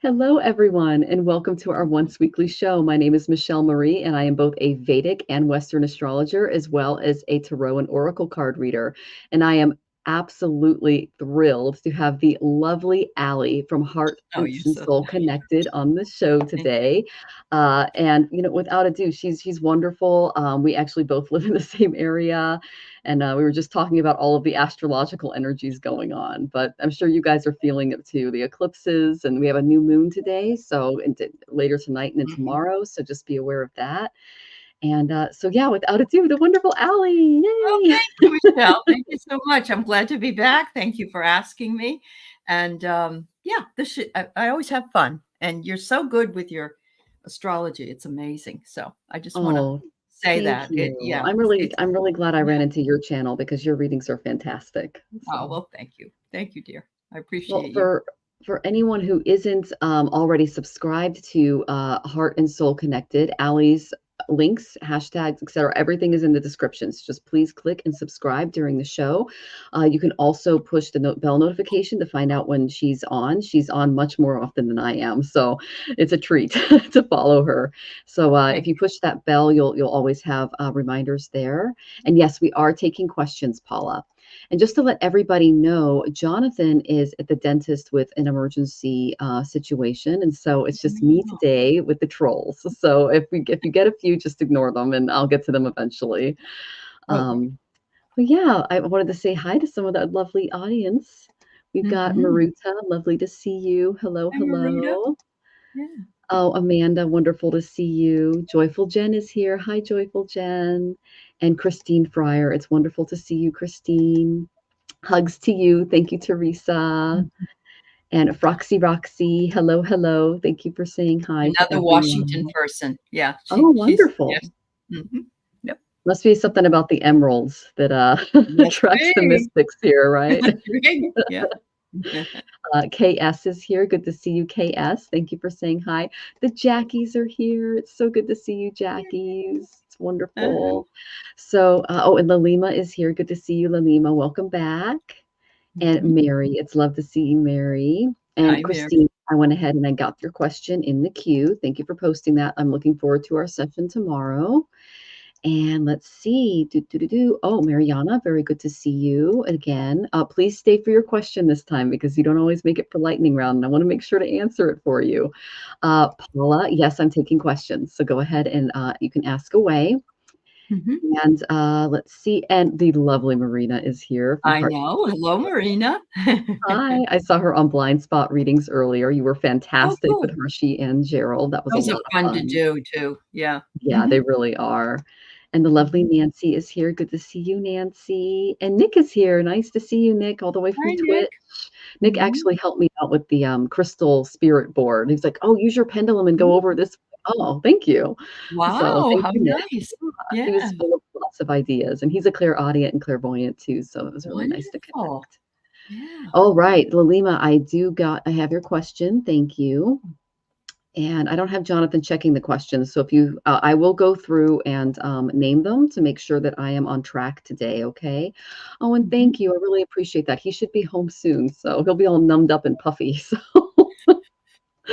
Hello, everyone, and welcome to our once weekly show. My name is Michelle Marie, and I am both a Vedic and Western astrologer, as well as a tarot and oracle card reader. And I am absolutely thrilled to have the lovely Aley from Heart Oh, and you're so Soul Connected on the show thank today. And without ado, she's wonderful. We actually both live in the same area, and we were just talking about all of the astrological energies going on, but I'm sure you guys are feeling it too. The eclipses, and we have a new moon today, so later tonight and then Mhm. tomorrow. So just be aware of that. And so, yeah, without ado, the wonderful Aley. Oh, Yay! thank you, Michelle. Thank you so much. I'm glad to be back. Thank you for asking me. And yeah, I always have fun. And you're so good with your astrology. It's amazing. So I just want to Oh, say thank that. you. Yeah, it's I'm really glad I yeah. ran into your channel because your readings are fantastic. Oh, So. well, thank you. Thank you, dear. I Well, appreciate you. for anyone who isn't already subscribed to Heart and Soul Connected, Allie's links, hashtags, etc., everything is in the descriptions. Just please click and subscribe during the show. You can also push the bell notification to find out when she's on. She's on much more often than I am, so it's a treat to follow her. So if Thank you push that bell, you'll always have reminders there. And yes, we are taking questions, Paula. And just to let everybody know, Jonathan is at the dentist with an emergency situation, and so it's just me you. today with the trolls. So if you get a few, just ignore them, and I'll get to them eventually. Oh, Um, but yeah, I wanted to say hi to some of that lovely audience. We've got mm-hmm. Maruta, lovely to see you. Hello, Hi, Maruta. hello. Yeah. Oh, Amanda, wonderful to see you. Joyful Jen is here. Hi, Joyful Jen. And Christine Fryer. It's wonderful to see you, Christine. Hugs to you. Thank you, Teresa. Mhm. And Froxy Roxy. Hello, hello. Thank you for saying hi to Another Washington everyone. person. Yeah, Oh, she's wonderful. yes. Hmm. Yep. Must be something about the emeralds that Must attracts the be. mystics here, right? Right? Yeah. KS is here. Good to see you, KS. Thank you for saying hi. The Jackies are here. It's so good to see you, Jackies. It's Uh-huh. wonderful. So, oh, and Lalima is here. Good to see you, Lalima. Welcome back. And Mhm. Mary, it's love to see you, Mary. And Hi, Mary. Christine, I went ahead and I got your question in the queue. Thank you for posting that. I'm looking forward to our session tomorrow. And let's see. Oh, Mariana, very good to see you again. Please stay for your question this time because you don't always make it for lightning round, and I want to make sure to answer it for you. Paula, yes, I'm taking questions, so go ahead and you can ask away. Mhm. And let's see. And the lovely Marina is here from I Heart. know. Hello, Marina. Hi, I saw her on blind spot readings earlier. You were Oh, fantastic with cool. Hershey and Gerald. That was a Those are lot of fun to fun. do too. Yeah. Yeah, they Mhm. really are. And the lovely Mhm. Nancy is here. Good to see you, Nancy. And Nick is here. Nice to see you, Nick, all the way from Hi, Nick. Twitch. Nick Mhm. actually helped me out with the crystal spirit board. He's like, "Oh, use your pendulum and go over this." Oh, thank you. So Wow, thank how you, Nick. nice. He Yeah. was full of lots of ideas, and he's a clairaudient and clairvoyant too. So it was really nice to Wonderful. connect. Yeah. All right, Lalima, I have your question. Thank you. And I don't have Jonathan checking the questions. So if you, I will go through and name them to make sure that I am on track today. Okay. Oh, and Mhm. thank you. I really appreciate that. He should be home soon. So he'll be all numbed up and puffy. So,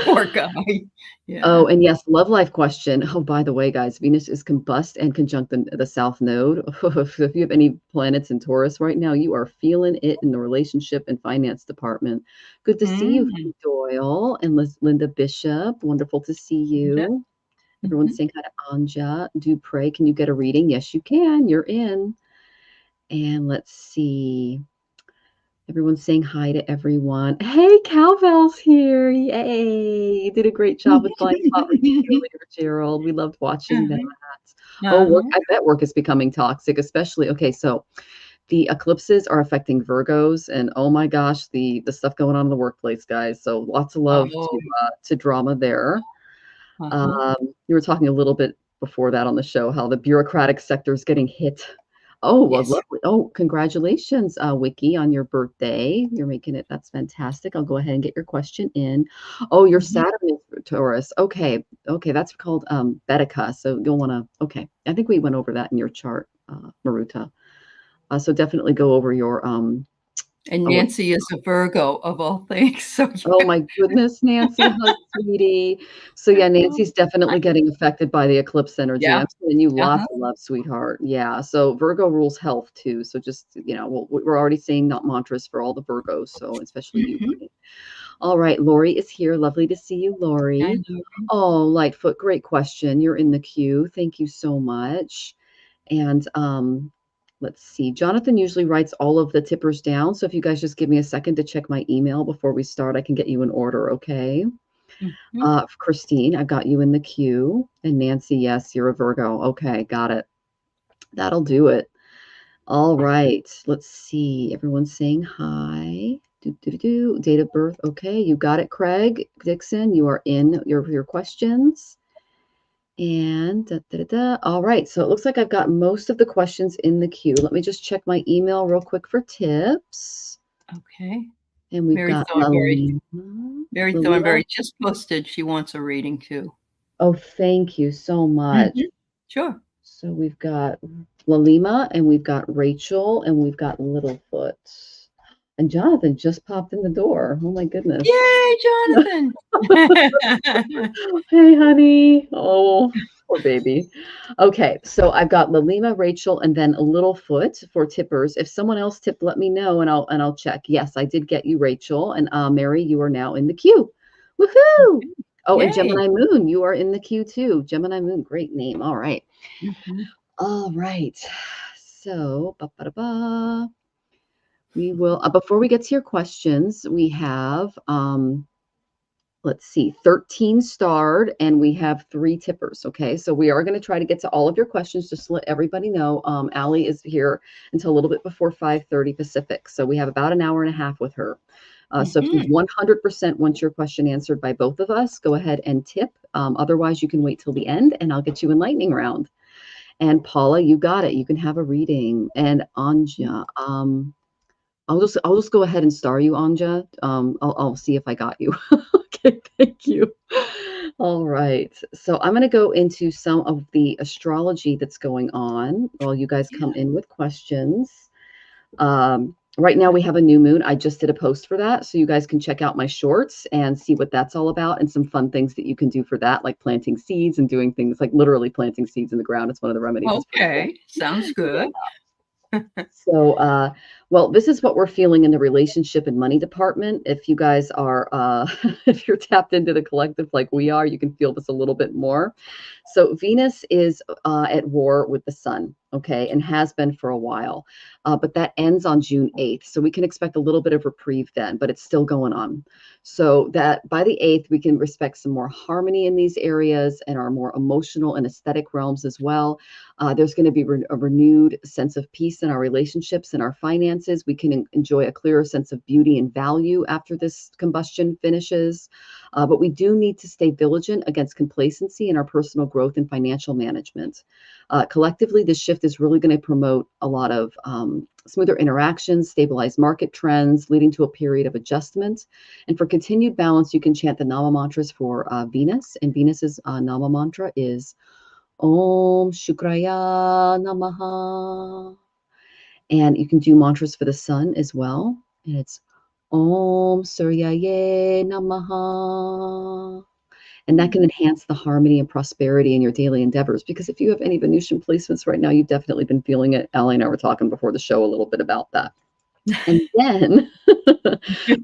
Poor guy. oh, Yeah. and yes, love life question. Oh, by the way, guys, Venus is combust and conjunct the South Node. If you have any planets in Taurus right now, you are feeling it in the relationship and finance department. Good to see you, Mm. Faye Doyle and Linda Bishop. Wonderful to see Yeah. you. Everyone's Mhm. saying hi to Anja. Do pray. Can you get a reading? Yes, you can. You're in. And let's see. Everyone's saying hi to everyone. Hey, Cowbell's here. Yay. You did a great job with blind spot reading earlier, Gerald. We loved watching that. Uh-huh. Oh, work. Uh-huh. I bet work is becoming toxic, especially. Okay, so the eclipses are affecting Virgos, and oh my gosh, the stuff going on in the workplace, guys. So lots of love Oh, to drama there. uh-huh. You were talking a little bit before that on the show how the bureaucratic sector is getting hit. Oh, well, Yes. lovely. Oh, congratulations, Wiki, on your birthday. You're making it. That's fantastic. I'll go ahead and get your question in. Oh, your Mhm. Saturn is Taurus. Okay. Okay. That's called Vedica. So you'll want to, okay. I think we went over that in your chart, Maruta. So definitely go over And Oh, Nancy is a Virgo of all things. So oh my goodness, Nancy, hi, sweetie. So yeah, Nancy's I definitely getting affected by the eclipse energy. yeah. I'm sending you Uh-huh. lots of love, sweetheart. Yeah. So Virgo rules health too. So just, we're already saying not mantras for all the Virgos. So especially you, Mhm. honey. All right, Lori is here. Lovely to see you, I Lori. know. Oh, Lightfoot, great question. You're in the queue. Thank you so much. And let's see. Jonathan usually writes all of the tippers down. So if you guys just give me a second to check my email before we start, I can get you in order, okay? Mhm. Christine, I've got you in the queue. And Nancy, yes, you're a Virgo. Okay, got it. That'll do it. All right. Let's see. Everyone's saying hi. Date of birth. Okay, you got it, Craig Dixon. You are in your questions. And all right. So it looks like I've got most of the questions in the queue. Let me just check my email real quick for tips. Okay. And we've Mary got Thornberry. Lalima. Mary Lalima. Thornberry just posted she wants a reading too. Oh, thank you so much. Mhm. Sure. So we've got Lalima and we've got Rachel and we've got Littlefoot. And Jonathan just popped in the door. Oh my goodness. Yay, Jonathan. Hey, honey. Oh, poor baby. Okay, so I've got Lalima, Rachel, and then Littlefoot for tippers. If someone else tipped, let me know and I'll check. Yes, I did get you, Rachel. And Mary, you are now in the queue. Woohoo! Oh, and Yay. Gemini Moon, you are in the queue too. Gemini Moon, great name. All right. Mhm. All right. So, ba-ba-da-ba. We will, before we get to your questions, we have, let's see, 13 starred and we have 3 tippers. Okay. So we are going to try to get to all of your questions. Just to let everybody know, Aley is here until a little bit before 5:30 Pacific. So we have about an hour and a half with her. So if you Mhm. 100% want your question answered by both of us, go ahead and tip. Otherwise, you can wait till the end and I'll get you in lightning round. And Paula, you got it. You can have a reading. And Anja, I'll just go ahead and star you, Anja. I'll see if I got you. Okay, thank you. All right. So I'm going to go into some of the astrology that's going on while you guys come Yeah. in with questions. Right now we have a new moon. I just did a post for that, so you guys can check out my shorts and see what that's all about and some fun things that you can do for that, like planting seeds and doing things like literally planting seeds in the ground. It's one of the remedies. It's pretty cool. Okay. Sounds Yeah. good. So, well, this is what we're feeling in the relationship and money department. If you guys are, if you're tapped into the collective like we are, you can feel this a little bit more. So, Venus is at war with the sun, okay, and has been for a while. But that ends on June 8th. So, we can expect a little bit of reprieve then, but it's still going on. So, that by the 8th, we can respect some more harmony in these areas and our more emotional and aesthetic realms as well. There's going to be a renewed sense of peace in our relationships and our finances. We can enjoy a clearer sense of beauty and value after this combustion finishes. But we do need to stay vigilant against complacency in our personal growth and financial management. Collectively, this shift is really going to promote a lot of smoother interactions, stabilize market trends, leading to a period of adjustment. And for continued balance, you can chant the Nama mantras for Venus. And Venus's Nama mantra is Om Shukraya Namaha. And you can do mantras for the sun as well. And it's Om Suryaye Namaha. And that can enhance the harmony and prosperity in your daily endeavors. Because if you have any Venusian placements right now, you've definitely been feeling it. Allie and I were talking before the show a little bit about that. And then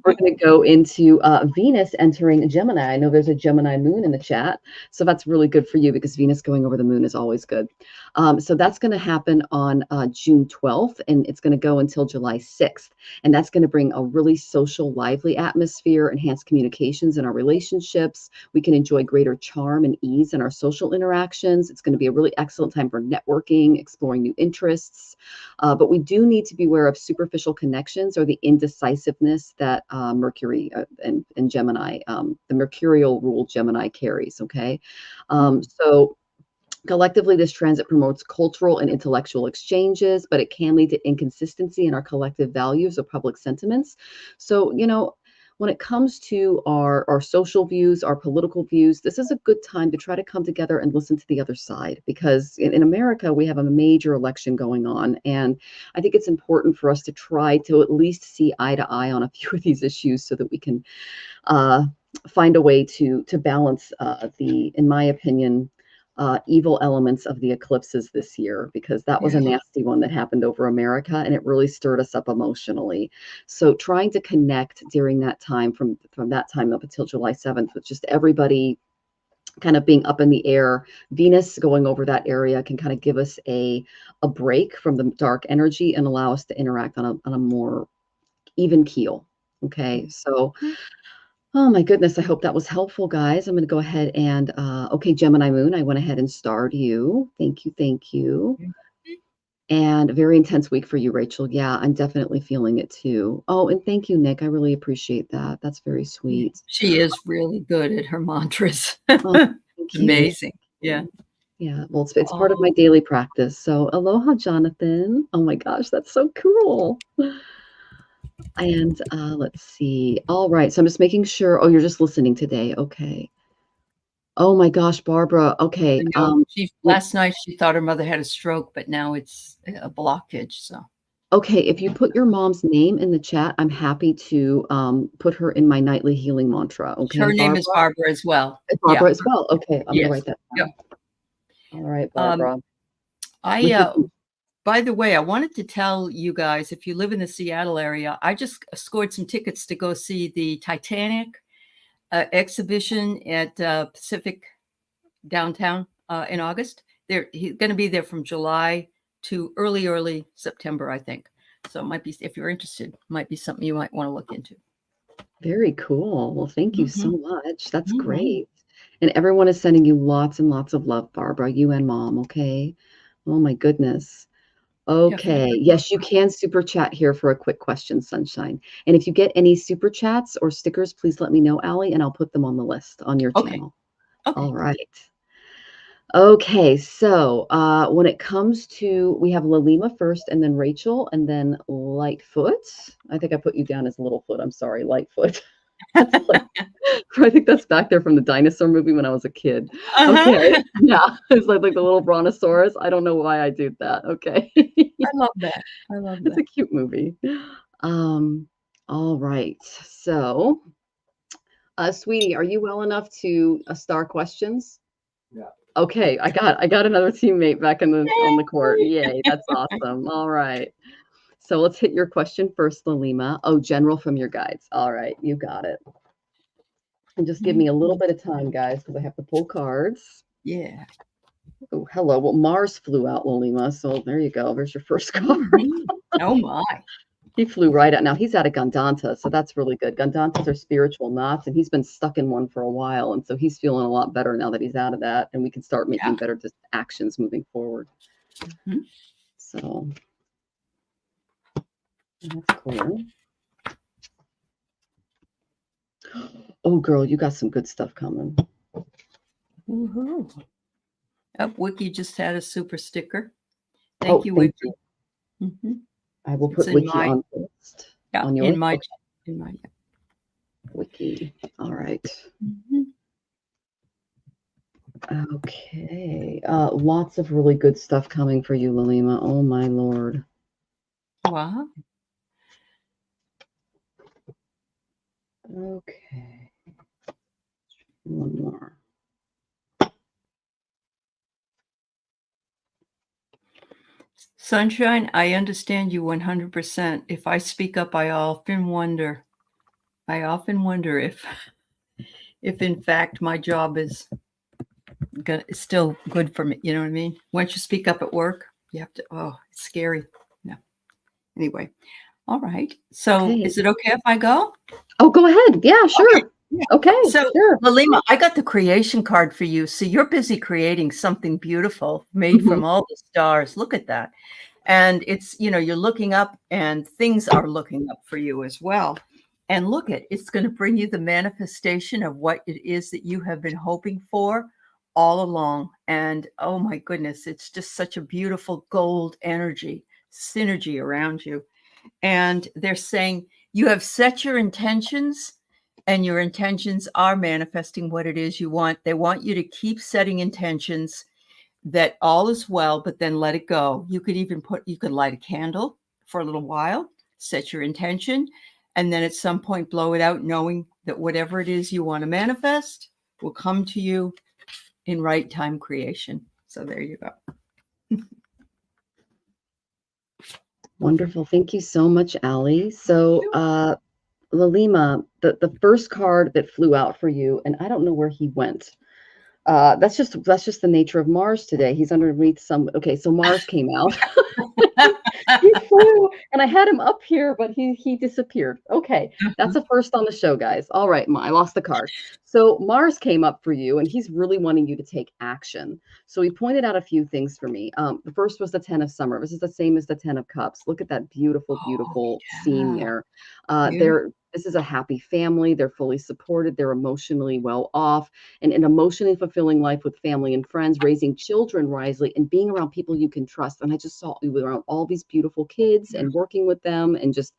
we're going to go into Venus entering Gemini. I know there's a Gemini moon in the chat. So that's really good for you because Venus going over the moon is always good. So that's going to happen on June 12th, and it's going to go until July 6th. And that's going to bring a really social, lively atmosphere, enhance communications in our relationships. We can enjoy greater charm and ease in our social interactions. It's going to be a really excellent time for networking, exploring new interests. But we do need to be aware of superficial connections or the indecisiveness that Mercury and Gemini, the mercurial rule Gemini carries. Okay. So collectively, this transit promotes cultural and intellectual exchanges, but it can lead to inconsistency in our collective values or public sentiments. So, when it comes to our social views, our political views, this is a good time to try to come together and listen to the other side, because in America, we have a major election going on. And I think it's important for us to try to at least see eye to eye on a few of these issues so that we can uh, find a way to balance in my opinion, evil elements of the eclipses this year, because that was a Yeah. nasty one that happened over America, and it really stirred us up emotionally. So trying to connect during that time, from that time up until July 7th, with just everybody kind of being up in the air, Venus going over that area can kind of give us a break from the dark energy and allow us to interact on a more even keel. Okay, so Mhm. oh my goodness, I hope that was helpful, guys. I'm going to go ahead and, okay, Gemini Moon, I went ahead and starred you. Thank you, thank you. And a very intense week for you, Rachel. Yeah, I'm definitely feeling it too. Oh, and thank you, Nick. I really appreciate that. That's very Yeah. sweet. She is really good at her mantras. Oh, thank you. Amazing. Yeah. Yeah, well, it's part of my Oh, daily practice. So, aloha, Jonathan. Oh my gosh, that's so cool. And let's see. All right, so I'm just making sure. Oh, you're just listening today. Okay. Oh my gosh, Barbara. I Okay. know. She last night she thought her mother had a stroke, but now it's a blockage. So Okay, if you put your mom's name in the chat, I'm happy to put her in my nightly healing mantra. Okay, her name is Barbara? Barbara as well. Yeah. Barbara as well. Okay, I'm gonna Yes. write that Yep. down. All right, Um, Barbara. I With your by the way, I wanted to tell you guys, if you live in the Seattle area, I just scored some tickets to go see the Titanic exhibition at Pacific downtown in August. He's going to be there from July to early September, I think. So it might be, if you're interested, might be something you might want to look into. very cool. Well, thank you so Mhm. much. That's Mhm. great. And everyone is sending you lots and lots of love, Barbara. You and mom. Okay. Oh my goodness. Okay. Definitely. Yes, you can super chat here for a quick question, Sunshine. And if you get any super chats or stickers, please let me know, Allie, and I'll put them on the list on your Okay. channel. Okay. All right. Okay, so when it comes to, we have Lalima first, and then Rachel, and then Lightfoot. I think I put you down as Littlefoot. I'm sorry, Lightfoot. That's like, I think that's back there from the dinosaur movie when I was a kid. Uh-huh. Okay, yeah, it's like the little brontosaurus. I don't know why I did that. Okay, I love that. I love it's that. a cute movie. Um, all right, so sweetie, are you well enough to star questions? Okay, I got another teammate back on the court. Yay, that's awesome. All right. So let's hit your question first, Lalima. Oh, general from your guides. All right, you got it. And just give me a little bit of time, guys, because I have to pull cards. Yeah. Oh, hello. Well, Mars flew out, Lalima. So there you go. There's your first card. Mhm. Oh my. He flew right out. Now he's out of Gandanta, so that's really good. Gandantas are spiritual knots, and he's been stuck in one for a while. And so he's feeling a lot better now that he's out of that, and we can start Yeah. making better actions moving forward. Mhm. So that's cool. Oh, girl, you got some good stuff coming. Woohoo. Oh, Wiki just had a super sticker. Oh, Thank you, thank Wiki. you. Mhm. I will It's put in Wiki my, on first. yeah, On yours? in my, Okay, Wiki. All right. Mhm. Okay. Lots of really good stuff coming for you, Lalima. Oh my lord. Wow. Okay. One more. Sunshine, I understand you 100%. If I speak up, I often wonder if in fact my job is still good for me. You know what I mean? Once you speak up at work, you have to, oh, it's scary. No. Anyway. All right. So Okay. is it okay if I go? Oh, go ahead. Yeah, Okay. sure. Yeah. Okay, So, sure. Lalima, I got the creation card for you. So you're busy creating something beautiful made Mhm. from all the stars. Look at that. And it's, you're looking up and things are looking up for you as well. And look it's going to bring you the manifestation of what it is that you have been hoping for all along. And oh my goodness, it's just such a beautiful gold energy, synergy around you. And they're saying you have set your intentions and your intentions are manifesting what it is you want. They want you to keep setting intentions that all is well, but then let it go. You could even you could light a candle for a little while, set your intention, and then at some point blow it out, knowing that whatever it is you want to manifest will come to you in right time creation. So there you go. Wonderful. Thank you so much, Aley. So, Lalima, the first card that flew out for you, and I don't know where he went. That's just the nature of Mars today. He's underneath some. Okay, so Mars came out. He flew, and I had him up here, but he disappeared. Okay, that's a first on the show, guys. All right, I lost the card. So Mars came up for you, and he's really wanting you to take action. So he pointed out a few things for me. The first was the 10 of Summer. This is the same as the 10 of Cups. Look at that beautiful, beautiful scene there. This is a happy family. They're fully supported. They're emotionally well off, and an emotionally fulfilling life with family and friends, raising children wisely, and being around people you can trust. And I just saw you around all these beautiful kids and working with them and just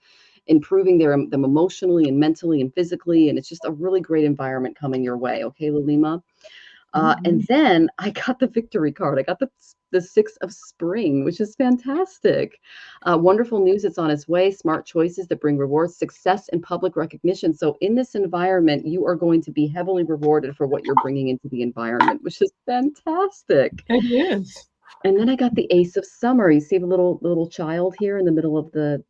improving them emotionally and mentally and physically. And it's just a really great environment coming your way. Okay, Lalima. And then I got the victory card. I got the 6 of Spring, which is fantastic. Wonderful news. It's on its way. Smart choices that bring rewards, success, and public recognition. So in this environment, you are going to be heavily rewarded for what you're bringing into the environment, which is fantastic. It is. And then I got the Ace of Summer. You see the little child here in the middle of the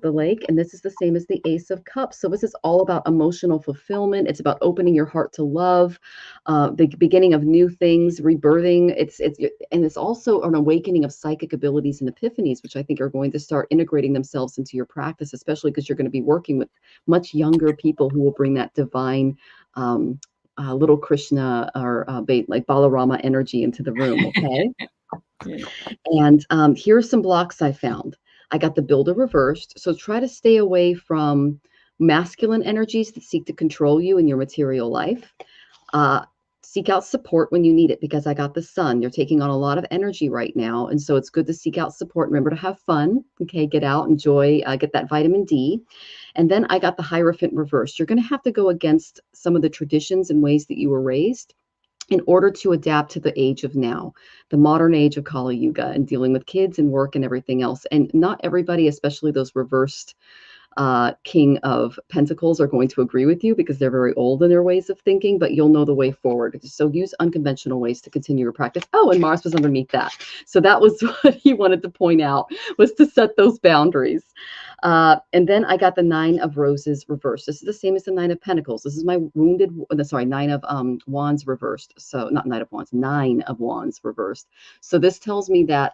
lake, and this is the same as the Ace of Cups. So this is all about emotional fulfillment. It's about opening your heart to love, the beginning of new things, rebirthing. It's also an awakening of psychic abilities and epiphanies, which I think are going to start integrating themselves into your practice, especially because you're going to be working with much younger people who will bring that divine little Krishna or like Balarama energy into the room. Okay. And here are some blocks I found. I got the Builder reversed. So try to stay away from masculine energies that seek to control you in your material life. Seek out support when you need it, because I got the Sun. You're taking on a lot of energy right now. And so it's good to seek out support. Remember to have fun. Okay, get out, enjoy, get that vitamin D. And then I got the Hierophant reversed. You're going to have to go against some of the traditions and ways that you were raised in order to adapt to the age of now, the modern age of Kali Yuga, and dealing with kids and work and everything else. And not everybody, especially those reversed King of Pentacles, are going to agree with you because they're very old in their ways of thinking, but you'll know the way forward. So use unconventional ways to continue your practice. Oh, and Mars was underneath that. So that was what he wanted to point out, was to set those boundaries. And then I got the 9 of Roses reversed. This is the same as the 9 of Pentacles. This is my Nine of Wands reversed. So not Knight of Wands, 9 of Wands reversed. So this tells me that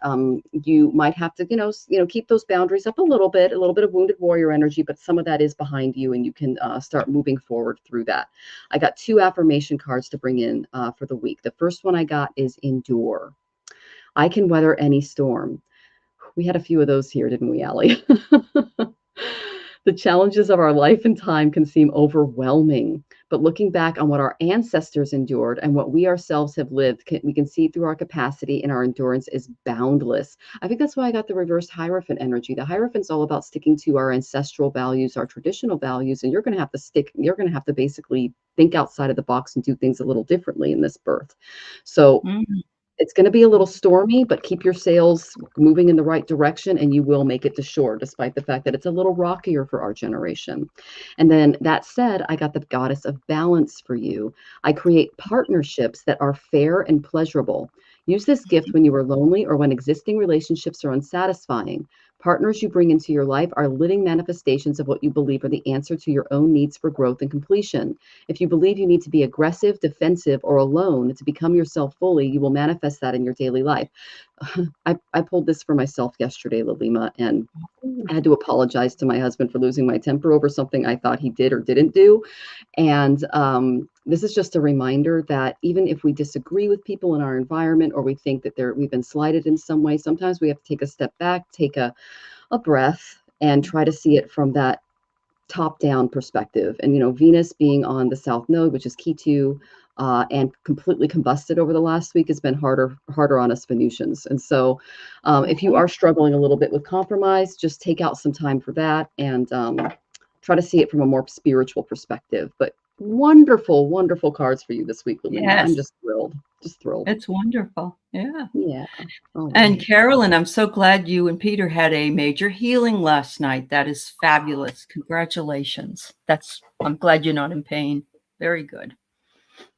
you might have to, keep those boundaries up a little bit of wounded warrior energy, but some of that is behind you, and you can start moving forward through that. I got 2 affirmation cards to bring in for the week. The first one I got is Endure. I can weather any storm. We had a few of those here, didn't we, Aley? The challenges of our life and time can seem overwhelming, but looking back on what our ancestors endured and what we ourselves have lived, we can see through our capacity, and our endurance is boundless. I think that's why I got the reversed Hierophant energy. The Hierophant's all about sticking to our ancestral values, our traditional values, and you're going to have to basically think outside of the box and do things a little differently in this birth. So it's going to be a little stormy, but keep your sails moving in the right direction, and you will make it to shore, despite the fact that it's a little rockier for our generation. And then that said, I got the Goddess of Balance for you. I create partnerships that are fair and pleasurable. Use this gift when you are lonely or when existing relationships are unsatisfying. Partners you bring into your life are living manifestations of what you believe are the answer to your own needs for growth and completion. If you believe you need to be aggressive, defensive, or alone to become yourself fully, you will manifest that in your daily life. I pulled this for myself yesterday, Lalima, and I had to apologize to my husband for losing my temper over something I thought he did or didn't do. And this is just a reminder that even if we disagree with people in our environment, or we think that we've been slighted in some way, sometimes we have to take a step back, take a breath, and try to see it from that top-down perspective. And Venus being on the South Node, which is Ketu, and completely combusted over the last week, has been harder on us Venusians. And so if you are struggling a little bit with compromise, just take out some time for that and try to see it from a more spiritual perspective. But wonderful, wonderful cards for you this week, Lima. I'm Yes, just thrilled. Just thrilled. it's wonderful. Yeah. Yeah. All And right. Carolyn, I'm so glad you and Peter had a major healing last night. That is fabulous. Congratulations. I'm glad you're not in pain. Very good.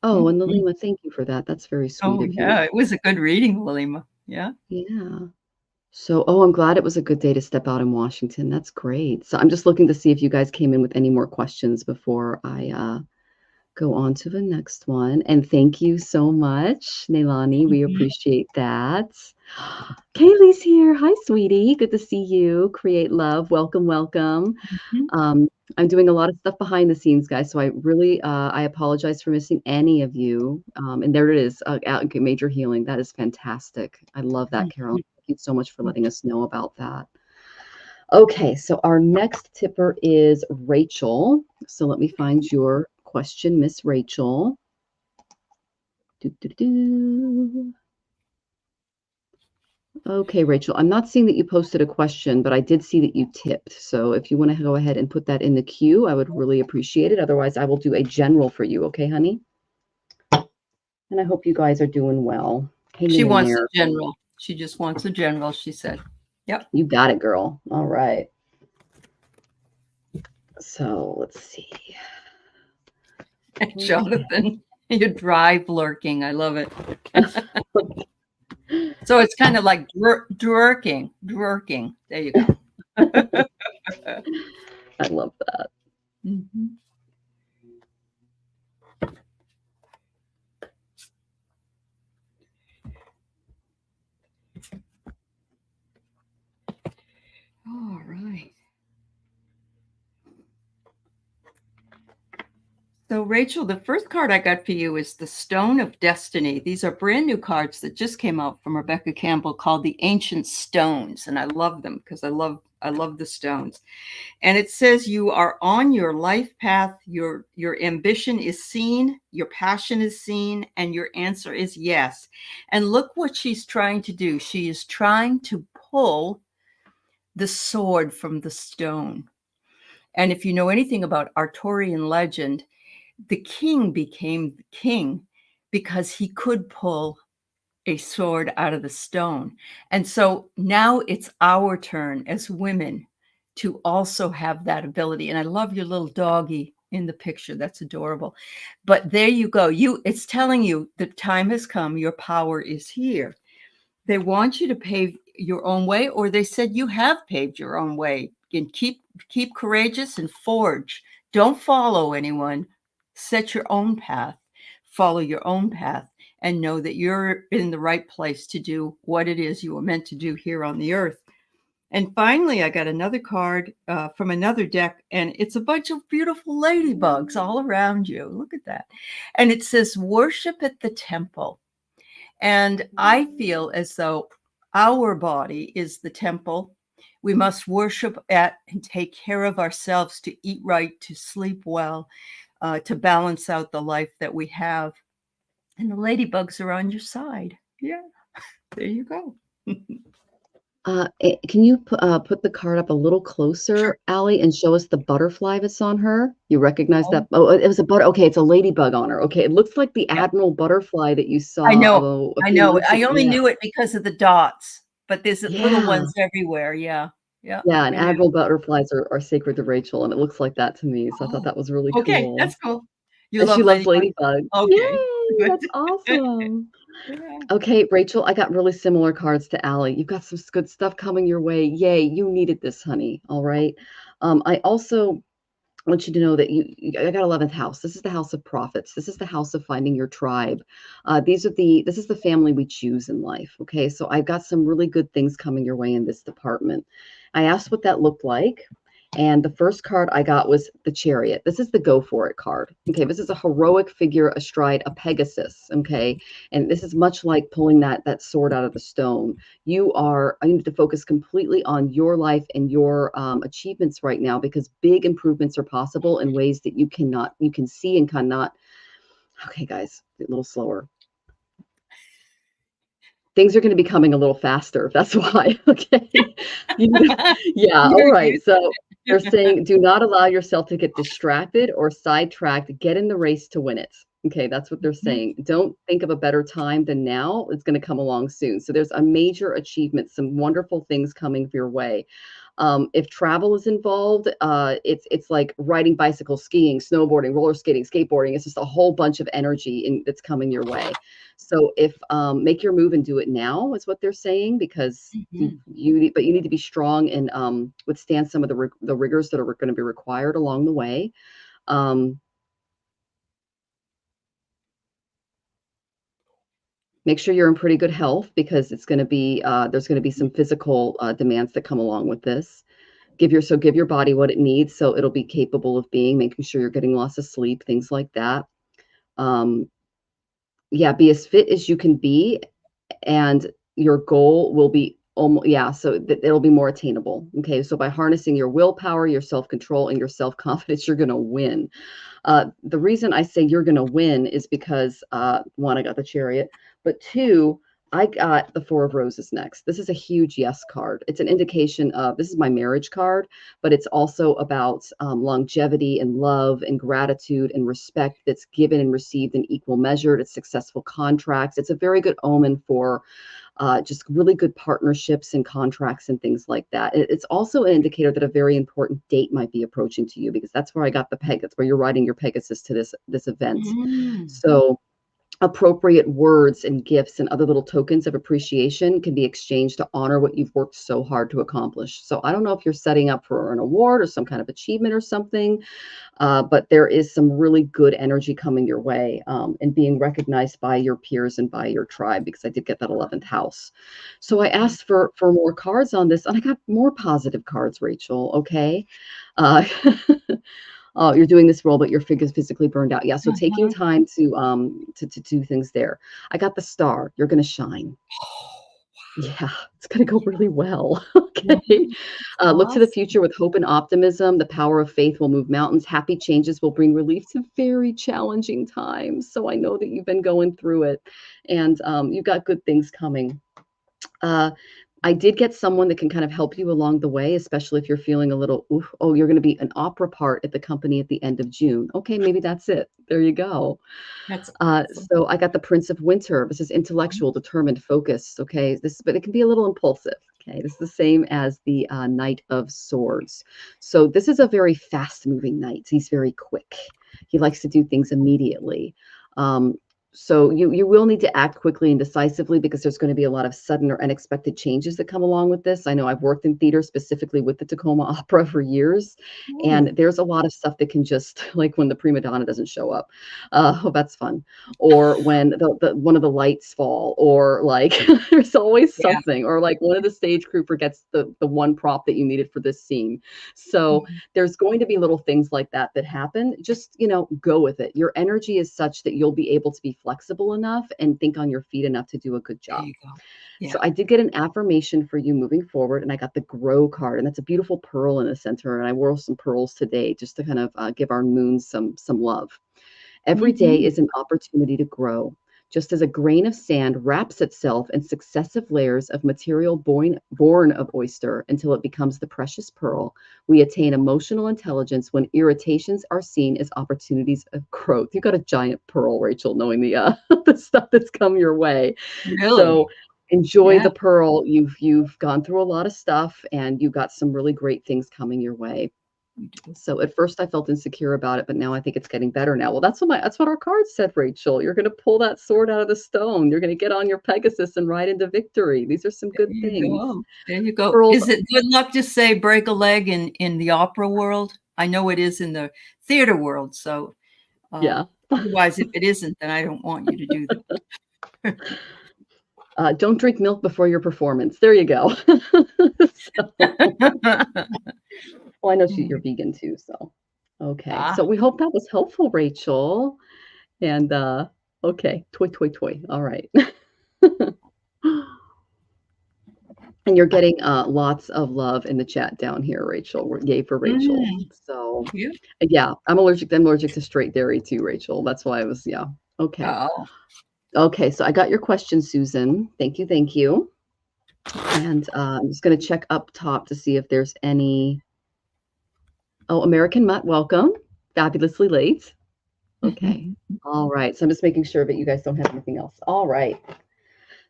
Oh, and Mhm. Lima, thank you for that. That's very sweet Oh, of you. yeah. It was a good reading, Wilima. Yeah. Yeah. So, I'm glad it was a good day to step out in Washington. That's great. So I'm just looking to see if you guys came in with any more questions before I go on to the next one. And thank you so much, Neilani. We Mhm. appreciate that. Kaylee's here. Hi, sweetie. Good to see you. Create love. Welcome, welcome. Mhm. Um, I'm doing a lot of stuff behind the scenes, guys. So I really, I apologize for missing any of you. And there it is, major healing. That is fantastic. I love that, Carol. Mhm. Thank you so much for letting us know about that. Okay, so our next tipper is Rachel. So let me find your question, Miss Rachel. Do. Okay, Rachel, I'm not seeing that you posted a question, but I did see that you tipped. So if you want to go ahead and put that in the queue, I would really appreciate it. Otherwise, I will do a general for you. Okay, honey? And I hope you guys are doing well. She Hanging in wants a there. general. She just wants a general, she said. Yep. You got it, girl. All right. So let's see. Jonathan, you drive lurking. I love it. So it's kind of like dworking. There you go. I love that. Mhm. All right. So, Rachel, the first card I got for you is the Stone of Destiny. These are brand new cards that just came out from Rebecca Campbell called the Ancient Stones, and I love them because I love the stones. And it says you are on your life path. Your ambition is seen, your passion is seen, and your answer is yes. And look what she's trying to do. She is trying to pull the sword from the stone. And if you know anything about Arthurian legend, the king became the king because he could pull a sword out of the stone. And so now it's our turn as women to also have that ability. And I love your little doggy in the picture. That's adorable. But there you go. It's telling you the time has come. Your power is here. They want you to pave your own way, or they said you have paved your own way. And keep courageous and forge. Don't follow anyone. Set your own path. Follow your own path and know that you're in the right place to do what it is you were meant to do here on the earth. And finally, I got another card from another deck, and it's a bunch of beautiful ladybugs all around you. Look at that. And it says, worship at the temple. And I feel as though our body is the temple. We must worship at and take care of ourselves to eat right, to sleep well, to balance out the life that we have. And the ladybugs are on your side. Yeah, there you go. Can you put the card up a little Sure. closer, Allie, and show us the butterfly that's on her? You recognize Oh, that? Oh, it was a butter. Okay, it's a ladybug on her. Okay, it looks like the yeah, admiral butterfly that you I saw know. a I few know. months I ago. only Yeah, knew it because of the dots, but there's little yeah, ones everywhere. Yeah. Yeah. yeah. And I know. admiral butterflies are sacred to Rachel, and it looks like that to me. So I thought Oh, that was really okay. cool. That's cool. You And she love loves ladybugs? ladybugs. Okay. Yay, Good. that's awesome. Yeah. Okay, Rachel, I got really similar cards to Allie. You've got some good stuff coming your way. Yay, you needed this, honey. All right. I also want you to know that I got 11th house. This is the house of prophets. This is the house of finding your tribe. This is the family we choose in life. Okay. So I've got some really good things coming your way in this department. I asked what that looked like. And the first card I got was the Chariot. This is the go for it card. Okay. This is a heroic figure astride a Pegasus. Okay. And this is much like pulling that sword out of the stone. I need to focus completely on your life and your achievements right now, because big improvements are possible in ways that you can see and cannot. Okay, guys, a little slower. things are going to be coming a little faster. That's why. Okay. Yeah. All You're right. used So they're saying, do not allow yourself to get distracted or sidetracked. Get in the race to win it. Okay, that's what they're Mhm. saying. Don't think of a better time than now. It's going to come along soon. So there's a major achievement, some wonderful things coming your way. If travel is involved, it's like riding bicycles, skiing, snowboarding, roller skating, skateboarding. It's just a whole bunch of energy that's coming your way. So if make your move and do it now is what they're saying, because Mhm. but you need to be strong and withstand some of the rigors that are going to be required along the way. Um, Make sure you're in pretty good health, because it's going to be there's going to be some physical demands that come along with this. Give your body what it needs so it'll be capable of being, making sure you're getting lots of sleep, things like that. Um, yeah, be as fit as you can be, and your goal will be almost, yeah, so that it'll be more attainable. Okay, so by harnessing your willpower, your self-control, and your self-confidence, you're going to win. The reason I say you're going to win is because one, I got the Chariot, but two, I got the Four of Roses next. This is a huge yes card. It's an indication of, this is my marriage card, but it's also about longevity and love and gratitude and respect that's given and received in equal measure. It's successful contracts. It's a very good omen for just really good partnerships and contracts and things like that. It's also an indicator that a very important date might be approaching to you, because that's where I got the peg. That's where you're riding your Pegasus to this event. Mm. So appropriate words and gifts and other little tokens of appreciation can be exchanged to honor what you've worked so hard to accomplish. So I don't know if you're setting up for an award or some kind of achievement or something, but there is some really good energy coming your way, and being recognized by your peers and by your tribe, because I did get that 11th house. So I Mhm. asked for more cards on this, and I got more positive cards, Rachel. Okay. Uh, oh, you're doing this role, but you're physically burned out. Yeah. So taking Uh-huh. time to do things there. I got the star. You're going to shine. Yeah, it's gonna go really well. Wow, Okay. Look to the awesome. future with hope and optimism. The power of faith will move mountains. Happy changes will bring relief to very challenging times. So I know that you've been going through it, and you've got good things coming. Uh, I did get someone that can kind of help you along the way, especially if you're feeling a little, oof, oh, you're going to be an opera part at the company at the end of June. Okay, maybe that's it. There you go. That's awesome. So I got the Prince of Winter. This is intellectual, determined, focused. Okay, but it can be a little impulsive. Okay, this is the same as the Knight of Swords. So this is a very fast-moving knight. He's very quick. He likes to do things immediately. Um, so you will need to act quickly and decisively, because there's going to be a lot of sudden or unexpected changes that come along with this. I know I've worked in theater, specifically with the Tacoma Opera, for years, and Ooh, there's a lot of stuff that can just, like when the prima donna doesn't show up. Oh, that's fun. Or when one of the lights fall, or like there's always yeah. something, or like one of the stage crew forgets the one prop that you needed for this scene. So Mhm. there's going to be little things like that that happen. Just, go with it. Your energy is such that you'll be able to be flexible enough and think on your feet enough to do a good There job. you go. So Yeah. I did get an affirmation for you moving forward, and I got the grow card, and that's a beautiful pearl in the center. And I wore some pearls today just to kind of give our moon some love. Every day Mhm. is an opportunity to grow. Just as a grain of sand wraps itself in successive layers of material born of oyster until it becomes the precious pearl, we attain emotional intelligence when irritations are seen as opportunities of growth. You got a giant pearl, Rachel, knowing the the stuff that's come your way. So Really? enjoy Yeah, the pearl. You've gone through a lot of stuff, and you got some really great things coming your way. you do. So at first I felt insecure about it, but now I think it's getting better now. Well, that's what our cards said, Rachel. You're going to pull that sword out of the stone. You're going to get on your Pegasus and ride into victory. These are some There good you things. go. There you go. Pearls, Is it good luck to say break a leg in the opera world? I know it is in the theater world. So yeah. otherwise, if it isn't, then I don't want you to do that. Don't drink milk before your performance. There you go. So, well, I know you're Mm. vegan too, so okay. Ah, So we hope that was helpful, Rachel. And okay, toy, toy, toy. All right. And you're getting lots of love in the chat down here, Rachel. Yay for Rachel. mm, So, yeah. yeah, I'm allergic to straight dairy too, Rachel. That's why I was, yeah. Okay. Oh. Okay, so I got your question, Susan. Thank you, thank you. And I'm just going to check up top to see if there's any. Oh, American Mutt, welcome. Fabulously late. Okay. All right. So I'm just making sure that you guys don't have anything else. All right.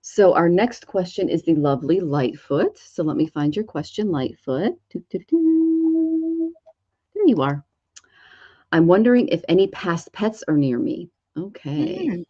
So our next question is the lovely Lightfoot. So let me find your question, Lightfoot. Doo-doo-doo. There you are. I'm wondering if any past pets are near me. Okay. Mm.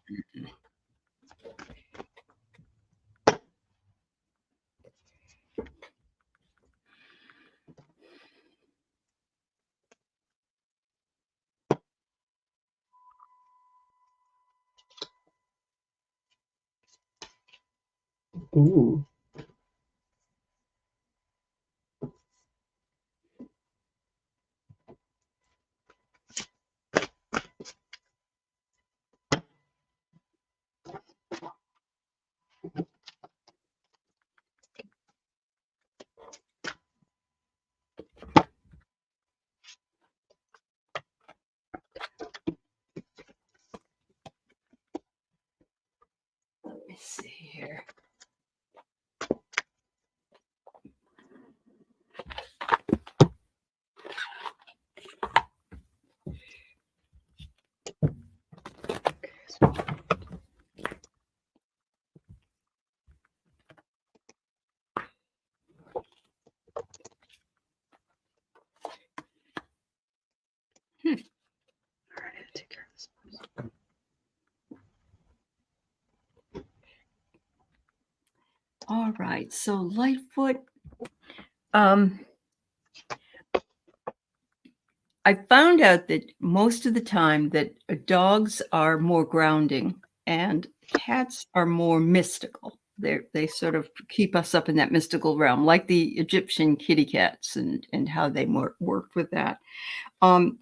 Ooh. Let me see here. All right, I take care of this. All right. So Lightfoot, I found out that most of the time that dogs are more grounding and cats are more mystical. They sort of keep us up in that mystical realm, like the Egyptian kitty cats and how they worked with that. I'm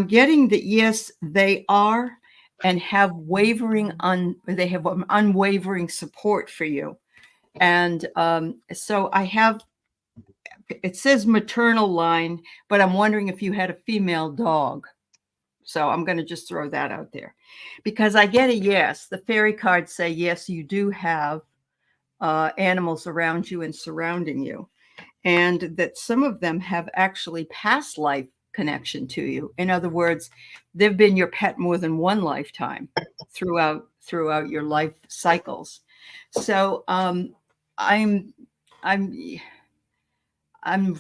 getting that yes, they are and have they have unwavering support for you. And so I have, it says maternal line, but I'm wondering if you had a female dog. So I'm going to just throw that out there because I get a yes. The fairy cards say, yes, you do have animals around you and surrounding you. And that some of them have actually past life connection to you. In other words, they've been your pet more than one lifetime throughout your life cycles. So I'm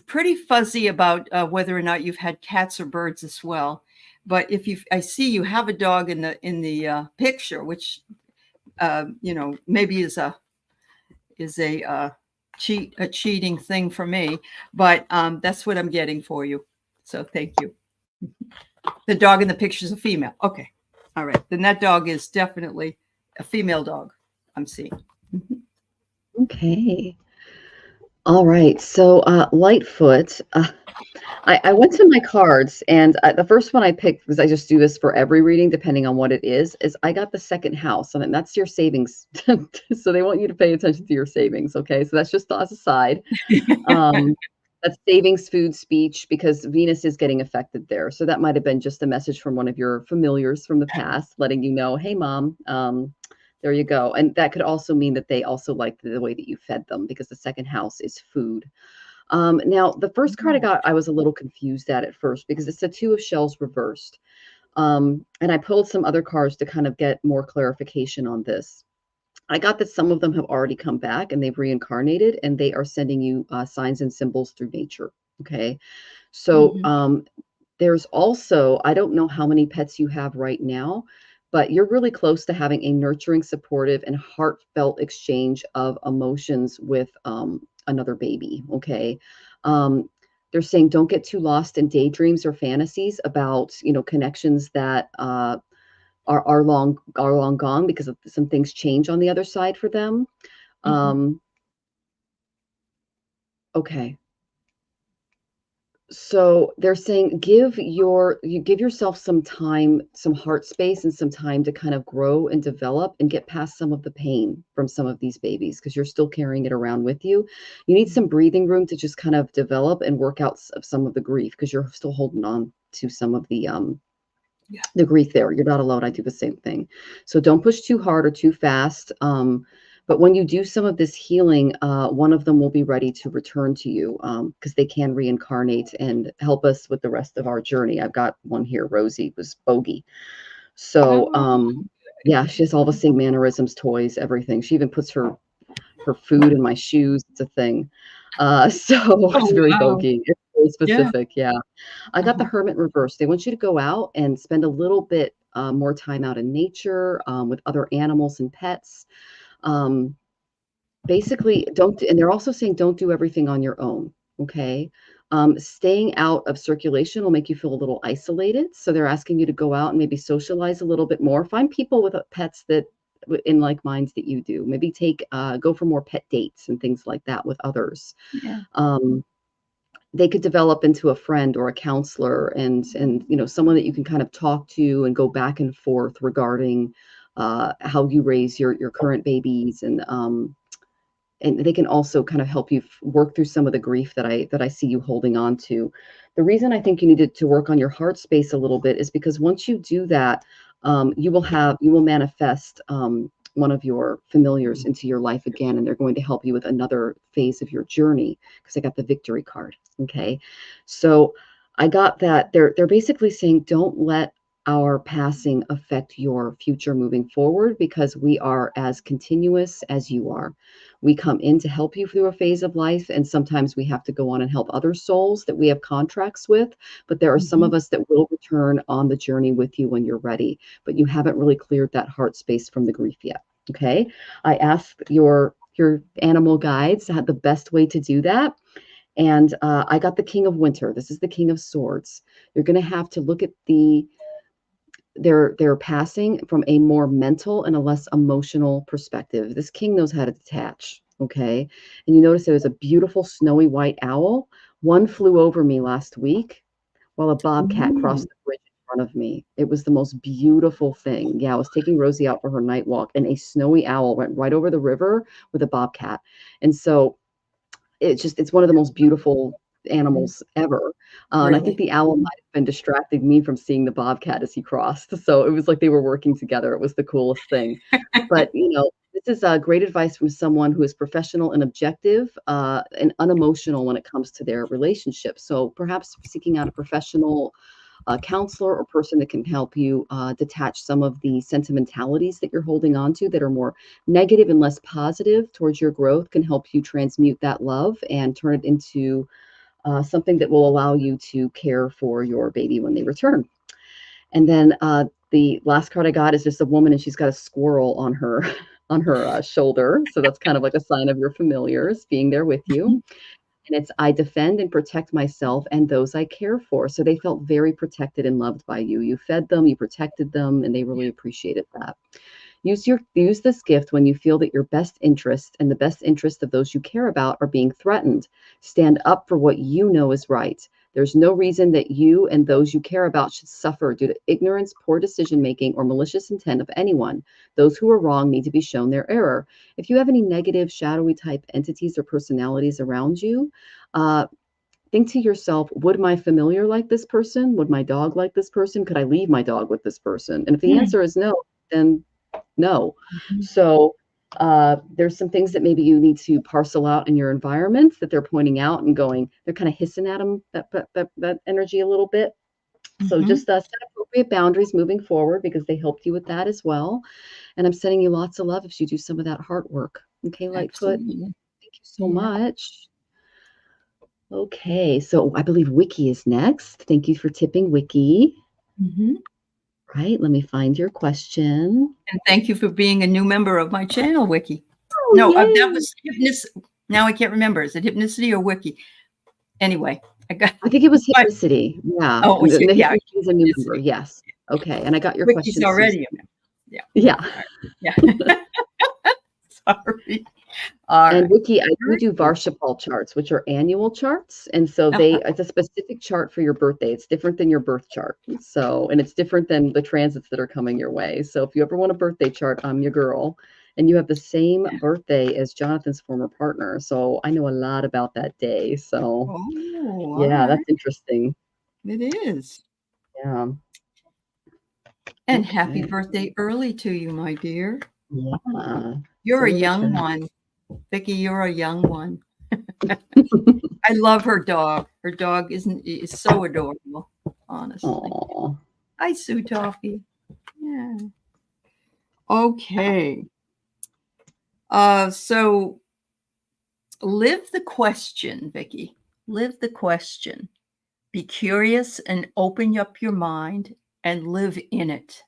pretty fuzzy about whether or not you've had cats or birds as well. But if I see you have a dog in the picture, which maybe is a cheating thing for me, but that's what I'm getting for you. So thank you. The dog in the picture is a female. Okay, all right. Then that dog is definitely a female dog. I'm seeing. Okay. All right. So Lightfoot, I went to my cards, and the first one I picked, because I just do this for every reading, depending on what it is I got the second house, and that's your savings. So they want you to pay attention to your savings. Okay, so that's just as a side. That's savings, food, speech, because Venus is getting affected there. So that might have been just a message from one of your familiars from the past, letting you know, hey, mom, there you go. And that could also mean that they also liked the way that you fed them, because the second house is food. Now, the first card I got, I was a little confused at first because it's the Two of Shells reversed. And I pulled some other cards to kind of get more clarification on this. I got that some of them have already come back and they've reincarnated and they are sending you signs and symbols through nature. Okay. So there's also, I don't know how many pets you have right now, but you're really close to having a nurturing, supportive, and heartfelt exchange of emotions with another baby. Okay. They're saying don't get too lost in daydreams or fantasies about, connections that are long gone because of some things change on the other side for them. Okay. So they're saying you give yourself some time, some heart space and some time to kind of grow and develop and get past some of the pain from some of these babies because you're still carrying it around with you. You need some breathing room to just kind of develop and work out some of the grief because you're still holding on to some of the Yeah. the grief there. You're not alone. I do the same thing. So don't push too hard or too fast. But when you do some of this healing, one of them will be ready to return to you because they can reincarnate and help us with the rest of our journey. I've got one here. Rosie was Bogey. So Oh, yeah, she has all the same mannerisms, toys, everything. She even puts her food in my shoes. It's a thing. So oh it's very wow. Bogey. It's very Yeah. specific. Yeah. I got the Uh-huh. Hermit reverse. They want you to go out and spend a little bit more time out in nature with other animals and pets. Um, Basically, don't, and they're also saying don't do everything on your own. Okay. Staying out of circulation will make you feel a little isolated. So they're asking you to go out and maybe socialize a little bit more. Find people with pets that in like minds that you do. Maybe go for more pet dates and things like that with others. Yeah. Um, they could develop into a friend or a counselor and someone that you can kind of talk to and go back and forth regarding how you raise your current babies and they can also kind of help you work through some of the grief that I see you holding on to. The reason I think you needed to work on your heart space a little bit is because once you do that, you will manifest one of your familiars into your life again, and they're going to help you with another phase of your journey because I got the victory card. Okay, so I got that they're basically saying don't let our passing affect your future moving forward because we are as continuous as you are. We come in to help you through a phase of life, and sometimes we have to go on and help other souls that we have contracts with. But there are some Mhm. of us that will return on the journey with you when you're ready, but you haven't really cleared that heart space from the grief yet. Okay. I asked your animal guides to have the best way to do that. And I got the King of Winter. This is the King of Swords. You're going to have to look at they're passing from a more mental and a less emotional perspective. This king knows how to detach, okay? And you notice there was a beautiful snowy white owl. One flew over me last week while a bobcat Ooh. crossed the bridge in front of me. It was the most beautiful thing. Yeah, I was taking Rosie out for her night walk, and a snowy owl went right over the river with a bobcat. And so it's one of the most beautiful Mhm. animals ever. And I think Really. the owl might have been distracting me from seeing the bobcat as he crossed. So it was like they were working together. It was the coolest thing. But this is great advice from someone who is professional and objective and unemotional when it comes to their relationship. So perhaps seeking out a professional counselor or person that can help you detach some of the sentimentalities that you're holding on to that are more negative and less positive towards your growth can help you transmute that love and turn it into something that will allow you to care for your baby when they return. And then the last card I got is just a woman and she's got a squirrel on her on her shoulder. So that's kind of like a sign of your familiars being there with you. Mhm. And it's I defend and protect myself and those I care for. So they felt very protected and loved by you. You fed them, you protected them, and they really appreciated that. Use this gift when you feel that your best interest and the best interest of those you care about are being threatened. Stand up for what you know is right. There's no reason that you and those you care about should suffer due to ignorance, poor decision making, or malicious intent of anyone. Those who are wrong need to be shown their error. If you have any negative, shadowy type entities or personalities around you, uh, think to yourself, would my familiar like this person? Would my dog like this person? Could I leave my dog with this person? And if the Mm. answer is no, then no. Mhm. So there's some things that maybe you need to parcel out in your environment that they're pointing out and going, they're kind of hissing at them, that energy a little bit. So Mhm. just set appropriate boundaries moving forward because they helped you with that as well. And I'm sending you lots of love if you do some of that heart work. Okay, Lightfoot. Absolutely. Thank you so Yeah. much. Okay, so I believe Wiki is next. Thank you for tipping Wiki. Mhm. Right, let me find your question. And thank you for being a new member of my channel, Wiki. Oh, No, that yay! was now I can't remember. Is it Hypnicity or Wiki? Anyway, I got I think it was but Hypnicity. Yeah, oh, it and was the yeah, Hypnicity is a new member. Hypnicity. Yes. Okay, and I got your Wiki's question, Susan. already a member. Yeah. Yeah. All right. Yeah. Sorry. All And right. Wiki, I do Very do good. Varshapal charts, which are annual charts. And so Uh-huh. it's a specific chart for your birthday. It's different than your birth chart. So, and it's different than the transits that are coming your way. So if you ever want a birthday chart, I'm your girl. And you have the same birthday as Jonathan's former partner. So I know a lot about that day. So Oh, all yeah, right. that's interesting. It is. Yeah. And happy Okay. birthday early to you, my dear. Yeah. You're a So young excited. one. Vicki, you're a young one. I love her dog. Her dog is so adorable, honestly. Aw. Hi, Sue Toffee. Yeah. Okay. So live the question, Vicki. Live the question. Be curious and open up your mind and live in it.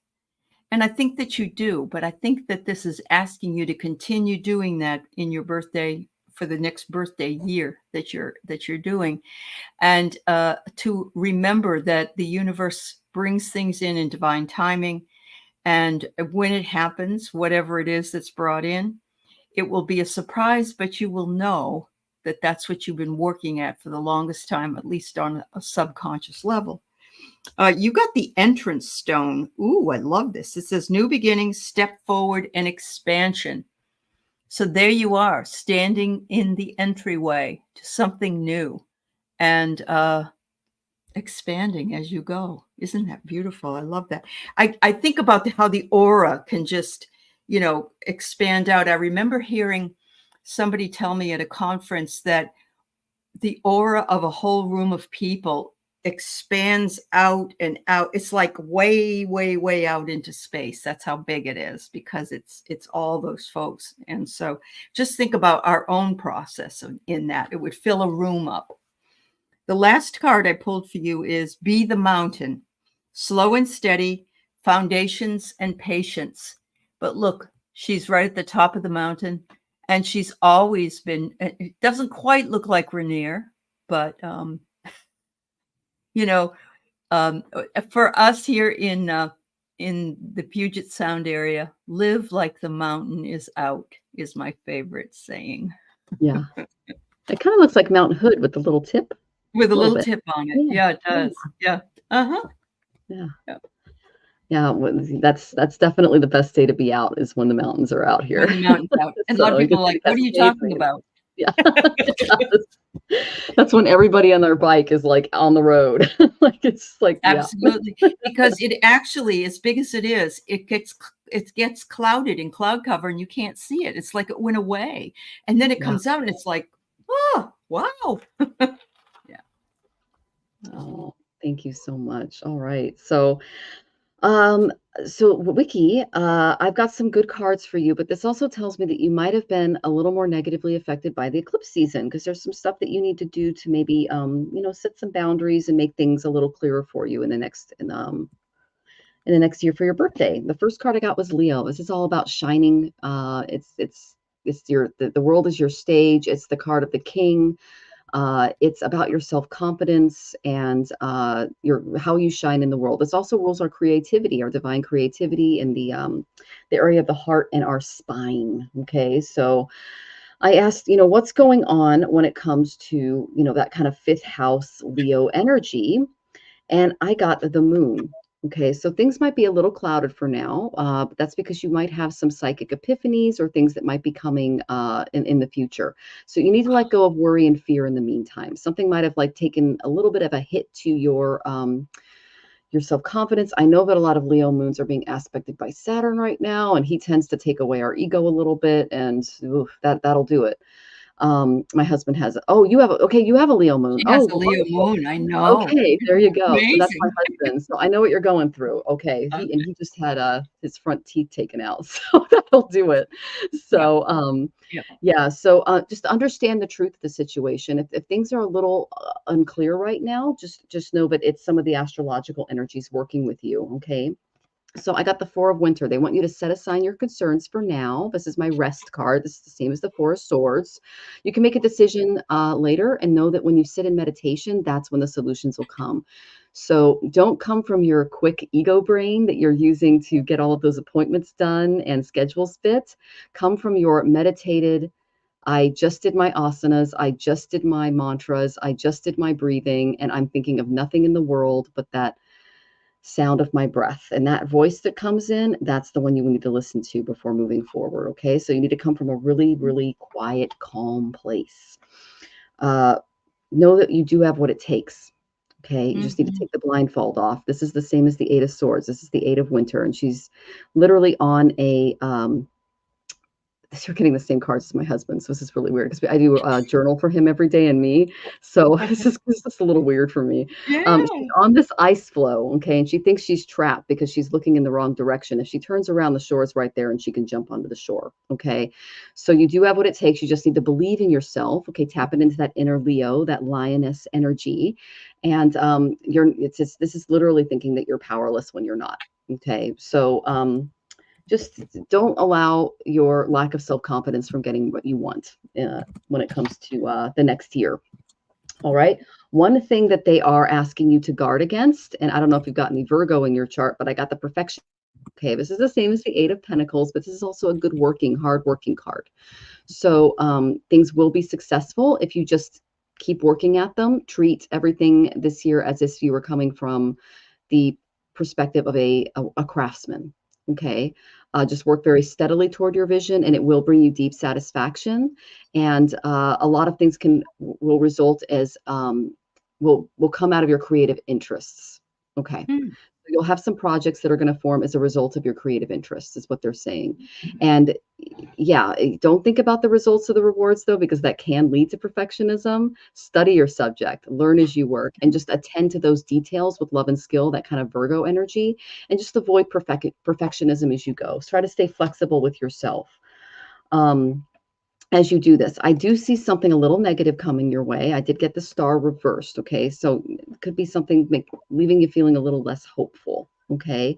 And I think that you do, but I think that this is asking you to continue doing that in your birthday for the next birthday year that you're doing, and to remember that the universe brings things in divine timing, and when it happens, whatever it is that's brought in, it will be a surprise, but you will know that that's what you've been working at for the longest time, at least on a subconscious level. You got the entrance stone. Ooh, I love this. It says new beginnings, step forward, and expansion. So there you are, standing in the entryway to something new and expanding as you go. Isn't that beautiful? I love that. I think about how the aura can just, expand out. I remember hearing somebody tell me at a conference that the aura of a whole room of people expands out and out. It's like way, way, way out into space. That's how big it is, because it's all those folks. And so just think about our own process in that. It would fill a room up. The last card I pulled for you is Be the Mountain. Slow and steady, foundations and patience. But look, she's right at the top of the mountain, and she's always been, it doesn't quite look like Rainier, but you know, for us here in the Puget Sound area, live like the mountain is out is my favorite saying. Yeah. It kind of looks like Mount Hood with the little tip. With a A little little bit. tip on it. Yeah. Yeah, it Yeah. does. Yeah. Uh-huh. Yeah. Yeah. Yeah. That's definitely the best day to be out is when the mountains are out When here. the mountain's out. And a lot So of you people can are see like, the what are you Cascades. talking about? Yeah. It does. That's when everybody on their bike is like on the road. Like it's like, yeah. Absolutely. Because it actually, as big as it is, it gets clouded in cloud cover and you can't see it. It's like it went away. And then it Yeah. comes out and it's like, oh, wow. Yeah. Oh, thank you so much. All right. Um, so Wiki, I've got some good cards for you, but this also tells me that you might have been a little more negatively affected by the eclipse season because there's some stuff that you need to do to maybe, set some boundaries and make things a little clearer for you in the next year for your birthday. The first card I got was Leo. This is all about shining. The world is your stage. It's the card of the king. It's about your self-confidence and your how you shine in the world. This also rules our creativity, our divine creativity in the area of the heart and our spine. Okay, so I asked, what's going on when it comes to that kind of fifth house Leo energy, and I got the moon. Okay, so things might be a little clouded for now, but that's because you might have some psychic epiphanies or things that might be coming in the future. So you need to let go of worry and fear in the meantime. Something might have like taken a little bit of a hit to your self-confidence. I know that a lot of Leo moons are being aspected by Saturn right now, and he tends to take away our ego a little bit, and oof, that'll do it. My husband has, oh, you have a Leo moon. She has Oh, a Leo wonderful. moon. I know. Okay, there you go. So that's my Amazing. husband. So I know what you're going through. Okay. Okay. He just had his front teeth taken out. So that'll do it. Yeah. So Yeah. yeah, so just understand the truth of the situation. If things are a little unclear right now, just know that it's some of the astrological energies working with you, okay? So I got the Four of Winter. They want you to set aside your concerns for now. This is my rest card. This is the same as the Four of Swords. You can make a decision later and know that when you sit in meditation, that's when the solutions will come. So don't come from your quick ego brain that you're using to get all of those appointments done and schedules fit. Come from your meditated, I just did my asanas, I just did my mantras, I just did my breathing, and I'm thinking of nothing in the world but that sound of my breath. And that voice that comes in, that's the one you need to listen to before moving forward. Okay. So you need to come from a really, really quiet, calm place. Uh, know that you do have what it takes. Okay, you just need to Mhm. take the blindfold off. This is the same as the Eight of Swords. This is the Eight of Winter, and she's literally on a you're getting the same cards as my husband, so this is really weird because I do a journal for him every day and me, so this is a little weird for me. She's Yeah. on this ice floe, okay, and she thinks she's trapped because she's looking in the wrong direction. If she turns around, the shore is right there, and she can jump onto the shore, okay? So you do have what it takes. You just need to believe in yourself, okay? Tapping into that inner Leo, that lioness energy, and this is literally thinking that you're powerless when you're not, okay? So just don't allow your lack of self-confidence from getting what you want when it comes to the next year. All right. One thing that they are asking you to guard against, and I don't know if you've got any Virgo in your chart, but I got the perfection. Okay, this is the same as the Eight of Pentacles, but this is also a good working, hard working card. So things will be successful if you just keep working at them. Treat everything this year as if you were coming from the perspective of a craftsman. Okay. Just work very steadily toward your vision, and it will bring you deep satisfaction. And a lot of things will result as will come out of your creative interests. Okay. Mm. You'll have some projects that are going to form as a result of your creative interests, is what they're saying. And yeah, don't think about the results of the rewards though, because that can lead to perfectionism. Study your subject, learn as you work, and just attend to those details with love and skill, that kind of Virgo energy, and just avoid perfectionism as you go. So try to stay flexible with yourself. Um, as you do this, I do see something a little negative coming your way. I did get the star reversed. Okay. So it could be something leaving you feeling a little less hopeful. Okay.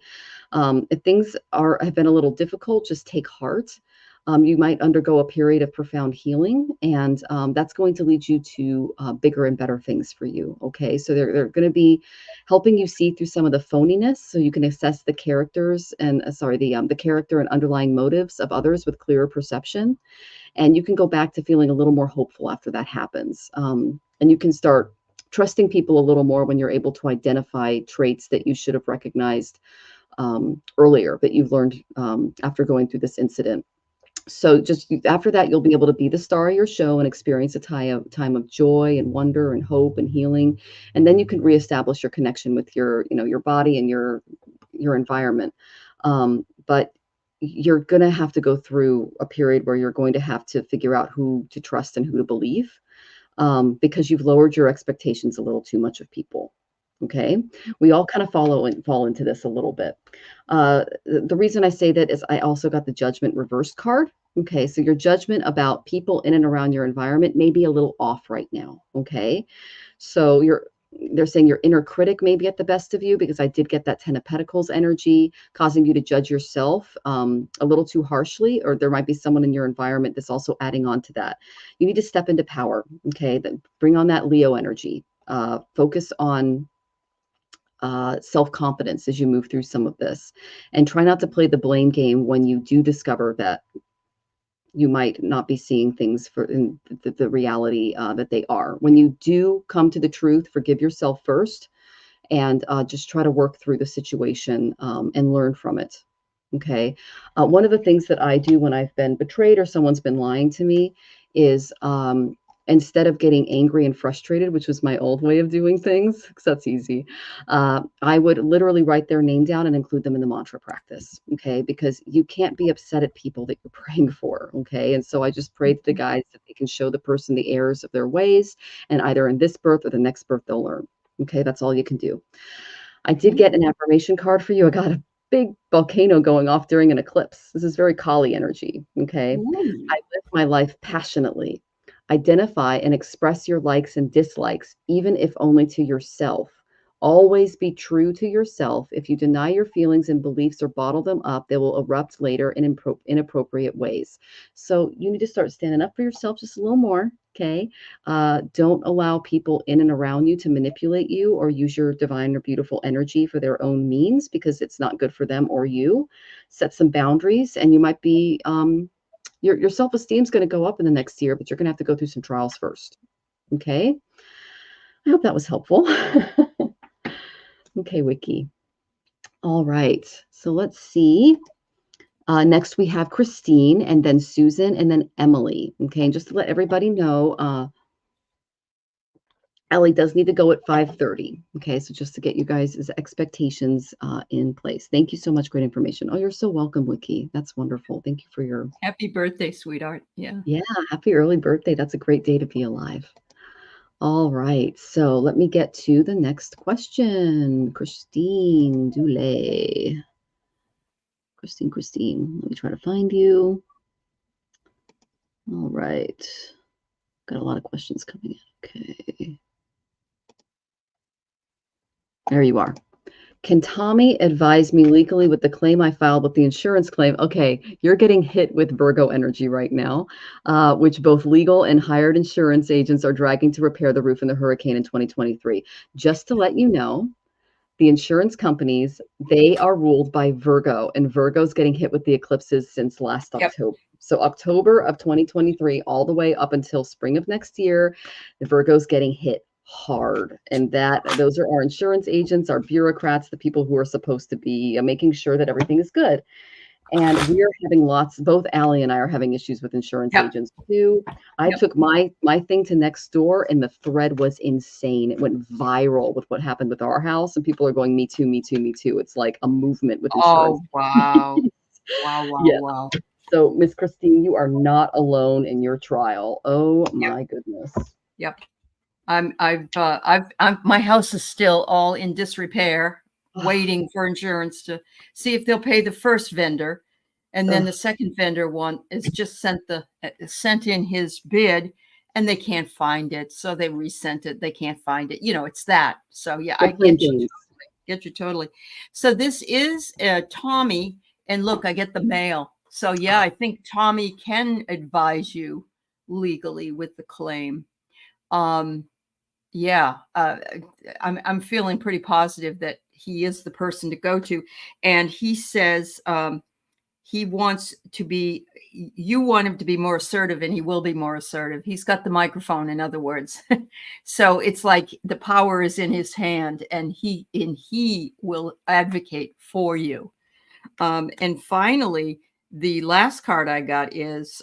If things have been a little difficult, just take heart. You might undergo a period of profound healing, and that's going to lead you to bigger and better things for you. Okay. So they're going to be helping you see through some of the phoniness so you can assess the characters and the character and underlying motives of others with clearer perception, and you can go back to feeling a little more hopeful after that happens. And you can start trusting people a little more when you're able to identify traits that you should have recognized earlier, that you've learned after going through this incident. So just after that, you'll be able to be the star of your show and experience a time of joy and wonder and hope and healing. And then you can reestablish your connection with your body and your environment. But you're going to have to go through a period where you're going to have to figure out who to trust and who to believe, because you've lowered your expectations a little too much of people. Okay, we all kind of fall into this a little bit. The reason I say that is I also got the Judgment reversed card. Okay, so your judgment about people in and around your environment may be a little off right now. Okay, so they're saying your inner critic may be at the best of you, because I did get that Ten of Pentacles energy, causing you to judge yourself a little too harshly, or there might be someone in your environment that's also adding on to that. You need to step into power. Okay, then bring on that Leo energy. Focus on self-confidence as you move through some of this, and try not to play the blame game when you do discover that you might not be seeing things for in the reality that they are. When you do come to the truth, forgive yourself first, and just try to work through the situation and learn from it. Okay. One of the things that I do when I've been betrayed or someone's been lying to me is, instead of getting angry and frustrated, which was my old way of doing things, because that's easy, I would literally write their name down and include them in the mantra practice. Okay. Because you can't be upset at people that you're praying for. Okay. And so I just pray to the guides that they can show the person the errors of their ways, and either in this birth or the next birth, they'll learn. Okay. That's all you can do. I did get an affirmation card for you. I got a big volcano going off during an eclipse. This is very Kali energy. Okay. I Ooh. live my life passionately. Identify and express your likes and dislikes, even if only to yourself. Always be true to yourself. If you deny your feelings and beliefs or bottle them up, they will erupt later in inappropriate ways. So you need to start standing up for yourself just a little more. Okay. Don't allow people in and around you to manipulate you or use your divine or beautiful energy for their own means, because it's not good for them or you. Set some boundaries, and you might be your self-esteem is going to go up in the next year, but you're going to have to go through some trials first. Okay. I hope that was helpful. Okay, Wiki. All right. So let's see. Next, we have Christine, and then Susan, and then Emily. Okay. And just to let everybody know, Aley does need to go at 5:30. Okay, so just to get you guys' expectations in place. Thank you so much. Great information. Oh, you're so welcome, Wiki. That's wonderful. Thank you for your... Happy birthday, sweetheart. Yeah. Happy early birthday. That's a great day to be alive. All right, so let me get to the next question. Christine Dulé. Christine, let me try to find you. All right. Got a lot of questions coming in. Okay. There you are. Can Tommy advise me legally with the claim I filed with the insurance claim? Okay, you're getting hit with Virgo energy right now, which both legal and hired insurance agents are dragging to repair the roof in the hurricane in 2023. Just to let you know, the insurance companies, they are ruled by Virgo, and Virgo's getting hit with the eclipses since last October. So October of 2023, all the way up until spring of next year, the Virgo's getting hit hard. And those are our insurance agents, our bureaucrats, the people who are supposed to be making sure that everything is good. And we are having both Aley and I are having issues with insurance agents too. I took my thing to Nextdoor, and the thread was insane. It went viral with what happened with our house, and people are going, me too, me too, me too. It's like a movement with insurance. Oh, wow. Wow. So, Miss Christine, you are not alone in your trial. Oh my goodness. Yep. My house is still all in disrepair, waiting for insurance to see if they'll pay the first vendor, and then the second vendor is just sent in his bid, and they can't find it, so they resent it. They can't find it. It's that. So yeah, I get you. Get you totally. So this is Tommy, and look, I get the mail. So yeah, I think Tommy can advise you legally with the claim. Yeah, I'm feeling pretty positive that he is the person to go to. And he says he wants to be, you want him to be more assertive, and he will be more assertive. He's got the microphone, in other words. So it's like the power is in his hand, and he will advocate for you. And finally, the last card I got is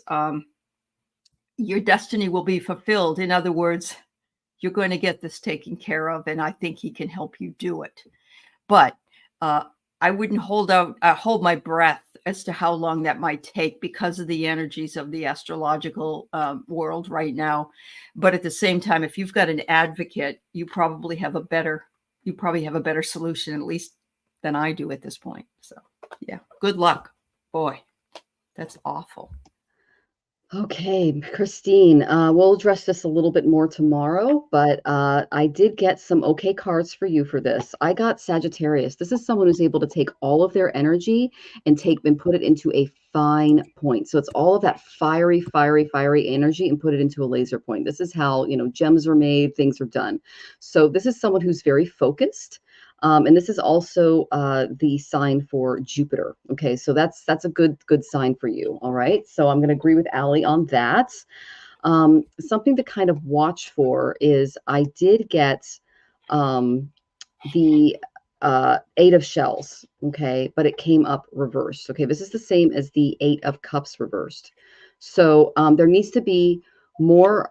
your destiny will be fulfilled. In other words, you're going to get this taken care of, and I think he can help you do it. But I wouldn't hold my breath as to how long that might take because of the energies of the astrological world right now. But at the same time, if you've got an advocate, you probably have a better solution, at least than I do at this point. So yeah, good luck. Boy, that's awful. Okay, Christine, we'll address this a little bit more tomorrow, but I did get some okay cards for you for this. I got Sagittarius. This is someone who's able to take all of their energy and put it into a fine point. So it's all of that fiery energy and put it into a laser point. This is how, gems are made, things are done. So this is someone who's very focused. And this is also the sign for Jupiter. Okay, so that's a good sign for you. All right, so I'm going to agree with Aley on that. Something to kind of watch for is I did get the 8 of shells. Okay, but it came up reversed. Okay, this is the same as the 8 of cups reversed. So there needs to be more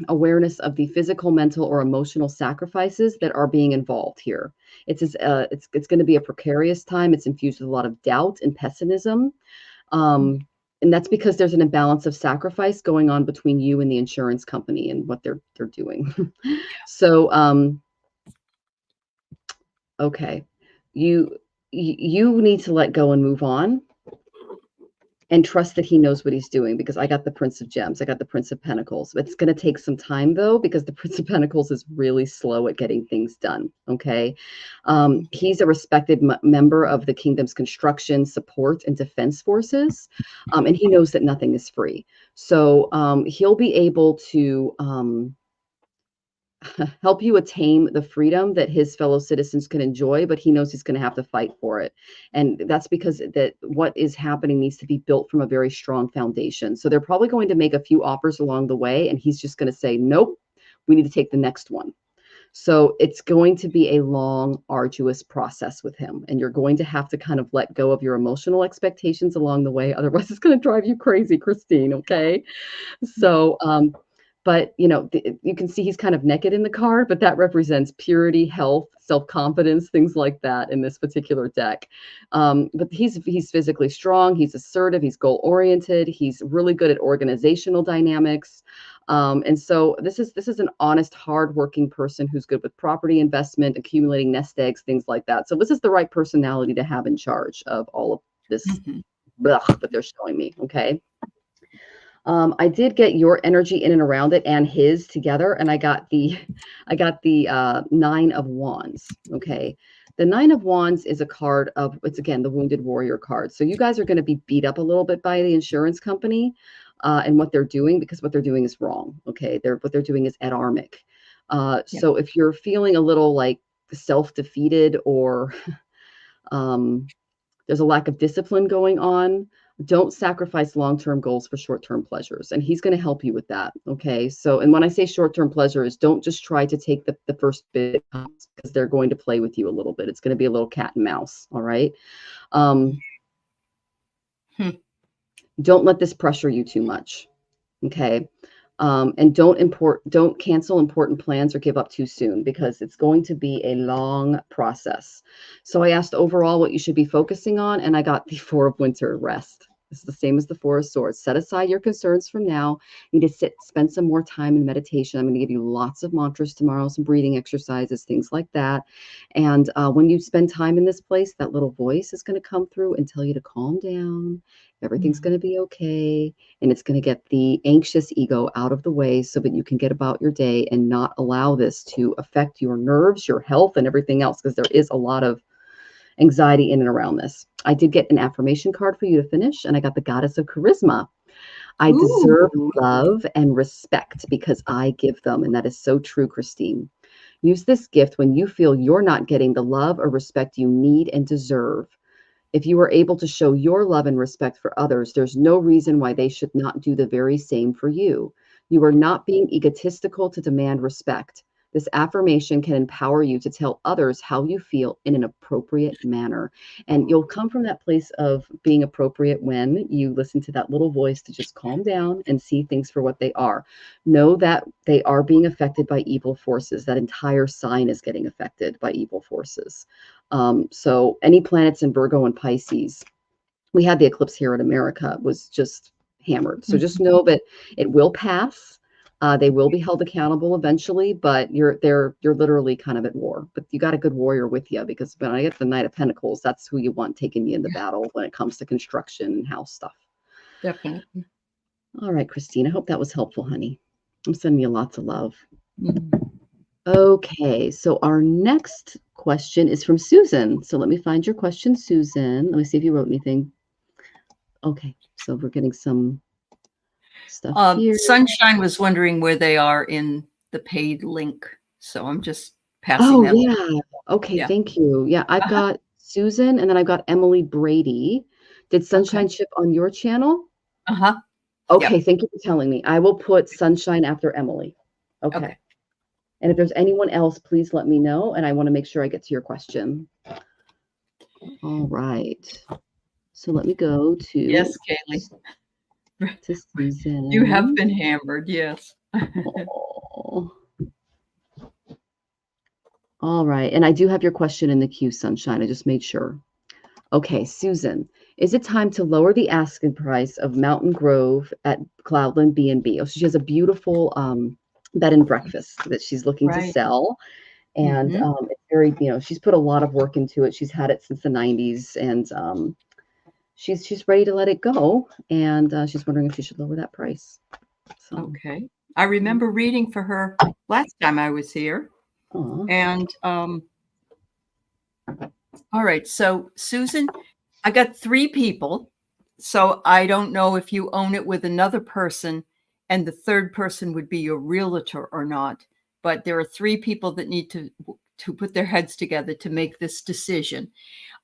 awareness of the physical, mental, or emotional sacrifices that are being involved here. It's going to be a precarious time. It's infused with a lot of doubt and pessimism. And that's because there's an imbalance of sacrifice going on between you and the insurance company and what they're doing. So, okay, you need to let go and move on. And trust that he knows what he's doing, because I got the Prince of Gems. I got the Prince of Pentacles. It's going to take some time, though, because the Prince of Pentacles is really slow at getting things done. Okay. He's a respected member of the kingdom's construction, support, and defense forces. And he knows that nothing is free. So he'll be able to help you attain the freedom that his fellow citizens can enjoy, but he knows he's going to have to fight for it. And that's because what is happening needs to be built from a very strong foundation. So they're probably going to make a few offers along the way, and he's just going to say, nope, we need to take the next one. So it's going to be a long, arduous process with him. And you're going to have to kind of let go of your emotional expectations along the way. Otherwise, it's going to drive you crazy, Christine. Okay. So, But, you can see he's kind of naked in the card, but that represents purity, health, self-confidence, things like that in this particular deck. But he's physically strong, he's assertive, he's goal-oriented, he's really good at organizational dynamics. And so this is an honest, hardworking person who's good with property investment, accumulating nest eggs, things like that. So this is the right personality to have in charge of all of this that they're showing me. Okay. I did get your energy in and around it and his together, and I got the 9 of Wands. Okay. The 9 of Wands is a card of, it's again the wounded warrior card. So you guys are going to be beat up a little bit by the insurance company and what they're doing, because what they're doing is wrong. Okay. What they're doing is adarmic. So if you're feeling a little like self-defeated or there's a lack of discipline going on, don't sacrifice long-term goals for short-term pleasures. And he's going to help you with that. Okay. So, and when I say short-term pleasures, don't just try to take the first bit, because they're going to play with you a little bit. It's going to be a little cat and mouse. All right. Don't let this pressure you too much. Okay. And don't cancel important plans or give up too soon, because it's going to be a long process. So I asked overall what you should be focusing on, and I got the 4 of Winter, rest. This is the same as the 4 of Swords. Set aside your concerns from now. You need to spend some more time in meditation. I'm going to give you lots of mantras tomorrow, some breathing exercises, things like that. And when you spend time in this place, that little voice is going to come through and tell you to calm down. Everything's going to be okay. And it's going to get the anxious ego out of the way so that you can get about your day and not allow this to affect your nerves, your health, and everything else, because there is a lot of anxiety in and around this. I did get an affirmation card for you to finish, and I got the Goddess of Charisma. I deserve love and respect because I give them. And that is so true, Christine. Use this gift when you feel you're not getting the love or respect you need and deserve. If you are able to show your love and respect for others, there's no reason why they should not do the very same for you. You are not being egotistical to demand respect. This affirmation can empower you to tell others how you feel in an appropriate manner. And you'll come from that place of being appropriate when you listen to that little voice to just calm down and see things for what they are. Know that they are being affected by evil forces. That entire sign is getting affected by evil forces. So any planets in Virgo and Pisces, we had the eclipse here in America, was just hammered. So just know that it will pass. They will be held accountable eventually, but you're literally kind of at war. But you got a good warrior with you, because when I get the Knight of Pentacles, that's who you want taking you in the battle when it comes to construction and house stuff. Definitely. All right, Christine, I hope that was helpful, honey. I'm sending you lots of love. Okay, so our next question is from Susan. So let me find your question, Susan. Let me see if you wrote anything. Okay, so we're getting some stuff here. Sunshine was wondering where they are in the paid link. So I'm just passing that. Yeah. Okay, thank you. Yeah, I've got Susan, and then I've got Emily Brady. Did Sunshine ship on your channel? Okay, thank you for telling me. I will put Sunshine after Emily. Okay. And if there's anyone else, please let me know. And I want to make sure I get to your question. All right. So let me go to. Yes, Kaylee. To Susan. You have been hammered, yes. All right. And I do have your question in the queue, Sunshine. I just made sure. Okay, Susan. Is it time to lower the asking price of Mountain Grove at Cloudland B&B? Oh, so she has a beautiful bed and breakfast that she's looking to sell. And it's very, she's put a lot of work into it. She's had it since the 90s, and she's ready to let it go. And she's wondering if she should lower that price. So. Okay. I remember reading for her last time I was here. And all right. So Susan, I got 3 people. So I don't know if you own it with another person and the third person would be your realtor or not. But there are 3 people that need to put their heads together to make this decision.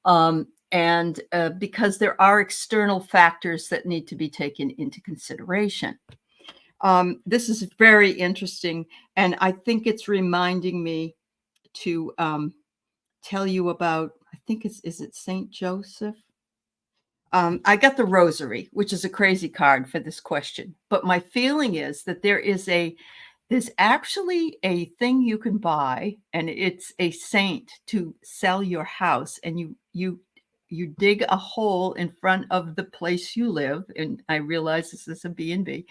And because there are external factors that need to be taken into consideration. This is very interesting. And I think it's reminding me to tell you about, I think is it St. Joseph? I got the Rosary, which is a crazy card for this question. But my feeling is that there's actually a thing you can buy, and it's a saint to sell your house, and you dig a hole in front of the place you live, and I realize this is a B&B,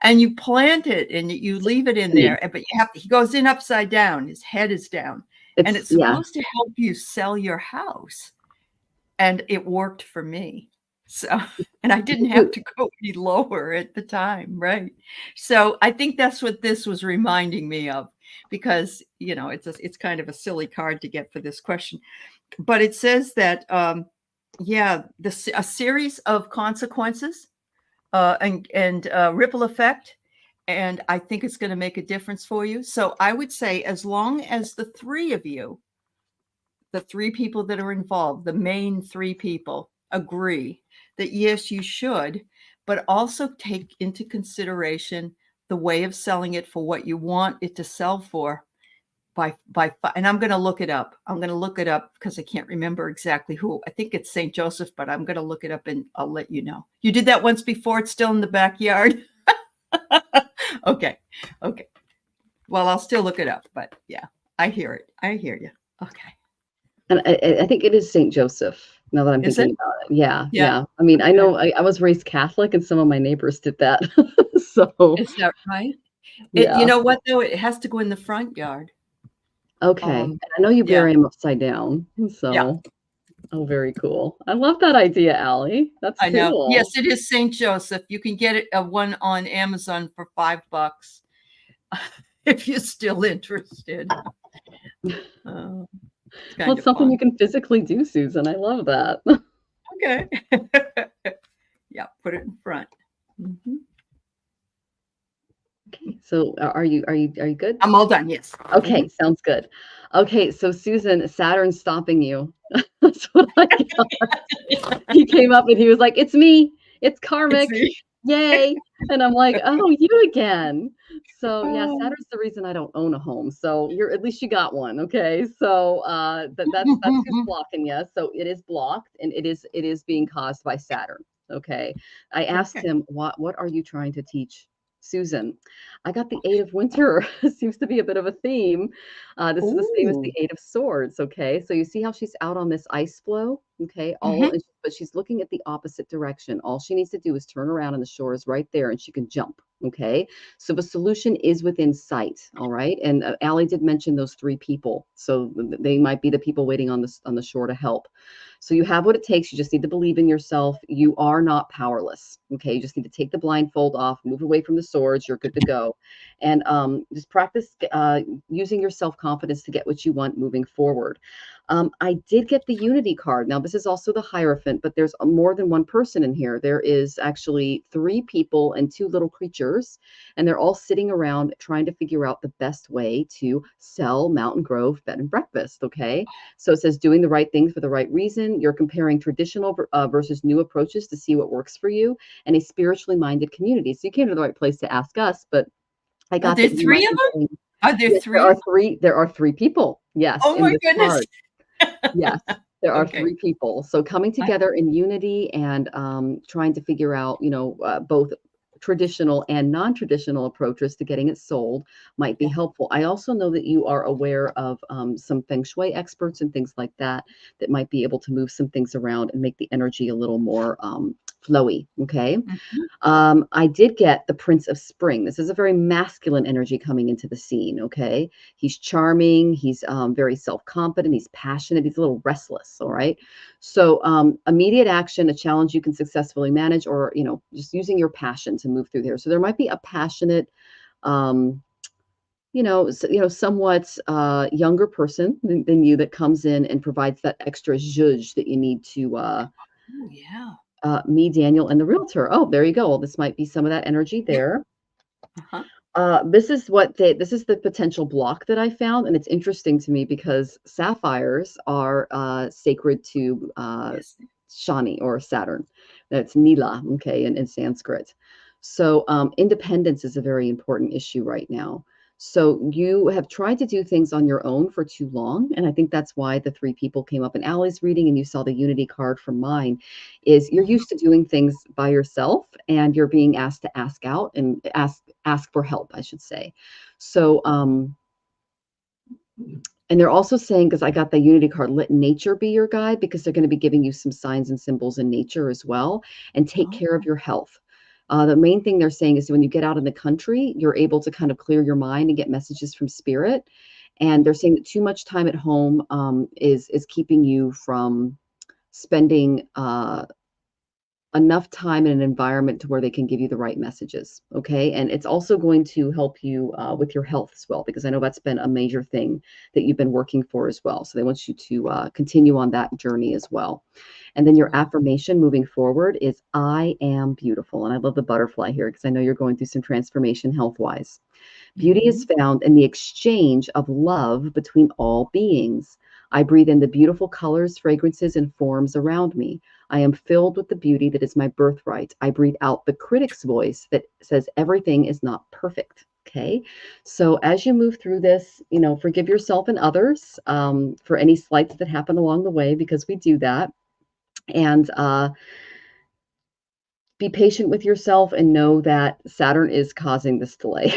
and you plant it and you leave it in there, but he goes in upside down, his head is down, and it's supposed to help you sell your house. And it worked for me. So, and I didn't have to go any lower at the time, right? So I think that's what this was reminding me of, because it's kind of a silly card to get for this question, but it says that a series of consequences and ripple effect, and I think it's going to make a difference for you. So I would say, as long as the three of you, the three people that are involved, the main three people, agree that yes, you should, but also take into consideration the way of selling it for what you want it to sell for and I'm going to look it up. I'm going to look it up because I can't remember exactly who. I think it's St. Joseph, but I'm going to look it up and I'll let you know. You did that once before. It's still in the backyard. Okay. Well, I'll still look it up, but yeah, I hear it. I hear you. Okay. And I think it is St. Joseph, now that I'm thinking about it. Yeah. I mean, I know I was raised Catholic, and some of my neighbors did that. So is that right? Yeah. You know what, though? It has to go in the front yard. Okay. And I know you bury him upside down. So Oh, very cool. I love that idea, Aley. That's cool. I know. Yes, it is St. Joseph. You can get it one on Amazon for $5 if you're still interested. Well, it's something fun. You can physically do, Susan. I love that. Okay. Yeah, put it in front. Mm-hmm. Okay, so are you good? I'm all done. Yes. Okay, sounds good. Okay, so Susan, Saturn's stopping you. That's what I got. He came up and he was like, "It's me. It's karmic. Yay!" And I'm like, "Oh, you again." So yeah, Saturn's the reason I don't own a home. So at least you got one. Okay, so that's who's blocking you. So it is blocked, and it is being caused by Saturn. Okay, I asked him, what are you trying to teach Susan? I got the 8 of Winter. Seems to be a bit of a theme. This is the same as the 8 of Swords. Okay, so you see how she's out on this ice floe. Okay, but she's looking at the opposite direction. All she needs to do is turn around, and the shore is right there, and she can jump. Okay, so the solution is within sight. All right, and Aley did mention those 3 people, so they might be the people waiting on the shore to help. So you have what it takes. You just need to believe in yourself. You are not powerless. Okay, you just need to take the blindfold off, move away from the swords. You're good to go, and just practice using your self-confidence to get what you want moving forward. I did get the Unity card. Now, this is also the Hierophant, but there's more than one person in here. There is actually 3 people and 2 little creatures, and they're all sitting around trying to figure out the best way to sell Mountain Grove Bed and Breakfast. Okay, so it says doing the right thing for the right reason. You're comparing traditional versus new approaches to see what works for you, and a spiritually minded community. So you came to the right place to ask us, but I got there 3 of them? Are there 3? There are 3 people. Yes. Oh my goodness. Card. Yes, there are 3 people. So coming together in unity and trying to figure out, both traditional and non-traditional approaches to getting it sold might be helpful. I also know that you are aware of some feng shui experts and things like that might be able to move some things around and make the energy a little more flowy. Okay. I did get the Prince of Spring. This is a very masculine energy coming into the scene. Okay. He's charming. He's very self-confident. He's passionate. He's a little restless. All right. So immediate action, a challenge you can successfully manage, or, just using your passion to move through there. So there might be a passionate, somewhat younger person than you that comes in and provides that extra zhuzh that you need to me, Daniel, and the realtor. Oh, there you go. Well, this might be some of that energy there. This is the potential block that I found, and it's interesting to me because sapphires are sacred to Shani, or Saturn. That's Nila, okay, in Sanskrit. So independence is a very important issue right now. So you have tried to do things on your own for too long. And I think that's why the three people came up in Aley's reading and you saw the unity card from mine, is you're used to doing things by yourself and you're being asked to ask out and ask for help, I should say. So, and they're also saying, because I got the unity card, let nature be your guide, because they're going to be giving you some signs and symbols in nature as well, and take care of your health. The main thing they're saying is when you get out in the country, you're able to kind of clear your mind and get messages from spirit. And they're saying that too much time at home is keeping you from spending enough time in an environment to where they can give you the right messages. Okay. And it's also going to help you with your health as well, because I know that's been a major thing that you've been working for as well. So they want you to continue on that journey as well. And then your affirmation moving forward is I am beautiful. And I love the butterfly here because I know you're going through some transformation health wise. Beauty is found in the exchange of love between all beings. I breathe in the beautiful colors, fragrances, and forms around me. I am filled with the beauty that is my birthright. I breathe out the critic's voice that says everything is not perfect. Okay. So as you move through this, forgive yourself and others for any slights that happen along the way, because we do that. And be patient with yourself and know that Saturn is causing this delay.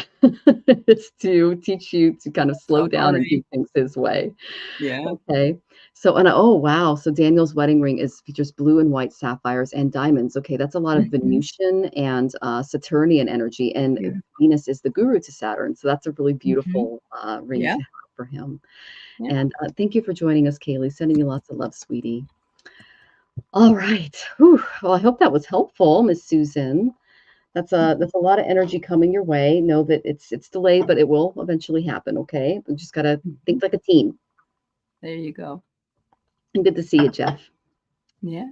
It's to teach you to kind of slow down and do things his way. Yeah. Okay. So, and oh, wow. So Daniel's wedding ring features blue and white sapphires and diamonds. Okay. That's a lot of Venusian and Saturnian energy. And Venus is the guru to Saturn. So that's a really beautiful ring to have for him. Yeah. And thank you for joining us, Kaylee. Sending you lots of love, sweetie. All right. Whew. Well, I hope that was helpful, Miss Susan. That's a lot of energy coming your way. Know that it's delayed, but it will eventually happen. Okay. We just gotta think like a team. There you go. And good to see you, Jeff. Yeah.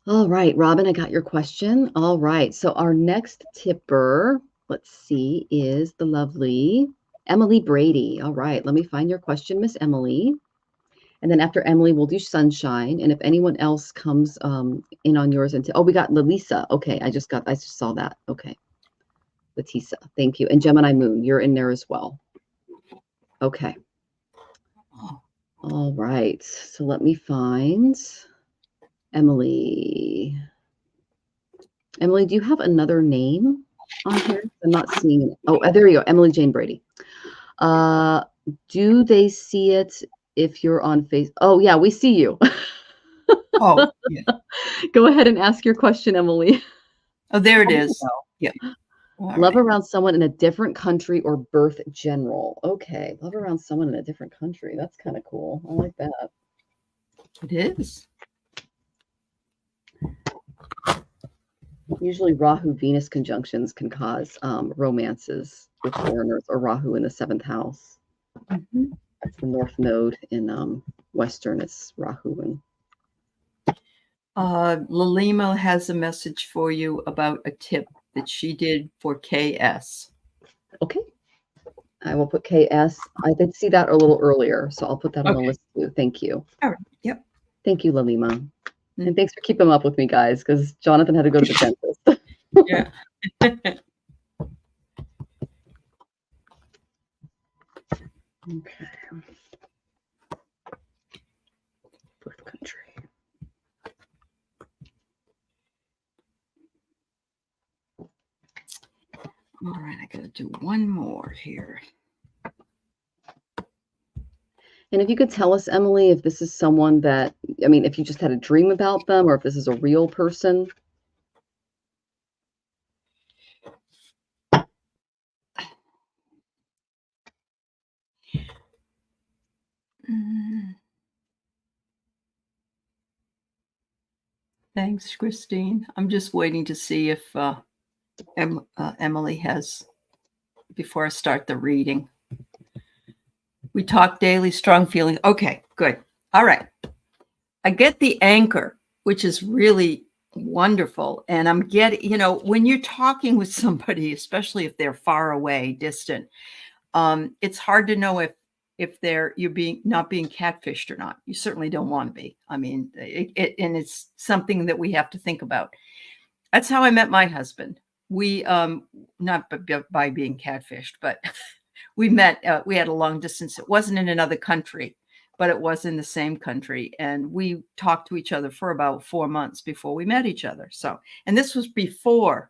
All right, Robin, I got your question. All right. So our next tipper, let's see, is the lovely Emily Brady. All right. Let me find your question, Miss Emily. And then after Emily, we'll do Sunshine. And if anyone else comes in on yours, we got Lalisa. Okay, I just saw that. Okay, Latisa, thank you. And Gemini Moon, you're in there as well. Okay. All right. So let me find Emily. Emily, do you have another name on here? I'm not seeing it. Oh, there you go. Emily Jane Brady. Do they see it if you're on Facebook? Oh, yeah, we see you. Oh, yeah. Go ahead and ask your question, Emily. Oh, there it is. Yeah. Love around someone in a different country or birth general. Okay. Love around someone in a different country. That's kind of cool. I like that. It is. Usually Rahu Venus conjunctions can cause romances with foreigners, or Rahu in the 7th house. That's the North Node in Western. It's Rahu. And Lalima has a message for you about a tip that she did for KS. Okay. I will put KS. I did see that a little earlier, so I'll put that on the list too. Thank you. All right. Yep. Thank you, Lalima. And thanks for keeping up with me, guys, because Jonathan had to go to the dentist. Yeah. Okay. Birth country. All right, I gotta do one more here. And if you could tell us, Emily, if this is someone that, if you just had a dream about them or if this is a real person. Thanks, Christine. I'm just waiting to see if Emily has, before I start the reading. We talk daily, strong feeling. Okay, good. All right. I get the anchor, which is really wonderful. And I'm getting, when you're talking with somebody, especially if they're far away, distant, it's hard to know if you're not being catfished or not. You certainly don't want to be. And it's something that we have to think about. That's how I met my husband. we not by being catfished, but we met. We had a long distance. It wasn't in another country, but it was in the same country, and we talked to each other for about 4 months before we met each other. So, and this was before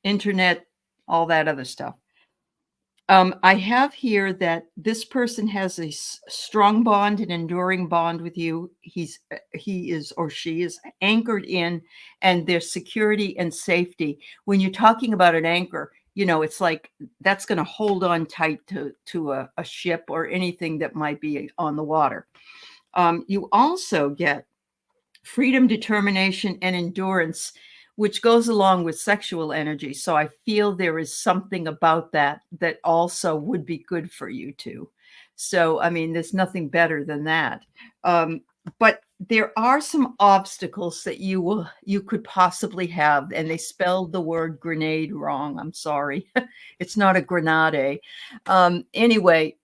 internet, all that other stuff. I have here that this person has a strong bond, an enduring bond with you. He is or she is anchored in, and there's security and safety. When you're talking about an anchor, you know, it's like that's going to hold on tight to a ship or anything that might be on the water. You also get freedom, determination, and endurance, which goes along with sexual energy. So I feel there is something about that that also would be good for you too. So, I mean, there's nothing better than that. But there are some obstacles that you could possibly have, and they spelled the word grenade wrong. I'm sorry. It's not a grenade. Anyway,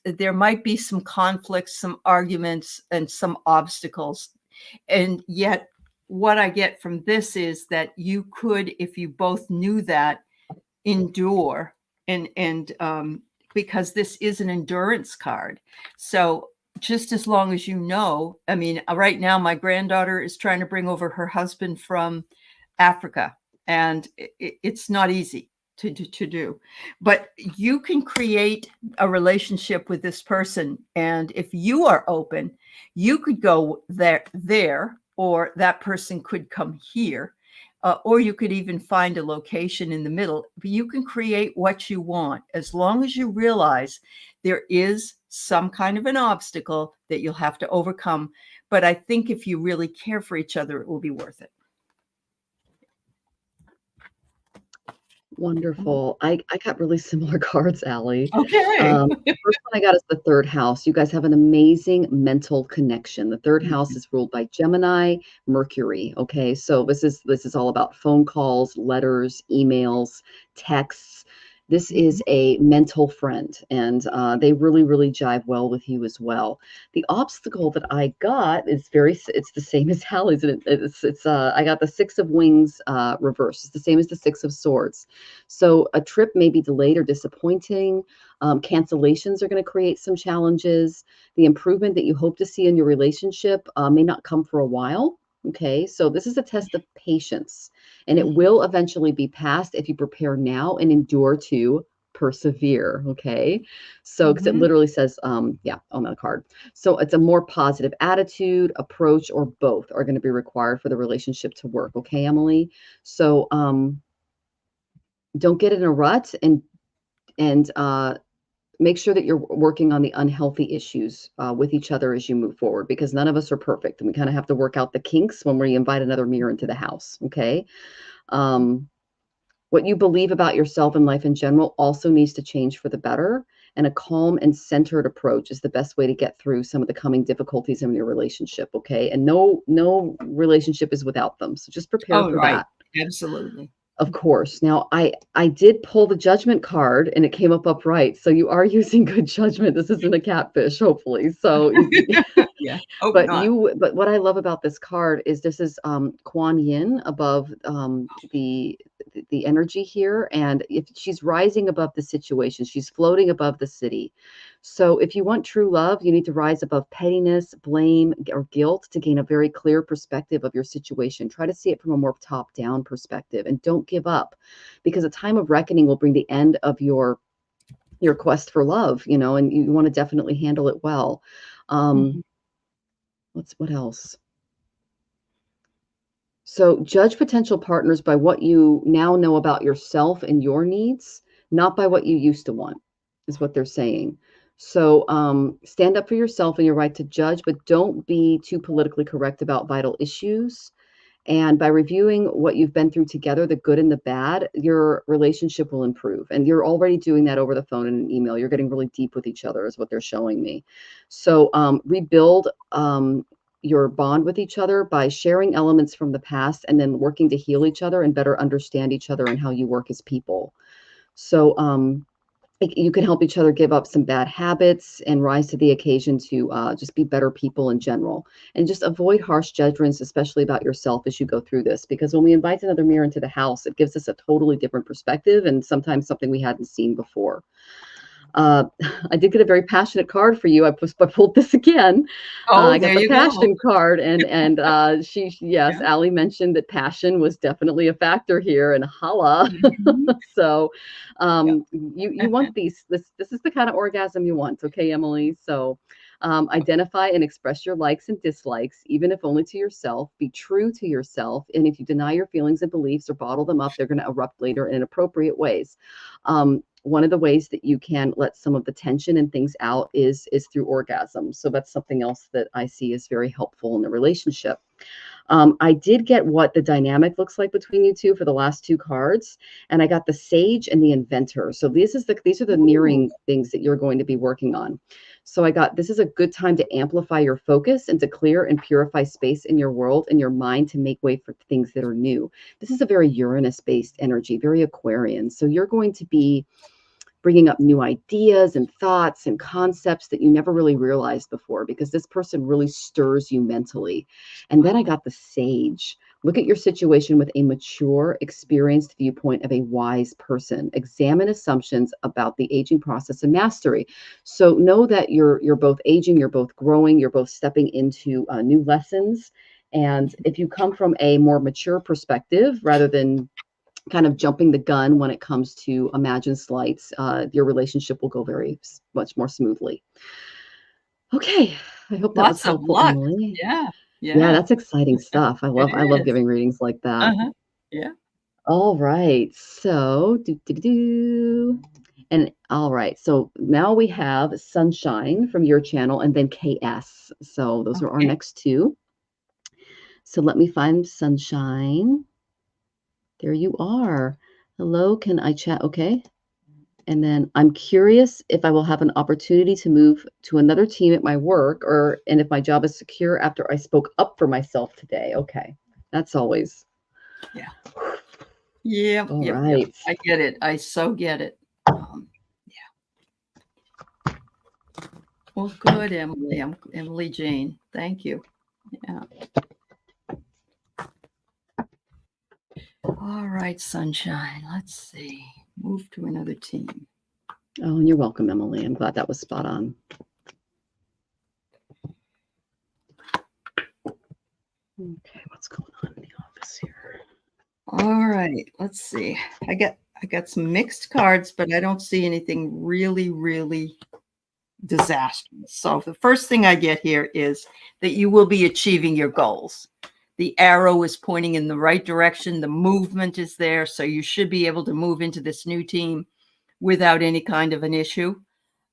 there might be some conflicts, some arguments, and some obstacles. And yet what I get from this is that you could, if you both knew that, endure and because this is an endurance card. So just as long as you know, I mean, right now my granddaughter is trying to bring over her husband from Africa, and it's not easy to do, but you can create a relationship with this person, and if you are open, you could go there, or that person could come here, or you could even find a location in the middle. But you can create what you want as long as you realize there is some kind of an obstacle that you'll have to overcome. But I think if you really care for each other, it will be worth it. Wonderful. I got really similar cards, Aley. Okay. The first one I got is the third house. You guys have an amazing mental connection. The third house is ruled by Gemini, Mercury. Okay, so this is all about phone calls, letters, emails, texts. This is a mental friend, and they really, really jive well with you as well. The obstacle that I got is it's the same as Hallie's. And I got the Six of Wings reversed. It's the same as the Six of Swords. So a trip may be delayed or disappointing. Cancellations are going to create some challenges. The improvement that you hope to see in your relationship may not come for a while. Okay, so this is a test of patience, and it will eventually be passed if you prepare now and endure to persevere. Okay, so because it literally says, yeah, on the card. So it's a more positive attitude, approach, or both are going to be required for the relationship to work. Okay, Emily. So don't get in a rut, and make sure that you're working on the unhealthy issues with each other as you move forward, because none of us are perfect, and we kind of have to work out the kinks when we invite another mirror into the house. Okay. What you believe about yourself and life in general also needs to change for the better, and a calm and centered approach is the best way to get through some of the coming difficulties in your relationship. Okay, and no relationship is without them, so just prepare for that. Absolutely. Of course. Now, I did pull the judgment card, and it came up upright. So you are using good judgment. This isn't a catfish, hopefully. So yeah. Oh, but what I love about this card is this is Kuan Yin above the energy here, and if she's rising above the situation, she's floating above the city. So if you want true love, you need to rise above pettiness, blame, or guilt to gain a very clear perspective of your situation. Try to see it from a more top-down perspective, and don't give up, because a time of reckoning will bring the end of your quest for love, and you want to definitely handle it well. What else? So judge potential partners by what you now know about yourself and your needs, not by what you used to want, is what they're saying. So stand up for yourself and your right to judge, but don't be too politically correct about vital issues. And by reviewing what you've been through together, the good and the bad, your relationship will improve. And you're already doing that over the phone and an email. You're getting really deep with each other is what they're showing me. So rebuild your bond with each other by sharing elements from the past and then working to heal each other and better understand each other and how you work as people. So you can help each other give up some bad habits and rise to the occasion to just be better people in general. And just avoid harsh judgments, especially about yourself as you go through this. Because when we invite another mirror into the house, it gives us a totally different perspective and sometimes something we hadn't seen before. Uh, I did get a very passionate card for you. I pulled this again. Oh, I got there the you go. passion card, and yes, Yeah. Aley mentioned that passion was definitely a factor here, and holla. Mhm. So, Yep. you want these. This is the kind of orgasm you want, okay, Emily? So, identify and express your likes and dislikes, even if only to yourself. Be true to yourself, and if you deny your feelings and beliefs or bottle them up, they're going to erupt later in inappropriate ways. One of the ways that you can let some of the tension and things out is through orgasm. So that's something else that I see is very helpful in the relationship. I did get what the dynamic looks like between you two for the last two cards, and I got the Sage and the Inventor. So these are the Ooh. mirroring things that you're going to be working on. So I got this is a good time to amplify your focus and to clear and purify space in your world and your mind to make way for things that are new. This is a very Uranus-based energy, very Aquarian. So you're going to be bringing up new ideas and thoughts and concepts that you never really realized before because this person really stirs you mentally. And then I Wow. got the Sage. Look at your situation with a mature, experienced viewpoint of a wise person. Examine assumptions about the aging process and mastery. So know that you're both aging, you're both growing, you're both stepping into new lessons. And if you come from a more mature perspective rather than kind of jumping the gun when it comes to imagined slights, your relationship will go very much more smoothly. Okay, I hope that was Lots of helpful, luck. Emily. Yeah. Yeah, Yeah. that's exciting stuff. It I love is. giving readings like that. Uh-huh. Yeah. All right, so and all right, so now we have Sunshine from your channel and then KS. So those are our Okay. next two. So let me find Sunshine. There you are. Hello, can I chat? Okay. And then I'm curious if I will have an opportunity to move to another team at my work and if my job is secure after I spoke up for myself today. Okay. That's always. Yeah. Yep. All Yep. Yep. right. I get it. I so get it. Yeah. Well, good, Emily. I'm Emily Jane. Thank you. Yeah. All right, Sunshine. Let's see. Move to another team. Oh, and you're welcome, Emily. I'm glad that was spot on. Okay, what's going on in the office here? All right. Let's see. I got some mixed cards, but I don't see anything really, really disastrous. So the first thing I get here is that you will be achieving your goals. The arrow is pointing in the right direction. The movement is there. So you should be able to move into this new team without any kind of an issue.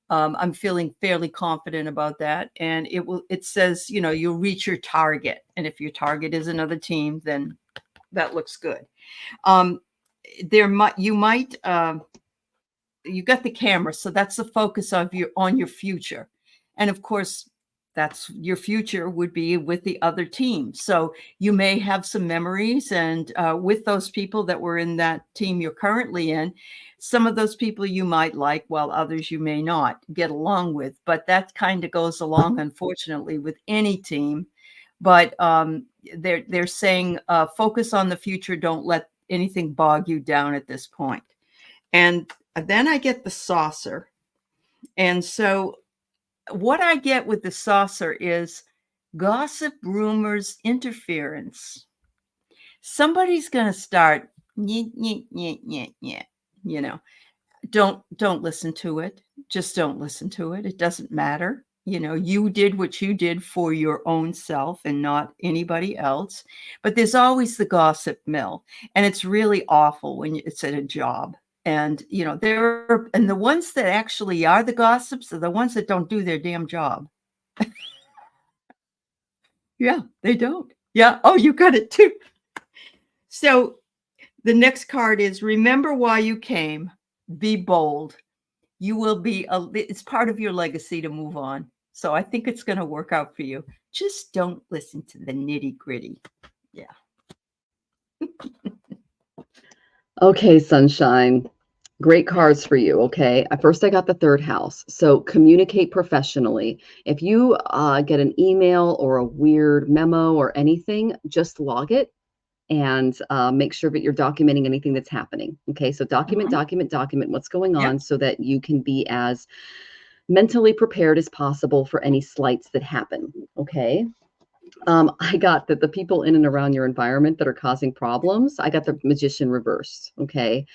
I'm feeling fairly confident about that. And it says, you'll reach your target. And if your target is another team, then that looks good. You got the camera, so that's the focus on your future. And of course, that's your future would be with the other team. So you may have some memories and with those people that were in that team you're currently in, some of those people you might like, while others you may not get along with. But that kind of goes along, unfortunately, with any team. But they're saying focus on the future. Don't let anything bog you down at this point. And then I get the saucer. And so what I get with the saucer is gossip, rumors, interference. Somebody's going to start, don't listen to it. Just don't listen to it. It doesn't matter. You did what you did for your own self and not anybody else. But there's always the gossip mill. And it's really awful when it's at a job. And, and the ones that actually are the gossips are the ones that don't do their damn job. Yeah, they don't. Yeah. Oh, you got it too. So the next card is remember why you came. Be bold. You will it's part of your legacy to move on. So I think it's going to work out for you. Just don't listen to the nitty gritty. Yeah. Okay, Sunshine. Great cards for you. Okay. At first, I got the third house. So communicate professionally. If you get an email or a weird memo or anything, just log it and make sure that you're documenting anything that's happening. Okay. So document, Mhm. document what's going Yeah. on so that you can be as mentally prepared as possible for any slights that happen. Okay. I got that the people in and around your environment that are causing problems, I got the magician reversed. Okay.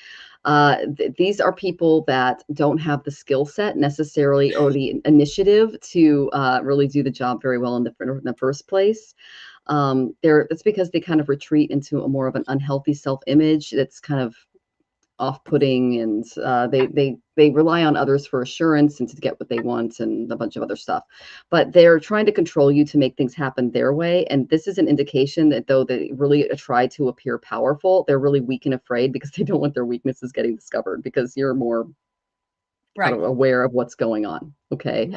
These are people that don't have the skill set necessarily or the initiative to really do the job very well in the first place. That's because they kind of retreat into a more of an unhealthy self-image that's kind of off-putting, and they rely on others for assurance and to get what they want and a bunch of other stuff. But they're trying to control you to make things happen their way. And this is an indication that though they really try to appear powerful, they're really weak and afraid because they don't want their weaknesses getting discovered because you're more Right. aware of what's going on. Okay.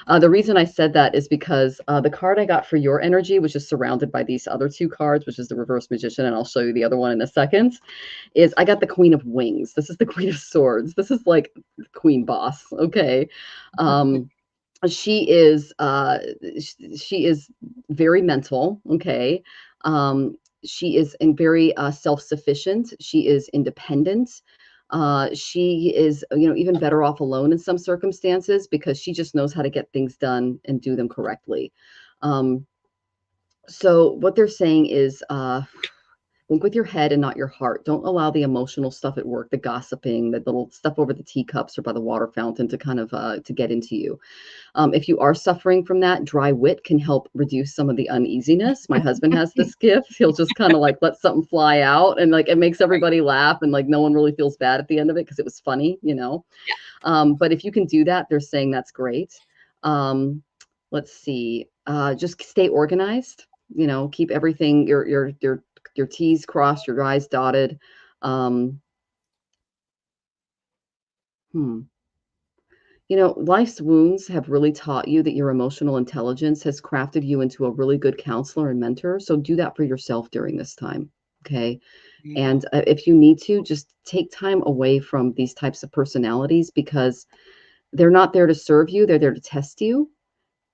Right. The reason I said that is because the card I got for your energy, which is surrounded by these other two cards, which is the reverse magician, and I'll show you the other one in a second, is I got the Queen of Wings. This is the Queen of Swords. This is like Queen Boss. Okay. Um, she is she is very mental. Okay. She is very self-sufficient. She is independent. She is, even better off alone in some circumstances because she just knows how to get things done and do them correctly. Um, so what they're saying is think with your head and not your heart. Don't allow the emotional stuff at work, the gossiping, the little stuff over the teacups or by the water fountain to kind of to get into you. If you are suffering from that, dry wit can help reduce some of the uneasiness. My husband has this gift. He'll just kind of like let something fly out and like it makes Right. everybody laugh and like no one really feels bad at the end of it because it was funny. Yeah. But if you can do that, they're saying that's great. Um, let's see. Just stay organized. Keep everything your T's crossed, your I's dotted. Um, hmm. Life's wounds have really taught you that your emotional intelligence has crafted you into a really good counselor and mentor. So do that for yourself during this time. Okay. Yeah. And if you need to, just take time away from these types of personalities because they're not there to serve you, they're there to test you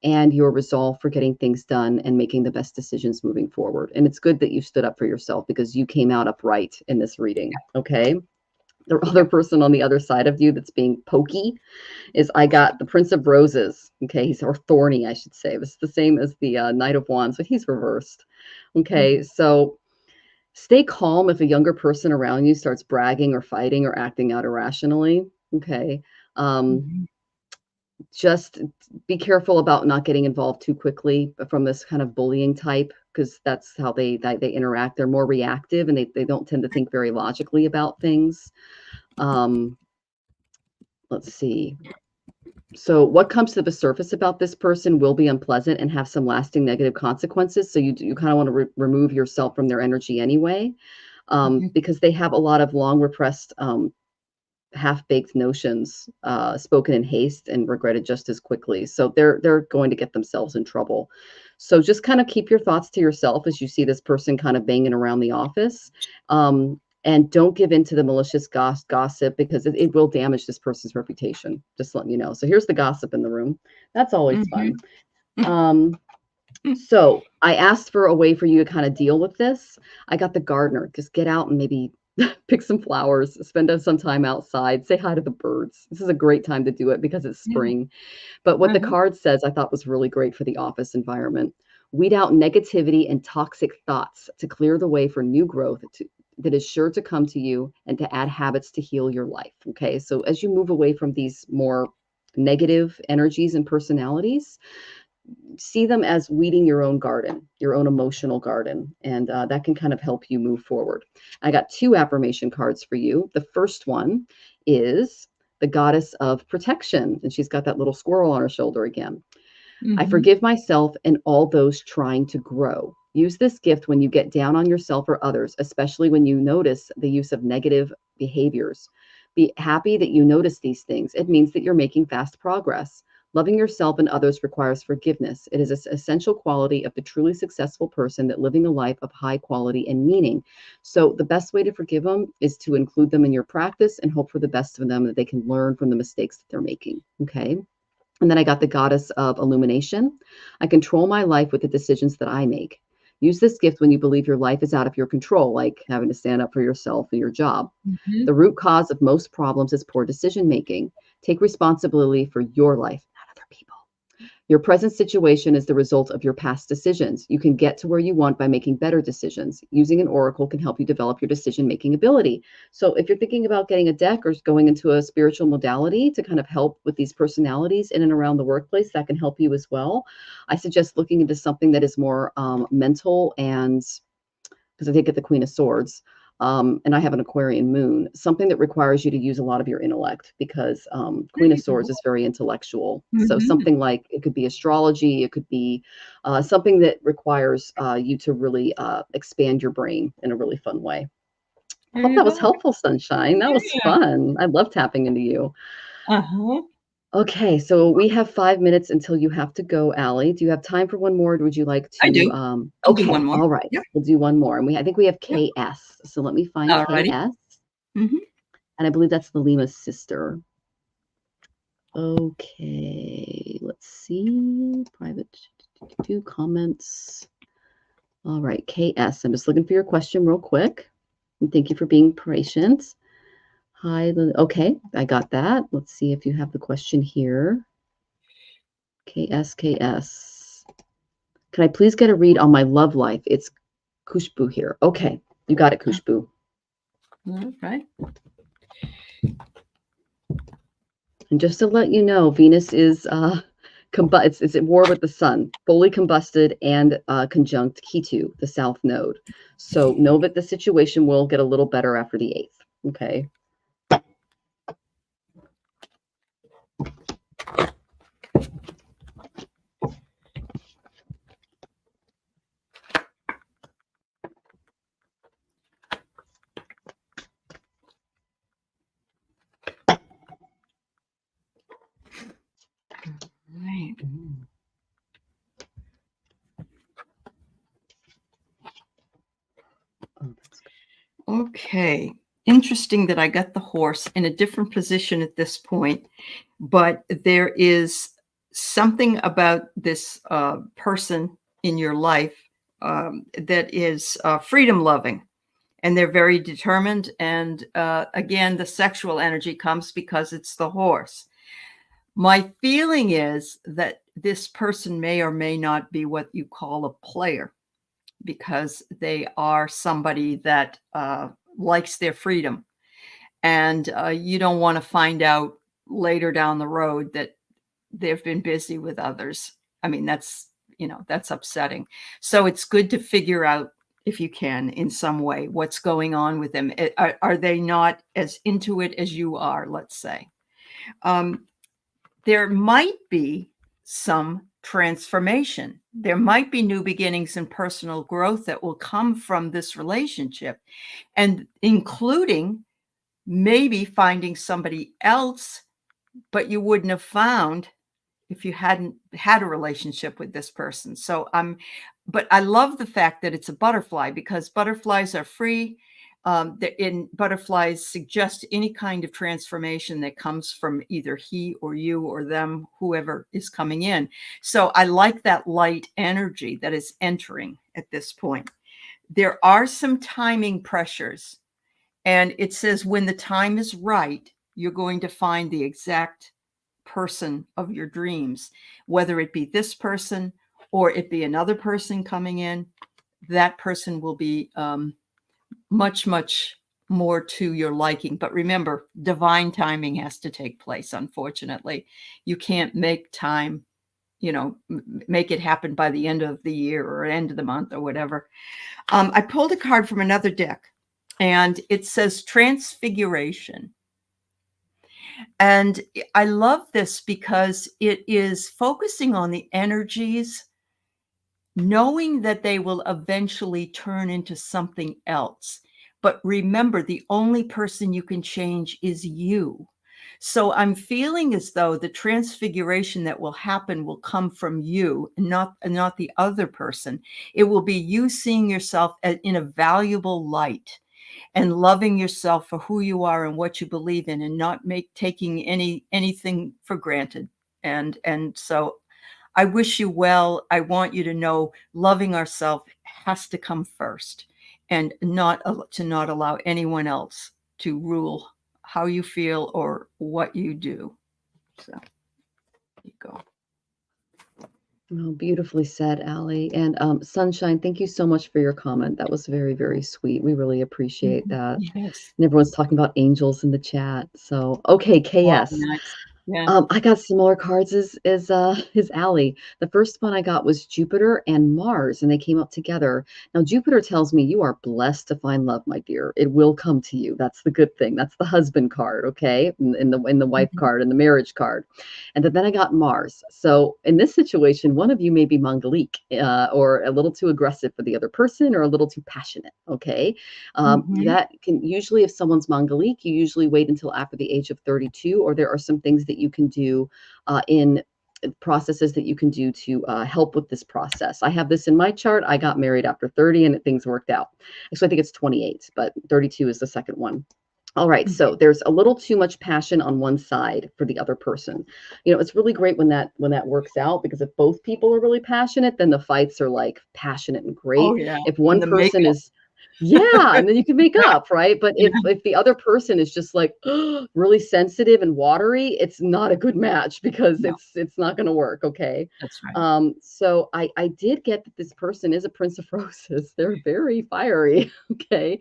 and your resolve for getting things done and making the best decisions moving forward. And it's good that you stood up for yourself because you came out upright in this reading. Okay. The other Yeah. person on the other side of you that's being pokey is I got the Prince of Roses. Okay, or thorny, I should say. It's the same as the Knight of Wands, but he's reversed. Okay, Mhm. so stay calm if a younger person around you starts bragging or fighting or acting out irrationally. Okay, um, Mhm. just be careful about not getting involved too quickly from this kind of bullying type because that's how they interact. They're more reactive and they don't tend to think very logically about things. Um, let's see. So what comes to the surface about this person will be unpleasant and have some lasting negative consequences. So you kind of want to remove yourself from their energy anyway, Mhm. because they have a lot of long repressed, half-baked notions spoken in haste and regretted just as quickly. So they're going to get themselves in trouble. So just kind of keep your thoughts to yourself as you see this person kind of banging around the office. And don't give in to the malicious gossip because it will damage this person's reputation. Just letting you know. So here's the gossip in the room. That's always fun. Mhm. Um, so I asked for a way for you to kind of deal with this. I got the gardener. Just get out and maybe pick some flowers, spend some time outside, say hi to the birds. This is a great time to do it because it's Yeah. spring. But what the Mhm. card says I thought was really great for the office environment. Weed out negativity and toxic thoughts to clear the way for new growth that is sure to come to you and to add habits to heal your life. Okay. So as you move away from these more negative energies and personalities, see them as weeding your own garden, your own emotional garden, and that can kind of help you move forward. I got two affirmation cards for you. The first one is the goddess of protection, and she's got that little squirrel on her shoulder again. I Mhm. forgive myself and all those trying to grow. Use this gift when you get down on yourself or others, especially when you notice the use of negative behaviors. Be happy that you notice these things. It means that you're making fast progress. Loving yourself and others requires forgiveness. It is an essential quality of the truly successful person that living a life of high quality and meaning. So the best way to forgive them is to include them in your practice and hope for the best of them, that they can learn from the mistakes that they're making. Okay. And then I got the goddess of illumination. I control my life with the decisions that I make. Use this gift when you believe your life is out of your control, like having to stand up for yourself or your job. Mhm. The root cause of most problems is poor decision making. Take responsibility for your life, not other people. Your present situation is the result of your past decisions. You can get to where you want by making better decisions. Using an oracle can help you develop your decision-making ability. So if you're thinking about getting a deck or going into a spiritual modality to kind of help with these personalities in and around the workplace, that can help you as well. I suggest looking into something that is more mental, and because I did get the Queen of Swords. And I have an Aquarian moon, something that requires you to use a lot of your intellect, because There Queen of you Swords go. is very intellectual. So Mhm. something like, it could be astrology, it could be something that requires you to really expand your brain in a really fun way. There Hope you that was go. helpful, Sunshine. That was Yeah. fun. I love tapping into you. Uh-huh. Okay, so we have 5 minutes until you have to go, Allie. Do you have time for one more, or would you like I to? do. I'll do Okay, one more. all right. Yep. We'll do one more, and I think we have Yep. KS. So let me find Alrighty. KS, Mhm. and I believe that's the Lima's sister. Okay, let's see. Private comments. All right, KS. I'm just looking for your question real quick, and thank you for being patient. Hi. Okay, I got that. Let's see if you have the question here. KS. Can I please get a read on my love life? It's Kushbu here. Okay, you got it, Kushbu. All right. And just to let you know, Venus is it's at war with the sun, fully combusted and conjunct Ketu, the south node. So know that the situation will get a little better after the 8th. Okay. Right. Oh, that's good. Okay. Interesting that I got the horse in a different position at this point, but there is something about this person in your life that is freedom loving, and they're very determined. And again, the sexual energy comes because it's the horse. My feeling is that this person may or may not be what you call a player, because they are somebody that likes their freedom. And you don't want to find out later down the road that they've been busy with others. I mean, that's upsetting. So it's good to figure out, if you can, in some way, what's going on with them. Are they not as into it as you are, let's say? There might be some transformation. There might be new beginnings and personal growth that will come from this relationship, and including maybe finding somebody else, but you wouldn't have found if you hadn't had a relationship with this person. So but I love the fact that it's a butterfly, because butterflies are free. Butterflies suggest any kind of transformation that comes from either he or you or them, whoever is coming in. So I like that light energy that is entering at this point. There are some timing pressures, and it says when the time is right, you're going to find the exact person of your dreams, whether it be this person or it be another person coming in. That person will be much, much more to your liking. But remember, divine timing has to take place. Unfortunately, you can't make time, make it happen by the end of the year or end of the month or whatever. I pulled a card from another deck, and it says transfiguration. And I love this because it is focusing on the energies, knowing that they will eventually turn into something else. But remember, the only person you can change is you. So I'm feeling as though the transfiguration that will happen will come from you, and not the other person. It will be you seeing yourself in a valuable light and loving yourself for who you are and what you believe in, and not taking anything for granted. And so I wish you well. I want you to know loving ourselves has to come first, and not allow anyone else to rule how you feel or what you do. So there you go. Oh, beautifully said, Aley. And Sunshine, thank you so much for your comment. That was very, very sweet. We really appreciate that. Yes. And everyone's talking about angels in the chat. So, okay, Wow, KS. nice. Yeah. I got similar cards as Aley. The first one I got was Jupiter and Mars, and they came up together. Now, Jupiter tells me you are blessed to find love, my dear. It will come to you. That's the good thing. That's the husband card, okay? In the wife card and the marriage card. And then I got Mars. So in this situation, one of you may be Mongolic, or a little too aggressive for the other person, or a little too passionate, okay? That can usually, if someone's Mongolic, you usually wait until after the age of 32, or there are some things that you can do in processes that you can do to help with this process. I have this in my chart. I got married after 30 and things worked out. Actually, I think it's 28, but 32 is the second one. All right, so there's a little too much passion on one side for the other person. You know, it's really great when that works out, because if both people are really passionate, then the fights are like passionate and great. Oh yeah. If one And the person makeup. is, yeah, and then you can make Right. up, right? But Yeah. if the other person is just like really sensitive and watery, it's not a good match, because No, it's not going to work. Okay. that's right. So I did get that this person is a Prince of Roses. They're very fiery. Okay.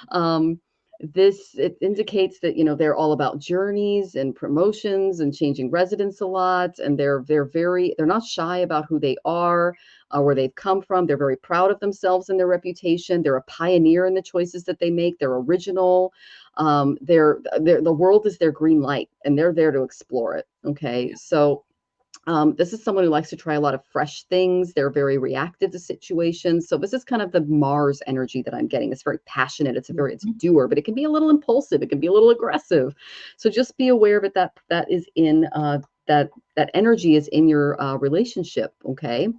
Um, this, it indicates that, you know, they're all about journeys and promotions and changing residence a lot, and they're not shy about who they are, where they've come from. They're very proud of themselves and their reputation. They're a pioneer in the choices that they make. They're original. They're the world is their green light, and they're there to explore it. Okay. So this is someone who likes to try a lot of fresh things. They're very reactive to situations. So this is kind of the Mars energy that I'm getting. It's very passionate. It's a doer, but it can be a little impulsive. It can be a little aggressive. So just be aware of it, that is in that energy is in your relationship. Okay.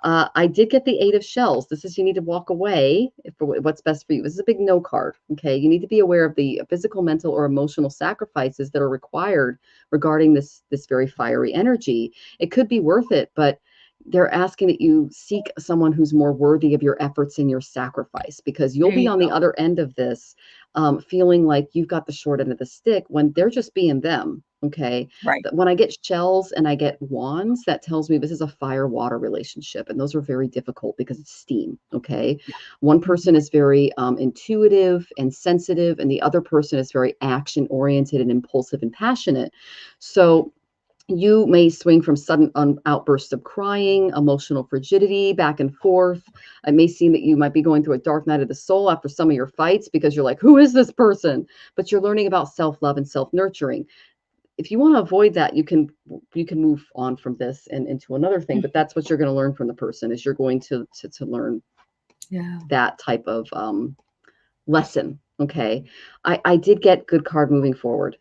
I did get the Eight of Shells. This is, you need to walk away for what's best for you. This is a big no card. Okay. You need to be aware of the physical, mental, or emotional sacrifices that are required regarding this very fiery energy. It could be worth it, but they're asking that you seek someone who's more worthy of your efforts and your sacrifice, because you'll There be you on go. the other end of this, feeling like you've got the short end of the stick when they're just being them. Okay. Right. When I get shells and I get wands, that tells me this is a fire water relationship. And those are very difficult because it's steam. Okay. Yeah. One person is very intuitive and sensitive, and the other person is very action oriented and impulsive and passionate. So you may swing from sudden outbursts of crying, emotional frigidity, back and forth. It may seem that you might be going through a dark night of the soul after some of your fights, because you're like, who is this person? But you're learning about self-love and self-nurturing. If you want to avoid that, you can move on from this and into another thing. But that's what you're going to learn from the person, is you're going to learn that type of lesson. Okay. I did get good card moving forward.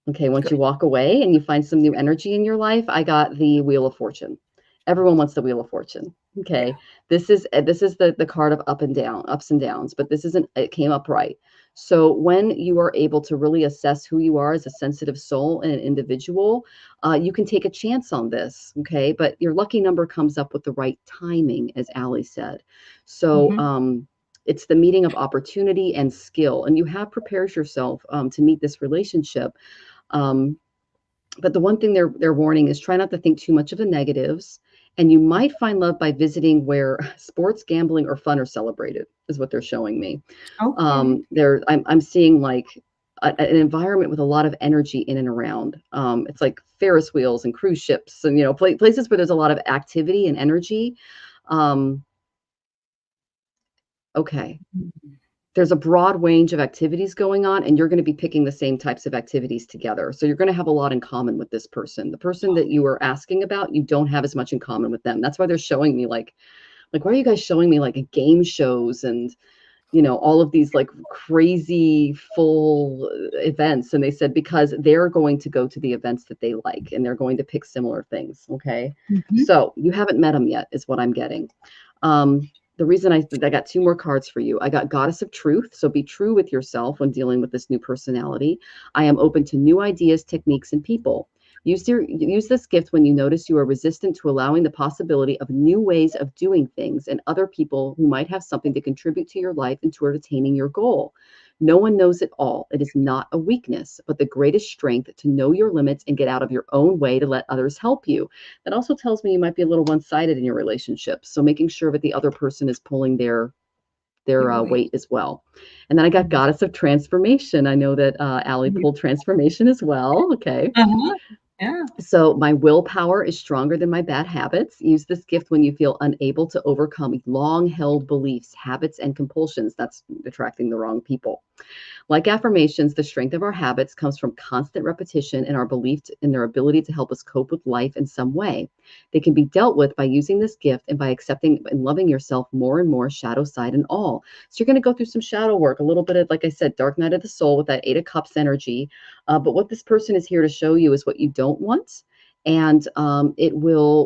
Okay, once you Good. walk away and you find some new energy in your life, I got the Wheel of Fortune. Everyone wants the Wheel of Fortune. Okay, Yeah. this is the card of ups and downs, but this isn't. It came up right. So when you are able to really assess who you are as a sensitive soul and an individual, you can take a chance on this. Okay, but your lucky number comes up with the right timing, as Aley said. So. It's the meeting of opportunity and skill, and you have prepared yourself to meet this relationship. But the one thing they're warning is, try not to think too much of the negatives, and you might find love by visiting where sports, gambling, or fun are celebrated, is what they're showing me. Okay. I'm seeing like an environment with a lot of energy in and around. It's like Ferris wheels and cruise ships, and places where there's a lot of activity and energy. Um, okay. There's a broad range of activities going on, and you're going to be picking the same types of activities together. So you're going to have a lot in common with this person. The person that you are asking about, you don't have as much in common with them. That's why they're showing me like, why are you guys showing me like game shows and, you know, all of these like crazy full events. And they said, because they're going to go to the events that they like and they're going to pick similar things. Okay. So you haven't met them yet is what I'm getting. The reason I got 2 more cards for you. I got Goddess of Truth. So be true with yourself when dealing with this new personality. I am open to new ideas, techniques, and people. Use this gift when you notice you are resistant to allowing the possibility of new ways of doing things and other people who might have something to contribute to your life and toward attaining your goal. No one knows it all. It is not a weakness, but the greatest strength to know your limits and get out of your own way to let others help you. That also tells me you might be a little one-sided in your relationship. So making sure that the other person is pulling their weight as well. And then I got Goddess of Transformation. I know that Aley pulled Transformation as well. Okay. Yeah. So my willpower is stronger than my bad habits. Use this gift when you feel unable to overcome long-held beliefs, habits, and compulsions. That's attracting the wrong people. Like affirmations, the strength of our habits comes from constant repetition and our belief in their ability to help us cope with life in some way. They can be dealt with by using this gift and by accepting and loving yourself more and more, shadow side and all. So you're going to go through some shadow work, a little bit of, like I said, dark night of the soul with that 8 of Cups energy. But what this person is here to show you is what you don't want. And it will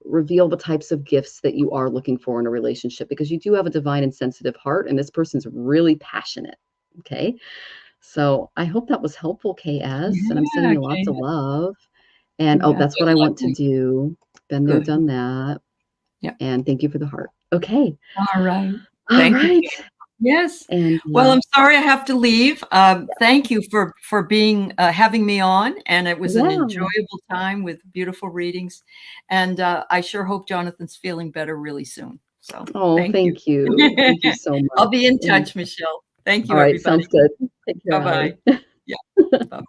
reveal the types of gifts that you are looking for in a relationship, because you do have a divine and sensitive heart, and this person's really passionate. Okay. So I hope that was helpful, KS. And I'm sending you lots of love. And that's what I want to do. Been there, done that. Yeah. And thank you for the heart. Okay. All right. Thank you. Yes. And well, I'm sorry I have to leave. Thank you for being having me on, and it was an enjoyable time with beautiful readings. And I sure hope Jonathan's feeling better really soon. So thank you. Thank you so much. I'll be in touch, Michelle. Thank you. All right, everybody. sounds good. Take care. Bye-bye. Yeah. Bye.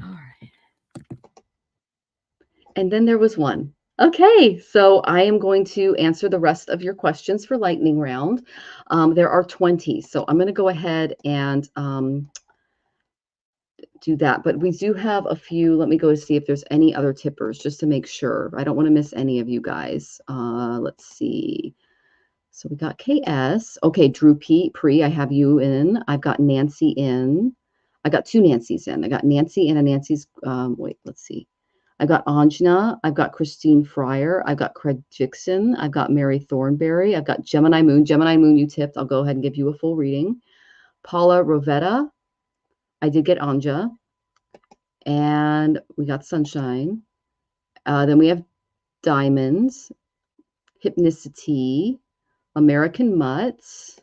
All right. And then there was one. Okay, so I am going to answer the rest of your questions for lightning round. There are 20, so I'm going to go ahead and do that. But we do have a few. Let me go see if there's any other tippers just to make sure. I don't want to miss any of you guys. Let's see. So we got KS. Okay, Drew Pre, I have you in. I've got Nancy in. I got 2 Nancys in. I got Nancy and a Nancy's. Wait, let's see. I've got Anjana. I've got Christine Fryer. I've got Craig Dixon. I've got Mary Thornberry. I've got Gemini Moon. Gemini Moon, you tipped. I'll go ahead and give you a full reading. Paula Rovetta. I did get Anja. And we got Sunshine. Then we have Diamonds. Hypnicity. American Mutts.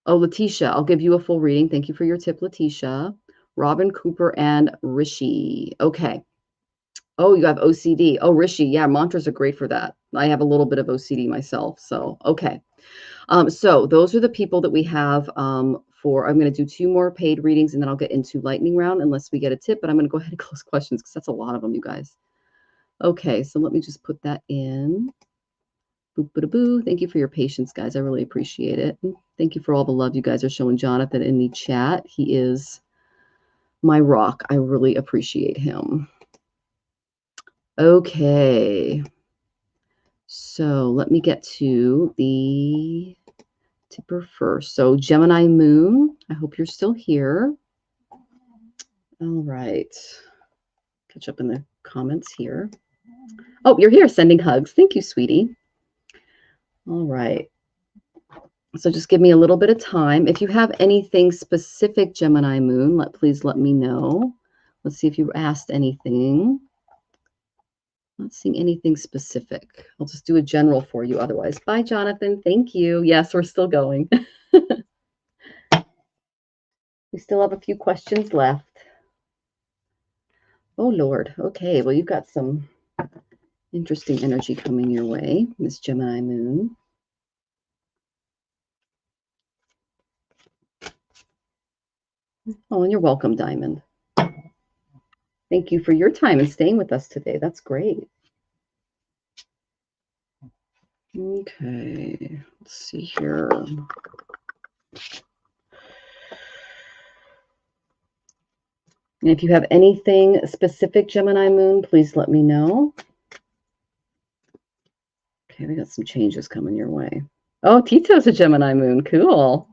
Oh, Letitia, I'll give you a full reading. Thank you for your tip, Letitia. Robin Cooper and Rishi. Okay. Oh, you have OCD. Oh, Rishi. Yeah, mantras are great for that. I have a little bit of OCD myself. So, okay. So those are the people that we have for, I'm going to do 2 more paid readings and then I'll get into lightning round unless we get a tip, but I'm going to go ahead and close questions because that's a lot of them, you guys. Okay, so let me just put that in. Boop-ba-da-boo. Thank you for your patience, guys. I really appreciate it. Thank you for all the love you guys are showing Jonathan in the chat. He is my rock. I really appreciate him. Okay. So let me get to the tipper first. So Gemini Moon, I hope you're still here. All right. Catch up in the comments here. Oh, you're here. Sending hugs. Thank you, sweetie. All right. So just give me a little bit of time. If you have anything specific, Gemini Moon, please let me know. Let's see if you asked anything. Not seeing anything specific. I'll just do a general for you otherwise. Bye, Jonathan. Thank you. Yes, we're still going. We still have a few questions left. Oh, Lord. Okay, well, you've got some interesting energy coming your way, Miss Gemini Moon. Oh, and you're welcome, Diamond. Thank you for your time and staying with us today. That's great. Okay, let's see here. And if you have anything specific, Gemini Moon, please let me know. Okay, we got some changes coming your way. Oh, Tito's a Gemini moon. Cool.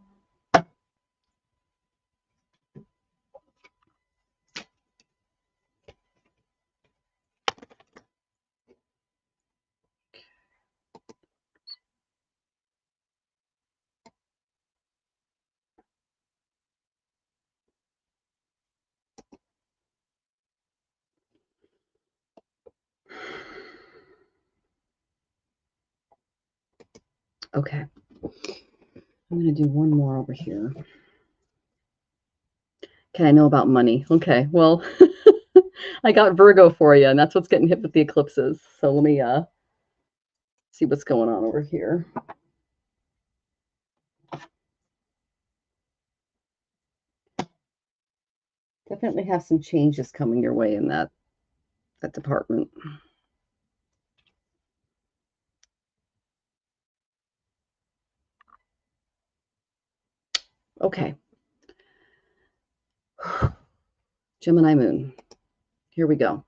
Okay. I'm going to do one more over here. Okay, I know about money. Okay, well, I got Virgo for you, and that's what's getting hit with the eclipses. So let me see what's going on over here. Definitely have some changes coming your way in that department. Okay. Gemini moon. Here we go.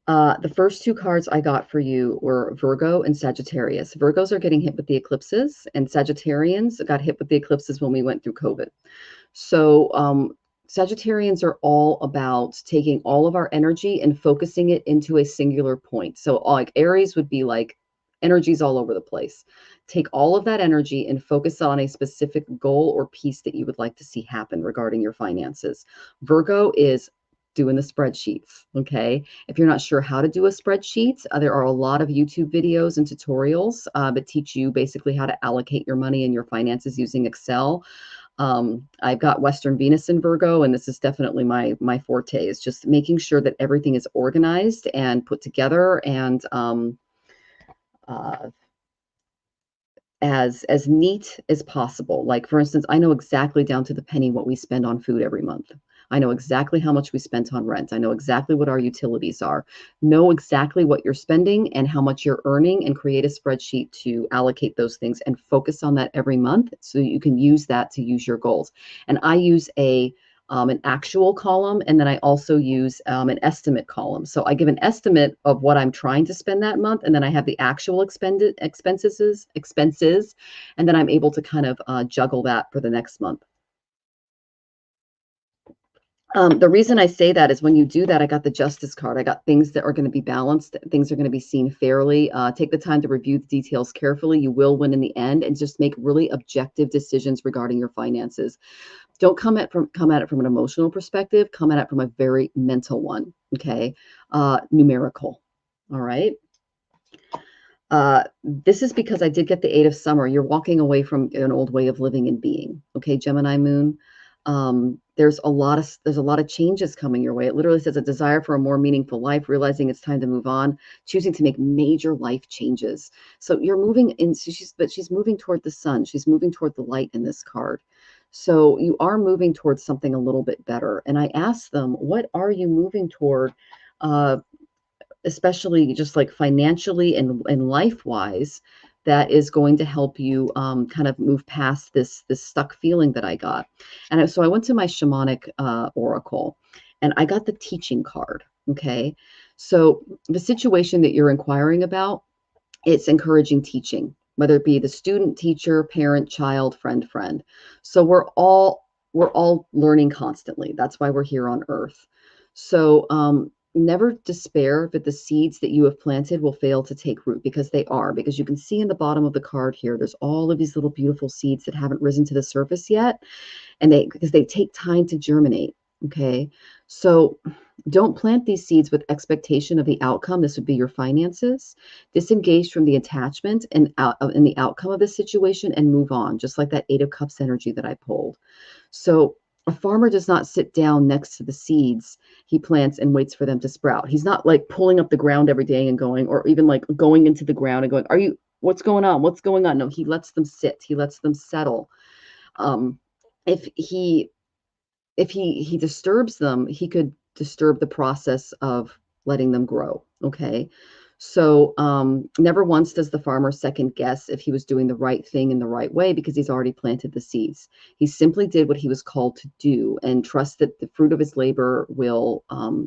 The first two cards I got for you were Virgo and Sagittarius. Virgos are getting hit with the eclipses, and Sagittarians got hit with the eclipses when we went through COVID. So Sagittarians are all about taking all of our energy and focusing it into a singular point. So like Aries would be like energies all over the place. Take all of that energy and focus on a specific goal or piece that you would like to see happen regarding your finances. Virgo is doing the spreadsheets. Okay. If you're not sure how to do a spreadsheet, there are a lot of YouTube videos and tutorials that teach you basically how to allocate your money and your finances using Excel. I've got Western Venus in Virgo, and this is definitely my forte, is just making sure that everything is organized and put together and uh, as neat as possible. Like, for instance, I know exactly down to the penny what we spend on food every month. I know exactly how much we spent on rent. I know exactly what our utilities are. Know exactly what you're spending and how much you're earning, and create a spreadsheet to allocate those things and focus on that every month so you can use that to use your goals. And I use an actual column, and then I also use an estimate column. So I give an estimate of what I'm trying to spend that month, and then I have the actual expenses, and then I'm able to kind of juggle that for the next month. The reason I say that is when you do that, I got the justice card. I got things that are going to be balanced. Things are going to be seen fairly. Take the time to review the details carefully. You will win in the end, and just make really objective decisions regarding your finances. Don't come at it from an emotional perspective. Come at it from a very mental one. Okay, numerical. All right. This is because I did get the 8 of summer. You're walking away from an old way of living and being. Okay, Gemini moon. There's a lot of changes coming your way. It literally says a desire for a more meaningful life, realizing it's time to move on, choosing to make major life changes. So you're moving in. She's moving toward the sun. She's moving toward the light in this card. So you are moving towards something a little bit better. And I asked them, what are you moving toward? Especially just like financially and life wise, that is going to help you kind of move past this stuck feeling that I got. And so I went to my shamanic oracle, and I got the teaching card. Okay, so the situation that you're inquiring about, it's encouraging teaching, whether it be the student, teacher, parent, child, friend. So we're all learning constantly. That's why we're here on earth. So never despair that the seeds that you have planted will fail to take root, because they are. Because you can see in the bottom of the card here, there's all of these little beautiful seeds that haven't risen to the surface yet, and because they take time to germinate. Okay, so don't plant these seeds with expectation of the outcome. This would be your finances. Disengage from the attachment and in the outcome of the situation, and move on, just like that 8 of Cups energy that I pulled. So a farmer does not sit down next to the seeds he plants and waits for them to sprout. He's not like pulling up the ground every day and going, or even like going into the ground and going, what's going on? What's going on? No, he lets them sit. He lets them settle. Um, if he disturbs them, he could disturb the process of letting them grow. Okay. So never once does the farmer second guess if he was doing the right thing in the right way, because he's already planted the seeds. He simply did what he was called to do, and trust that the fruit of his labor will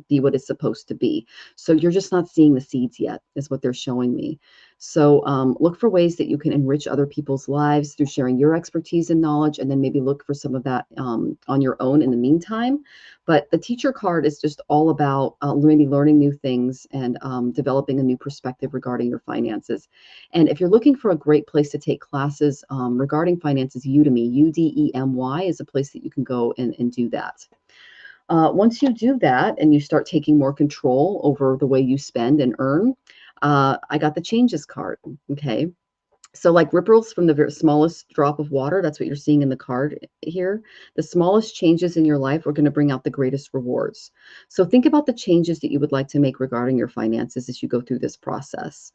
be what it's supposed to be. So you're just not seeing the seeds yet, is what they're showing me. So look for ways that you can enrich other people's lives through sharing your expertise and knowledge, and then maybe look for some of that on your own in the meantime. But the teacher card is just all about maybe learning new things and developing a new perspective regarding your finances. And if you're looking for a great place to take classes regarding finances, Udemy, Udemy is a place that you can go and do that. Once you do that and you start taking more control over the way you spend and earn, I got the changes card. Okay. So like ripples from the very smallest drop of water, that's what you're seeing in the card here. The smallest changes in your life are going to bring out the greatest rewards. So think about the changes that you would like to make regarding your finances as you go through this process.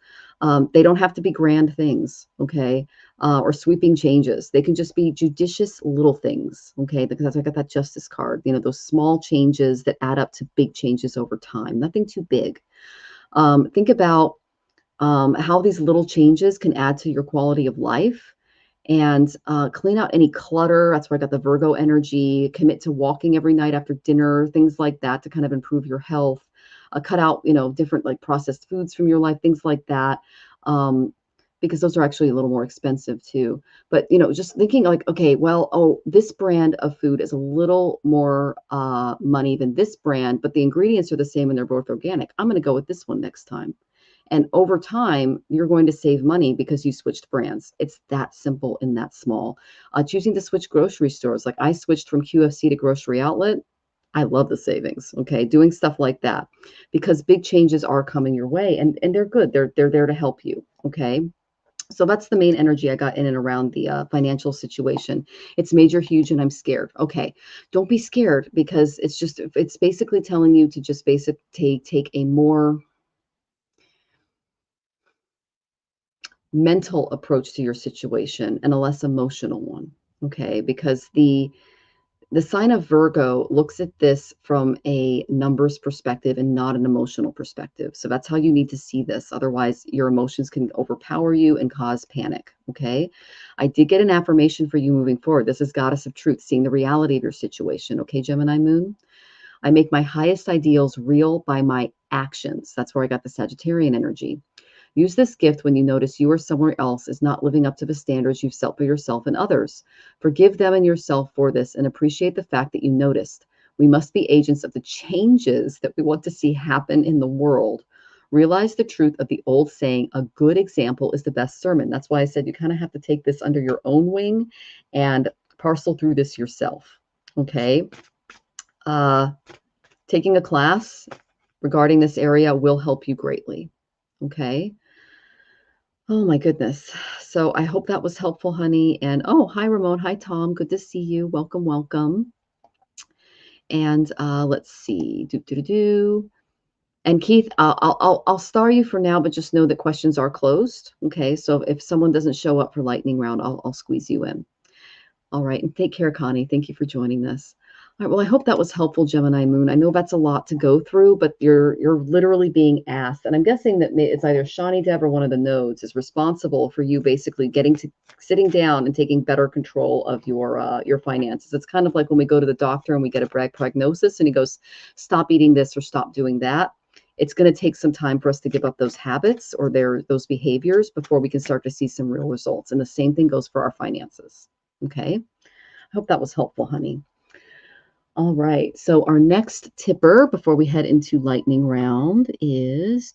They don't have to be grand things, okay, or sweeping changes. They can just be judicious little things, okay, because I got that justice card, those small changes that add up to big changes over time, nothing too big. Think about how these little changes can add to your quality of life, and clean out any clutter. That's where I got the Virgo energy. Commit to walking every night after dinner, things like that to kind of improve your health. Cut out, different like processed foods from your life, things like that. Because those are actually a little more expensive too. But, just thinking like, okay, well, this brand of food is a little more money than this brand, but the ingredients are the same and they're both organic. I'm going to go with this one next time. And over time, you're going to save money because you switched brands. It's that simple and that small. Choosing to switch grocery stores, like I switched from QFC to Grocery Outlet. I love the savings. Okay, doing stuff like that because big changes are coming your way, and they're good. They're there to help you. Okay. So that's the main energy I got in and around the financial situation. It's major, huge, and I'm scared. Okay, don't be scared because it's basically telling you to just take a more mental approach to your situation and a less emotional one. Okay, because the sign of Virgo looks at this from a numbers perspective and not an emotional perspective. So that's how you need to see this. Otherwise, your emotions can overpower you and cause panic. Okay, I did get an affirmation for you moving forward. This is Goddess of Truth, seeing the reality of your situation. Okay, Gemini Moon, I make my highest ideals real by my actions. That's where I got the Sagittarian energy. Use this gift when you notice you or somewhere else is not living up to the standards you've set for yourself and others. Forgive them and yourself for this and appreciate the fact that you noticed. We must be agents of the changes that we want to see happen in the world. Realize the truth of the old saying, a good example is the best sermon. That's why I said you kind of have to take this under your own wing and parcel through this yourself. Okay. Taking a class regarding this area will help you greatly. Okay. Oh my goodness. So I hope that was helpful, honey. And hi Ramon. Hi Tom. Good to see you. Welcome, welcome. And let's see. And Keith, I'll star you for now, but just know that questions are closed. Okay. So if someone doesn't show up for lightning round, I'll squeeze you in. All right. And take care, Connie. Thank you for joining us. All right, well, I hope that was helpful, Gemini Moon. I know that's a lot to go through, but you're literally being asked, and I'm guessing that it's either Shani Dev or one of the nodes is responsible for you basically getting to sitting down and taking better control of your finances. It's kind of like when we go to the doctor and we get a prognosis, and he goes, "Stop eating this or stop doing that." It's going to take some time for us to give up those habits or those behaviors before we can start to see some real results. And the same thing goes for our finances. Okay, I hope that was helpful, honey. All right, so our next tipper before we head into lightning round is,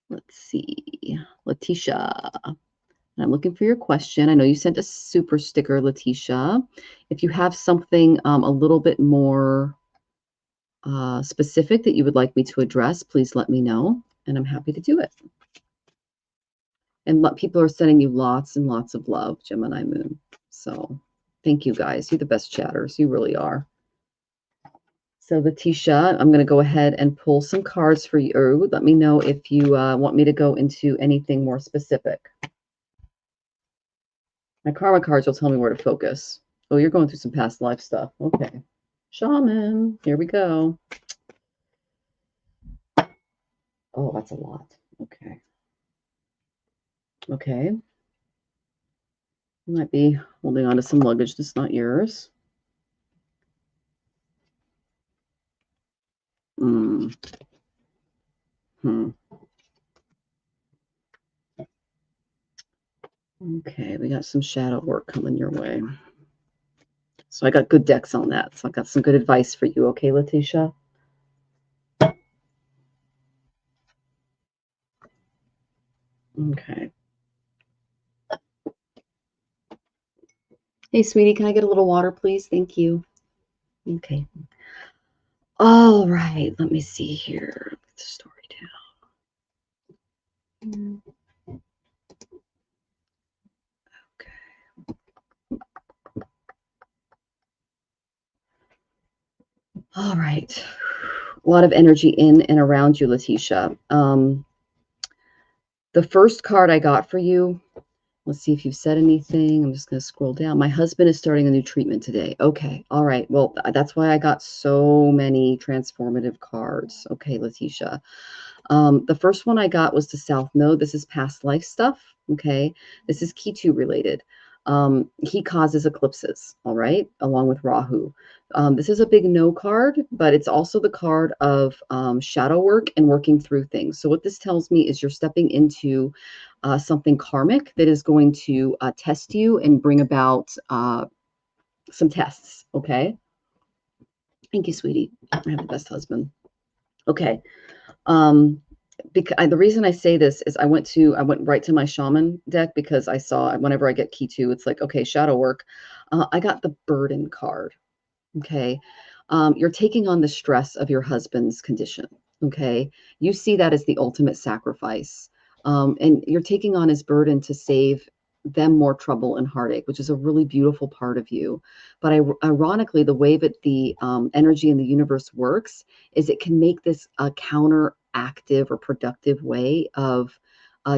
let's see, Letitia. I'm looking for your question. I know you sent a super sticker, Letitia. If you have something a little bit more specific that you would like me to address, please let me know, and I'm happy to do it. And people are sending you lots and lots of love, Gemini Moon. So thank you guys. You're the best chatters. You really are. So Letitia, I'm going to go ahead and pull some cards for you. Let me know if you want me to go into anything more specific. My karma cards will tell me where to focus. Oh, you're going through some past life stuff. Okay. Shaman, here we go. Oh, that's a lot. Okay. Okay. You might be holding on to some luggage that's not yours. Okay, we got some shadow work coming your way. So I got good decks on that. So I got some good advice for you. Okay, Letitia? Okay. Hey, sweetie, can I get a little water, please? Thank you. Okay. All right. Let me see here. Put the story down. Okay. All right. A lot of energy in and around you, Letitia. The first card I got for you, let's see if you've said anything. I'm just going to scroll down. My husband is starting a new treatment today. Okay. All right. Well, that's why I got so many transformative cards. Okay, Letitia. The first one I got was the South Node. This is past life stuff. Okay. This is Ketu related. He causes eclipses. All right. Along with Rahu. This is a big no card, but it's also the card of shadow work and working through things. So what this tells me is you're stepping into something karmic that is going to test you and bring about some tests. Okay. Thank you, sweetie. I have the best husband. Okay. Because the reason I say this is I went right to my shaman deck because I saw whenever I get key two, it's like, okay, shadow work. I got the burden card. Okay. You're taking on the stress of your husband's condition. Okay. You see that as the ultimate sacrifice. And you're taking on his burden to save them more trouble and heartache, which is a really beautiful part of you. But ironically, the way that the energy in the universe works is it can make this a counteractive or productive way of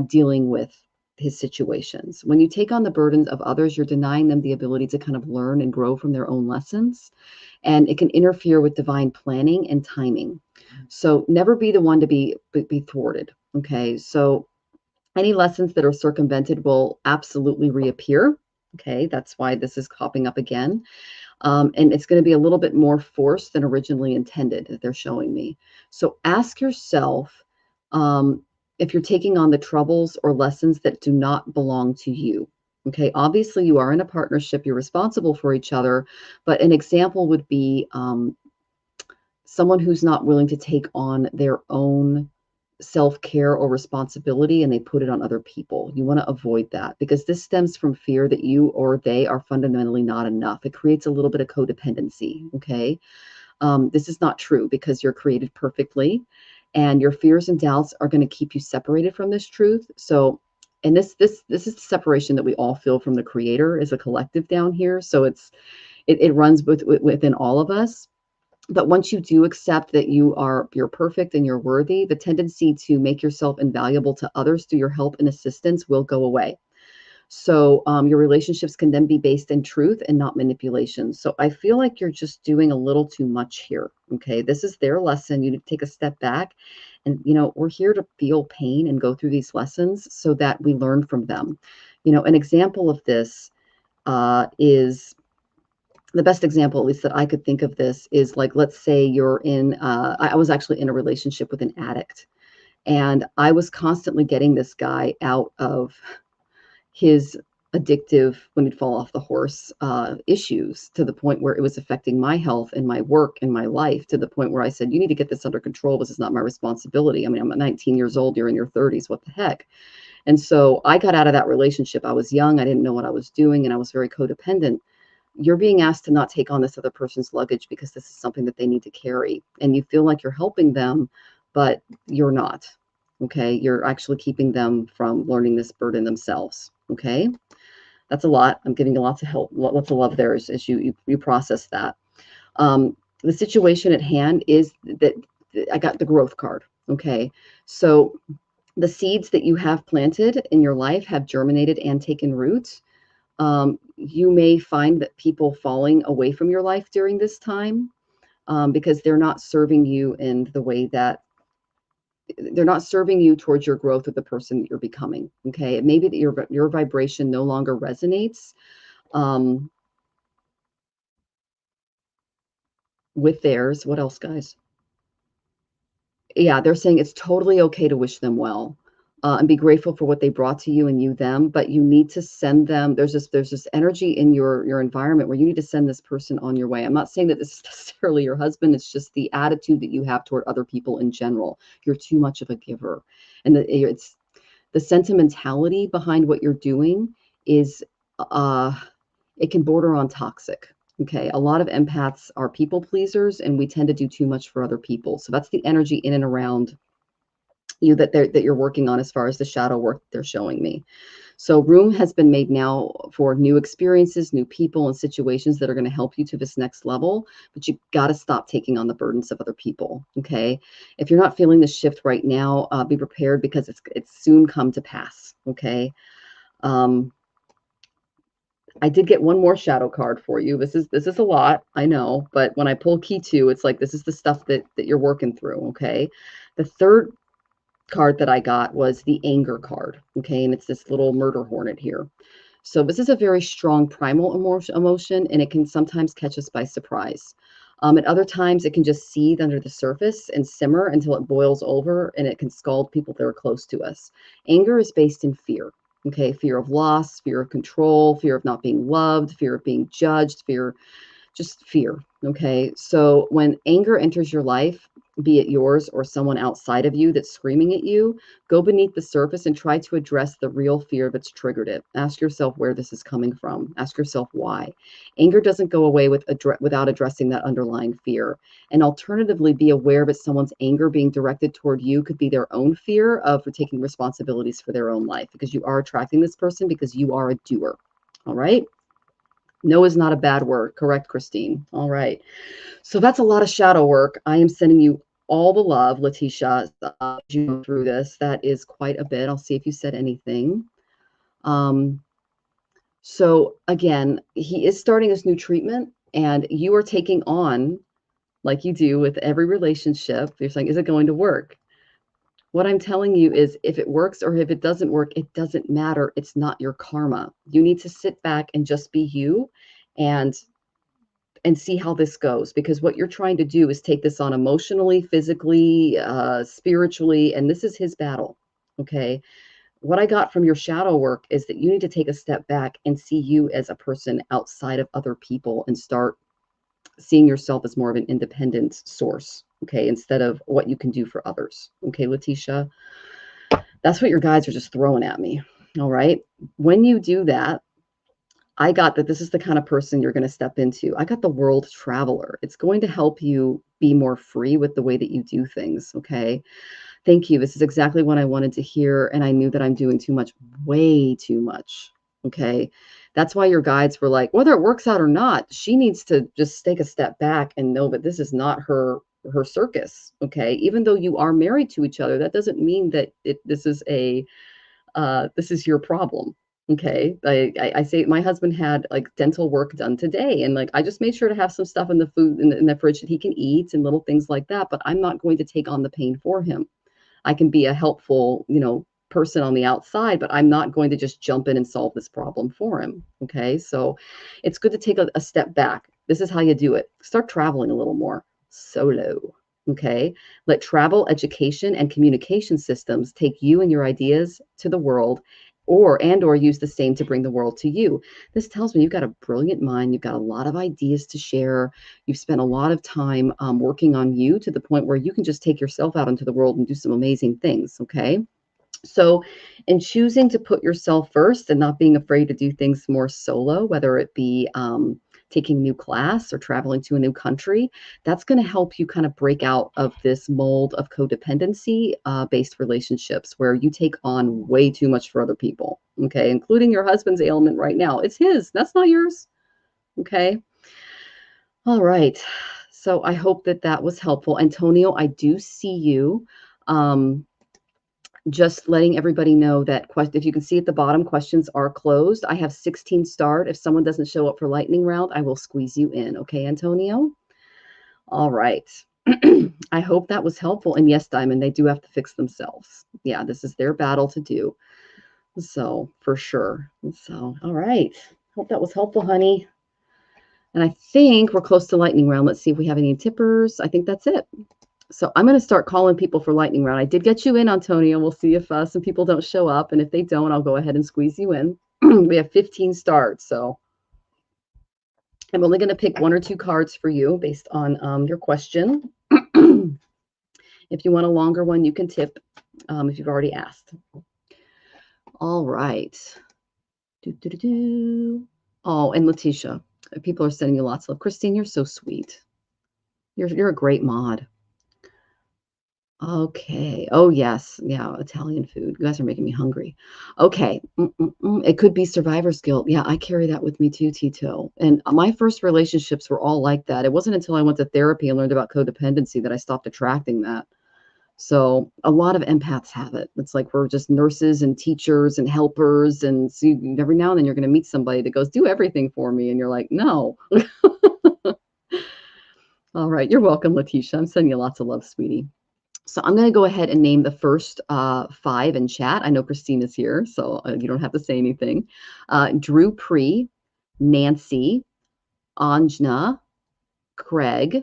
dealing with his situations. When you take on the burdens of others, you're denying them the ability to kind of learn and grow from their own lessons. And it can interfere with divine planning and timing. So never be the one to be thwarted. Okay. So any lessons that are circumvented will absolutely reappear. Okay. That's why this is popping up again. And it's going to be a little bit more forced than originally intended that they're showing me. So ask yourself if you're taking on the troubles or lessons that do not belong to you. Okay, obviously you are in a partnership, you're responsible for each other, but an example would be someone who's not willing to take on their own self-care or responsibility and they put it on other people. You want to avoid that because this stems from fear that you or they are fundamentally not enough. It creates a little bit of codependency. Okay. This is not true because you're created perfectly and your fears and doubts are going to keep you separated from this truth. So, and this is the separation that we all feel from the creator as a collective down here. So it runs within all of us. But once you do accept that you're perfect and you're worthy, the tendency to make yourself invaluable to others through your help and assistance will go away. So your relationships can then be based in truth and not manipulation. So I feel like you're just doing a little too much here. Okay, this is their lesson. You need to take a step back, and we're here to feel pain and go through these lessons so that we learn from them. An example of this is the best example, at least that I could think of this, is like, let's say you're in, I was actually in a relationship with an addict, and I was constantly getting this guy out of his addictive, when he'd fall off the horse, issues to the point where it was affecting my health and my work and my life to the point where I said, you need to get this under control. This is not my responsibility. I mean, I'm 19 years old. You're in your 30s. What the heck? And so I got out of that relationship. I was young. I didn't know what I was doing, and I was very codependent. You're being asked to not take on this other person's luggage because this is something that they need to carry. And you feel like you're helping them, but you're not. Okay. You're actually keeping them from learning this burden themselves. Okay. That's a lot. I'm giving you lots of help, lots of love there as you process that. The situation at hand is that I got the growth card. Okay. So the seeds that you have planted in your life have germinated and taken root. You may find that people falling away from your life during this time because they're not serving you in the way that they're not serving you towards your growth of the person that you're becoming. Okay. It may be that your vibration no longer resonates um, with theirs. What else, guys? Yeah, they're saying it's totally okay to wish them well, and be grateful for what they brought to you and you them, but you need to send them. There's this energy in your environment where you need to send this person on your way. I'm not saying that this is necessarily your husband. It's just the attitude that you have toward other people in general. You're too much of a giver, and it's the sentimentality behind what you're doing is uh it can border on toxic. Okay, a lot of empaths are people pleasers, and we tend to do too much for other people. So that's the energy in and around you that you're working on as far as the shadow work they're showing me. So room has been made now for new experiences, new people, and situations that are going to help you to this next level. But you got to stop taking on the burdens of other people. Okay, if you're not feeling the shift right now, be prepared because it's soon come to pass. Okay. Um, I did get one more shadow card for you. This is a lot, I know, but when I pull key two, it's like this is the stuff that you're working through. Okay. The third card that I got was the anger card. Okay, and it's this little murder hornet here. So this is a very strong primal emotion, and it can sometimes catch us by surprise. At other times, it can just seethe under the surface and simmer until it boils over, and it can scald people that are close to us. Anger is based in fear. Okay, fear of loss, fear of control, fear of not being loved, fear of being judged, just fear. Okay. So when anger enters your life, be it yours or someone outside of you that's screaming at you, go beneath the surface and try to address the real fear that's triggered it. Ask yourself where this is coming from. Ask yourself why. Anger doesn't go away without addressing that underlying fear. And alternatively, be aware that someone's anger being directed toward you could be their own fear of taking responsibilities for their own life, because you are attracting this person because you are a doer. All right. No is not a bad word. Correct, Christine. All right. So that's a lot of shadow work. I am sending you all the love, Letitia, as you go through this. That is quite a bit. I'll see if you said anything. Um, so again, he is starting this new treatment, and you are taking on, like you do with every relationship, you're saying, is it going to work? What I'm telling you is if it works or if it doesn't work, it doesn't matter. It's not your karma. You need to sit back and just be you and see how this goes, because what you're trying to do is take this on emotionally, physically, spiritually, and this is his battle. Okay. What I got from your shadow work is that you need to take a step back and see you as a person outside of other people and start seeing yourself as more of an independent source. Okay. Instead of what you can do for others. Okay, Letitia, that's what your guides are just throwing at me. All right. When you do that, I got that this is the kind of person you're going to step into. I got the world traveler. It's going to help you be more free with the way that you do things. Okay. Thank you. This is exactly what I wanted to hear. And I knew that I'm doing too much, way too much. Okay. That's why your guides were like, whether it works out or not, she needs to just take a step back and know that this is not her circus. Okay. Even though you are married to each other, that doesn't mean that this is your problem. Okay. I say my husband had like dental work done today, and like I just made sure to have some stuff in the food in the fridge that he can eat and little things like that, but I'm not going to take on the pain for him. I can be a helpful, person on the outside, but I'm not going to just jump in and solve this problem for him. Okay. So it's good to take a step back. This is how you do it. Start traveling a little more solo. Okay. Let travel, education, and communication systems take you and your ideas to the world, or use the same to bring the world to you. This tells me you've got a brilliant mind. You've got a lot of ideas to share. You've spent a lot of time working on you to the point where you can just take yourself out into the world and do some amazing things. Okay. So, in choosing to put yourself first and not being afraid to do things more solo, whether it be taking a new class or traveling to a new country, that's going to help you kind of break out of this mold of codependency based relationships where you take on way too much for other people. Okay. Including your husband's ailment right now. It's his, that's not yours. Okay. All right. So, I hope that was helpful. Antonio, I do see you. Just letting everybody know that if you can see at the bottom, questions are closed. I have 16 starred. If someone doesn't show up for lightning round, I will squeeze you in. Okay, Antonio? All right. I hope that was helpful. And yes, Diamond, they do have to fix themselves. Yeah, this is their battle to do. So for sure. So, all right. Hope that was helpful, honey. And I think we're close to lightning round. Let's see if we have any tippers. I think that's it. So I'm going to start calling people for lightning round. I did get you in, Antonio. We'll see if some people don't show up. And if they don't, I'll go ahead and squeeze you in. We have 15 starts. So I'm only going to pick 1 or 2 cards for you based on your question. If you want a longer one, you can tip if you've already asked. All right. Oh, and Letitia, people are sending you lots of love. Christine, you're so sweet. You're a great mod. Okay. Oh, yes. Yeah, Italian food. You guys are making me hungry. Okay. It could be survivor's guilt. Yeah, I carry that with me too, Tito. And my first relationships were all like that. It wasn't until I went to therapy and learned about codependency that I stopped attracting that. So a lot of empaths have it. It's like we're just nurses and teachers and helpers. And so every now and then you're going to meet somebody that goes, do everything for me. And you're like, no. All right. You're welcome, Letitia. I'm sending you lots of love, sweetie. So I'm going to go ahead and name the first 5 in chat. I know Christina's here, so you don't have to say anything. Drew Pre, Nancy, Anjna, Craig,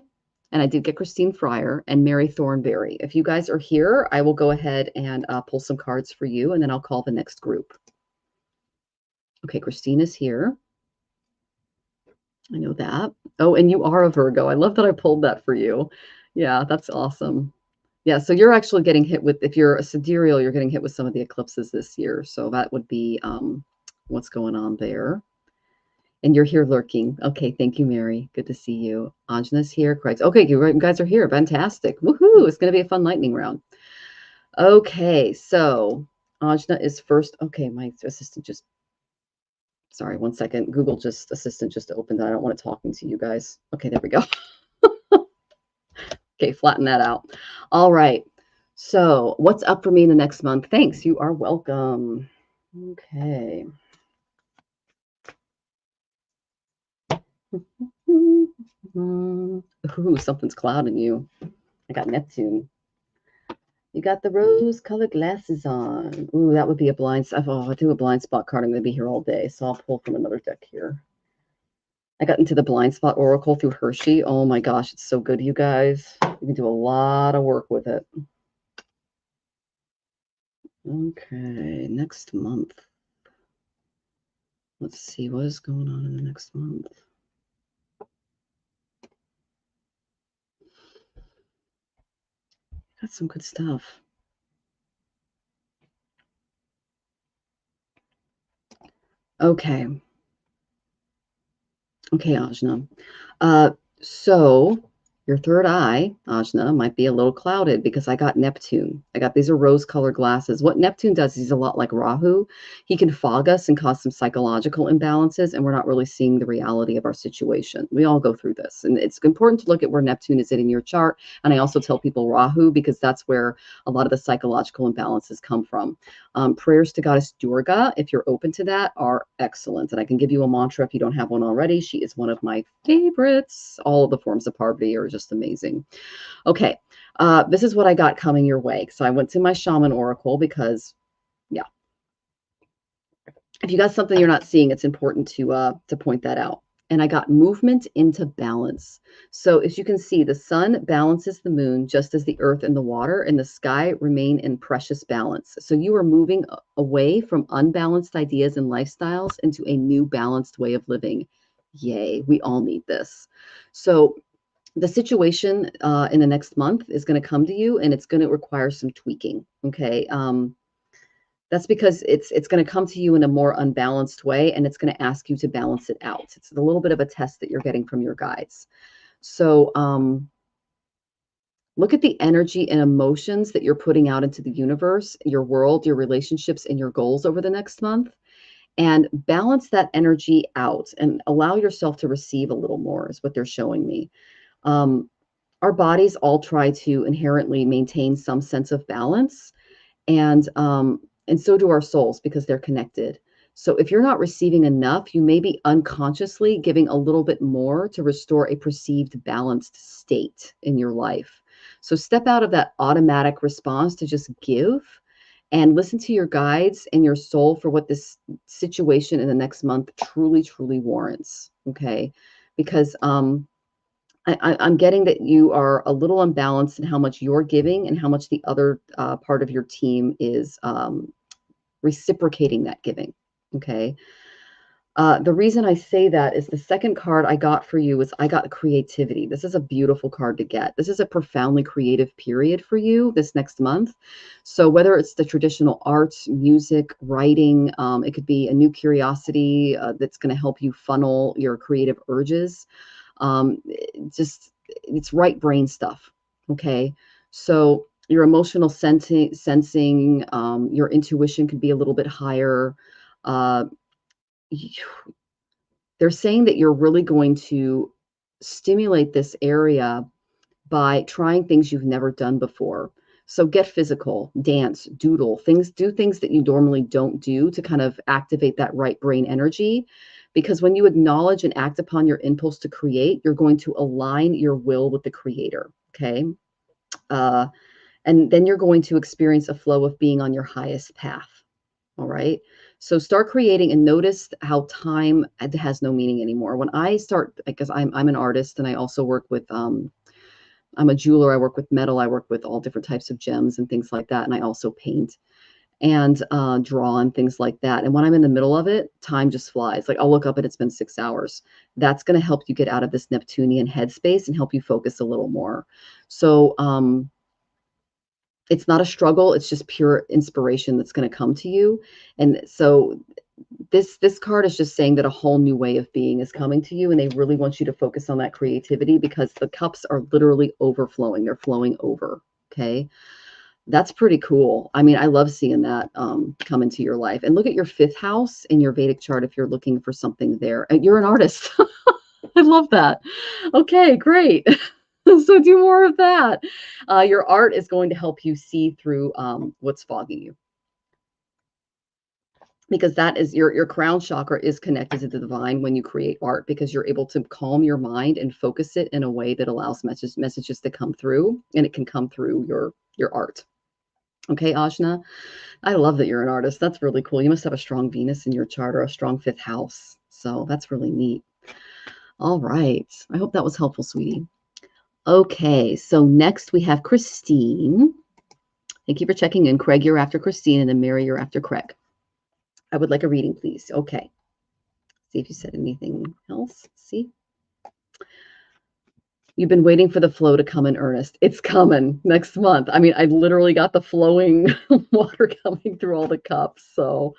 and I did get Christine Fryer and Mary Thornberry. If you guys are here, I will go ahead and pull some cards for you, and then I'll call the next group. Okay, Christina's here. I know that. Oh, and you are a Virgo. I love that I pulled that for you. Yeah, that's awesome. Yeah, so you're actually getting hit with, if you're a sidereal, you're getting hit with some of the eclipses this year. So that would be what's going on there. And you're here lurking. Okay, thank you, Mary. Good to see you. Anjana's here. Craig's. Okay, you guys are here. Fantastic. Woohoo! It's going to be a fun lightning round. Okay, so Anjana is first. Okay, my assistant just, sorry, 1 second. Google Assistant just opened. I don't want it talking to you guys. Okay, there we go. Okay, flatten that out. All right. So what's up for me in the next month? Thanks. You are welcome. Okay. Ooh, something's clouding you. I got Neptune. You got the rose-colored glasses on. Ooh, that would be a blind spot. Oh, I do a blind spot card. I'm going to be here all day, so I'll pull from another deck here. I got into the blind spot oracle through Hershey. Oh my gosh, it's so good, you guys. You can do a lot of work with it. Okay, next month. Let's see what is going on in the next month. Got some good stuff. Okay. Okay, Ajna. So your third eye, Ajna, might be a little clouded because I got Neptune. These are rose-colored glasses. What Neptune does is he's a lot like Rahu. He can fog us and cause some psychological imbalances, and we're not really seeing the reality of our situation. We all go through this, and it's important to look at where Neptune is in your chart. And I also tell people Rahu because that's where a lot of the psychological imbalances come from. Prayers to Goddess Durga, if you're open to that, are excellent. And I can give you a mantra if you don't have one already. She is one of my favorites. All of the forms of Parvati are just amazing. Okay, this is what I got coming your way. So I went to my shaman oracle because, yeah, if you got something you're not seeing, it's important to point that out. And I got movement into balance. So as you can see, the sun balances the moon just as the earth and the water and the sky remain in precious balance. So you are moving away from unbalanced ideas and lifestyles into a new balanced way of living. Yay, we all need this. So the situation in the next month is going to come to you and it's going to require some tweaking. Okay. That's because it's going to come to you in a more unbalanced way, and it's going to ask you to balance it out. It's a little bit of a test that you're getting from your guides. So look at the energy and emotions that you're putting out into the universe, your world, your relationships, and your goals over the next month, and balance that energy out and allow yourself to receive a little more is what they're showing me. Our bodies all try to inherently maintain some sense of balance, and so do our souls because they're connected. So if you're not receiving enough, you may be unconsciously giving a little bit more to restore a perceived balanced state in your life. So step out of that automatic response to just give and listen to your guides and your soul for what this situation in the next month truly, truly warrants. Okay. Because I'm getting that you are a little unbalanced in how much you're giving and how much the other part of your team is reciprocating that giving. Okay. The reason I say that is the second card I got for you is I got creativity. This is a beautiful card to get. This is a profoundly creative period for you this next month. So whether it's the traditional arts, music, writing, it could be a new curiosity that's going to help you funnel your creative urges. It's right brain stuff. Okay. So your emotional sensing, your intuition could be a little bit higher. Uh, they're saying that you're really going to stimulate this area by trying things you've never done before. So get physical, dance, doodle, do things that you normally don't do to kind of activate that right brain energy. Because when you acknowledge and act upon your impulse to create, you're going to align your will with the creator. Okay. Uh, and then you're going to experience a flow of being on your highest path. All right. So start creating and notice how time has no meaning anymore. When I start, because I'm an artist and I also work with I'm a jeweler. I work with metal. I work with all different types of gems and things like that. And I also paint and draw and things like that. And when I'm in the middle of it, time just flies. Like I'll look up and it's been 6 hours. That's going to help you get out of this Neptunian headspace and help you focus a little more. So it's not a struggle. It's just pure inspiration that's going to come to you. And so this card is just saying that a whole new way of being is coming to you, and they really want you to focus on that creativity because the cups are literally overflowing. They're flowing over. Okay. That's pretty cool. I mean, I love seeing that come into your life. And look at your 5th house in your Vedic chart if you're looking for something there. You're an artist. I love that. Okay, great. So do more of that. Your art is going to help you see through what's fogging you. Because that is your crown chakra is connected to the divine when you create art, because you're able to calm your mind and focus it in a way that allows messages to come through, and it can come through your art. Okay, Ajna, I love that you're an artist. That's really cool. You must have a strong Venus in your chart or a strong 5th house. So that's really neat. All right. I hope that was helpful, sweetie. Okay, so next we have Christine. Thank you for checking in. Craig, you're after Christine, and then Mary, you're after Craig. I would like a reading, please. Okay. See if you said anything else. See? You've been waiting for the flow to come in earnest. It's coming next month. I mean, I literally got the flowing water coming through all the cups. So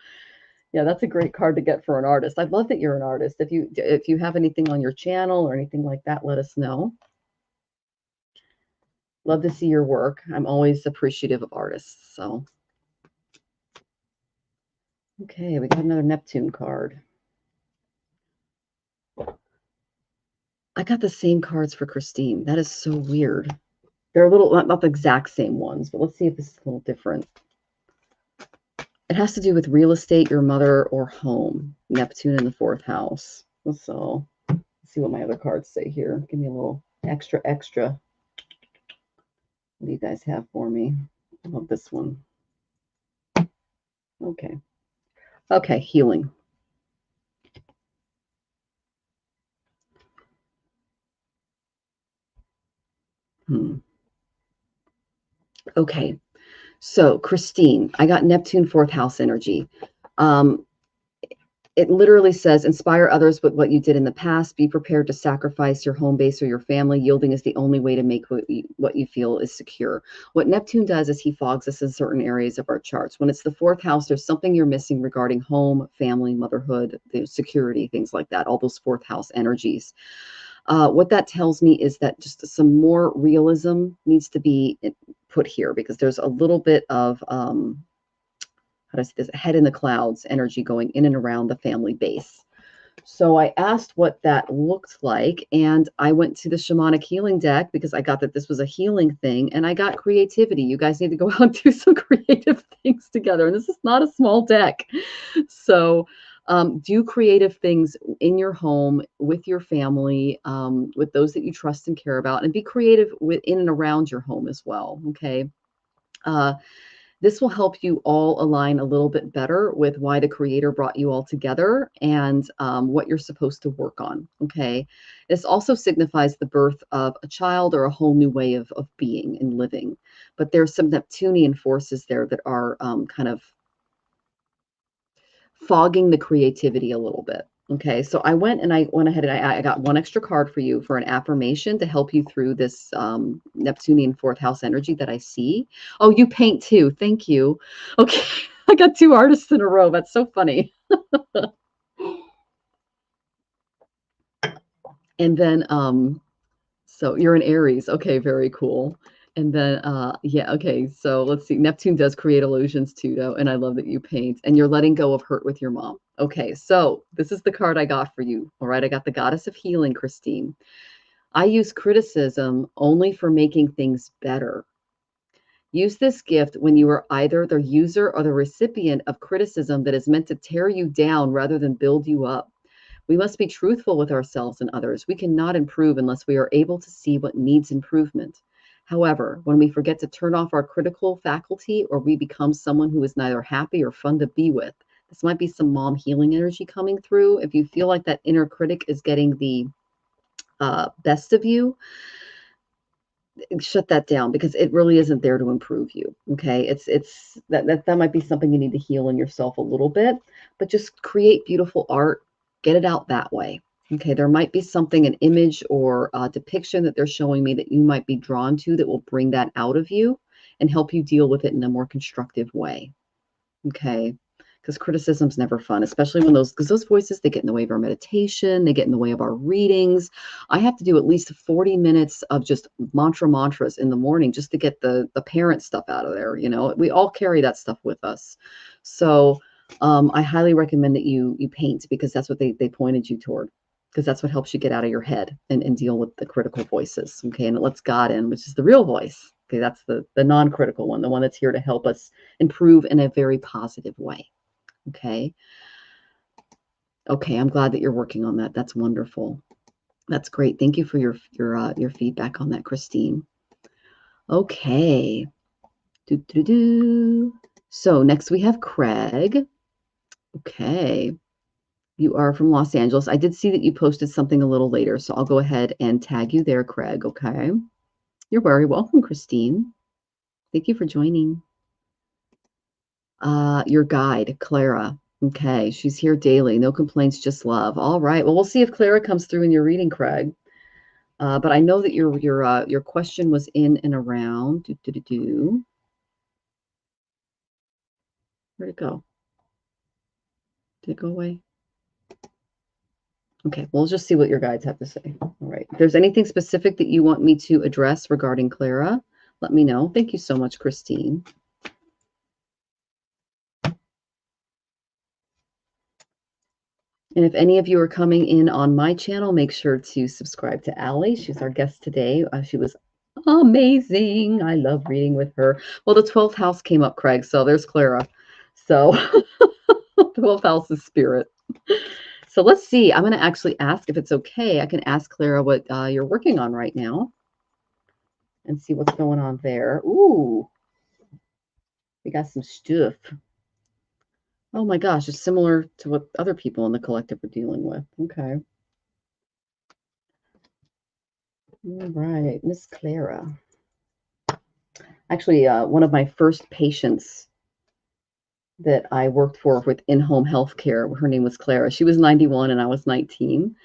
yeah, that's a great card to get for an artist. I love that you're an artist. If you have anything on your channel or anything like that, let us know. Love to see your work. I'm always appreciative of artists. So okay, we got another Neptune card. I got the same cards for Christine. That is so weird. They're a little, not the exact same ones, but let's see if this is a little different. It has to do with real estate, your mother, or home. Neptune in the 4th house. So let's see what my other cards say here. Give me a little extra. What do you guys have for me? I love this one. Okay. Okay, healing. Okay. So, Christine, I got Neptune 4th house energy. It literally says, inspire others with what you did in the past. Be prepared to sacrifice your home base or your family. Yielding is the only way to make what you feel is secure. What Neptune does is he fogs us in certain areas of our charts. When it's the 4th house, there's something you're missing regarding home, family, motherhood, security, things like that, all those 4th house energies. What that tells me is that just some more realism needs to be put here, because there's a little bit of how do I say this, head in the clouds energy going in and around the family base. So I asked what that looked like, and I went to the shamanic healing deck because I got that this was a healing thing, and I got creativity. You guys need to go out and do some creative things together, and this is not a small deck. So do creative things in your home, with your family, with those that you trust and care about, and be creative within and around your home as well. Okay. this will help you all align a little bit better with why the creator brought you all together and what you're supposed to work on. Okay. This also signifies the birth of a child or a whole new way of being and living. But there's some Neptunian forces there that are kind of fogging the creativity a little bit. Okay, so I went ahead and I got one extra card for you for an affirmation to help you through this Neptunian fourth house energy that I see. Oh, you paint too. Thank you. Okay, I got two artists in a row. That's so funny. And then, so you're an Aries. Okay, very cool. And then, yeah, okay. So let's see. Neptune does create illusions too, though. And I love that you paint and you're letting go of hurt with your mom. Okay, so this is the card I got for you. All right, I got the Goddess of Healing, Christine. I use criticism only for making things better. Use this gift when you are either the user or the recipient of criticism that is meant to tear you down rather than build you up. We must be truthful with ourselves and others. We cannot improve unless we are able to see what needs improvement. However, when we forget to turn off our critical faculty or we become someone who is neither happy or fun to be with, this might be some mom healing energy coming through. If you feel like that inner critic is getting the best of you, shut that down because it really isn't there to improve you. Okay, it's that might be something you need to heal in yourself a little bit, but just create beautiful art, get it out that way. Okay, there might be something, an image or a depiction that they're showing me that you might be drawn to that will bring that out of you and help you deal with it in a more constructive way. Okay, because criticism's never fun, especially when because those voices, they get in the way of our meditation, they get in the way of our readings. I have to do at least 40 minutes of just mantras in the morning just to get the parent stuff out of there. You know, we all carry that stuff with us. So I highly recommend that you paint because that's what they pointed you toward, because that's what helps you get out of your head and deal with the critical voices. Okay, and it lets God in, which is the real voice. Okay, that's the non-critical one, the one that's here to help us improve in a very positive way. Okay. Okay, I'm glad that you're working on that. That's wonderful. That's great. Thank you for your feedback on that, Christine. Okay. So next we have Craig. Okay. You are from Los Angeles. I did see that you posted something a little later, so I'll go ahead and tag you there, Craig. Okay. You're very welcome, Christine. Thank you for joining. Your guide, Clara. Okay, she's here daily. No complaints, just love. All right. Well, we'll see if Clara comes through in your reading, Craig. But I know that your question was in and around. Where'd it go? Did it go away? Okay, we'll just see what your guides have to say. All right. If there's anything specific that you want me to address regarding Clara, let me know. Thank you so much, Christine. And if any of you are coming in on my channel, make sure to subscribe to Aley. She's our guest today. She was amazing. I love reading with her. Well, the 12th house came up, Craig, so there's Clara. So 12th house is spirit. So let's see. I'm going to actually ask if it's okay. I can ask Clara what you're working on right now and see what's going on there. Ooh, we got some stuff. Oh my gosh, it's similar to what other people in the collective are dealing with. Okay. All right, Miss Clara. Actually, one of my first patients that I worked for with in-home healthcare, her name was Clara. She was 91 and I was 19.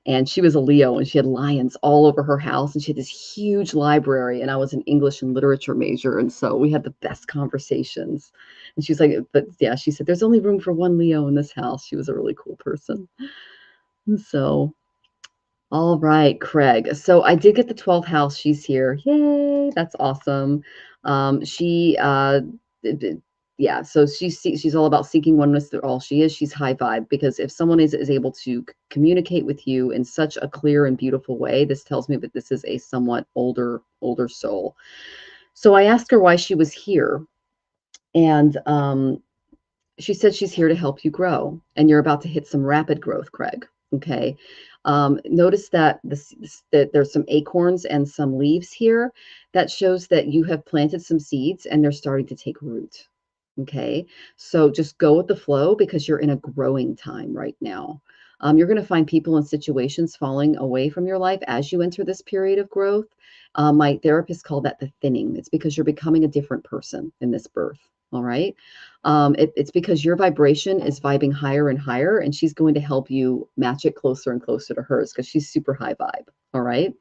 And she was a Leo and she had lions all over her house. And she had this huge library. And I was an English and literature major. And so we had the best conversations. And she's like, but yeah, she said, there's only room for one Leo in this house. She was a really cool person. And so, all right, Craig. So I did get the 12th house. She's here. Yay. That's awesome. She, yeah, so she's all about seeking oneness through all she is. She's high vibe because if someone is able to communicate with you in such a clear and beautiful way, this tells me that this is a somewhat older soul. So I asked her why she was here, and she said she's here to help you grow, and you're about to hit some rapid growth, Craig. Okay. Notice that that there's some acorns and some leaves here. That shows that you have planted some seeds and they're starting to take root. Okay, so just go with the flow because you're in a growing time right now. You're going to find people and situations falling away from your life as you enter this period of growth. My therapist called that the thinning. It's because you're becoming a different person in this birth. All right. It's because your vibration is vibing higher and higher, and she's going to help you match it closer and closer to hers because she's super high vibe. All right.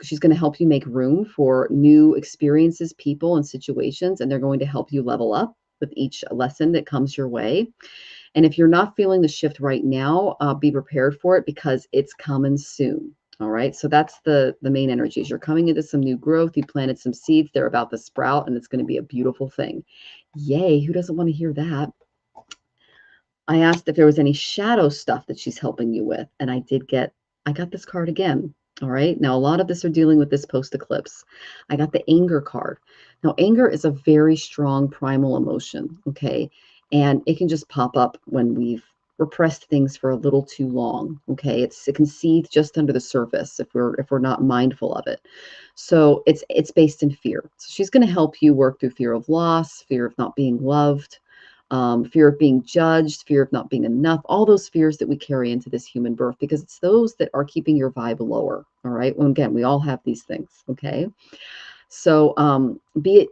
She's going to help you make room for new experiences, people, and situations, and they're going to help you level up with each lesson that comes your way. And if you're not feeling the shift right now, be prepared for it because it's coming soon. All right. So that's the main energies. You're coming into some new growth. You planted some seeds. They're about to sprout, and it's going to be a beautiful thing. Yay. Who doesn't want to hear that? I asked if there was any shadow stuff that she's helping you with, and I got this card again. All right. Now, a lot of this are dealing with this post eclipse. I got the anger card. Now, anger is a very strong primal emotion. Okay. And it can just pop up when we've repressed things for a little too long. Okay. It can seethe just under the surface if we're not mindful of it. So it's based in fear. So she's going to help you work through fear of loss, fear of not being loved, fear of being judged, fear of not being enough, all those fears that we carry into this human birth, because it's those that are keeping your vibe lower. All right. Well, again, we all have these things. Okay. So be it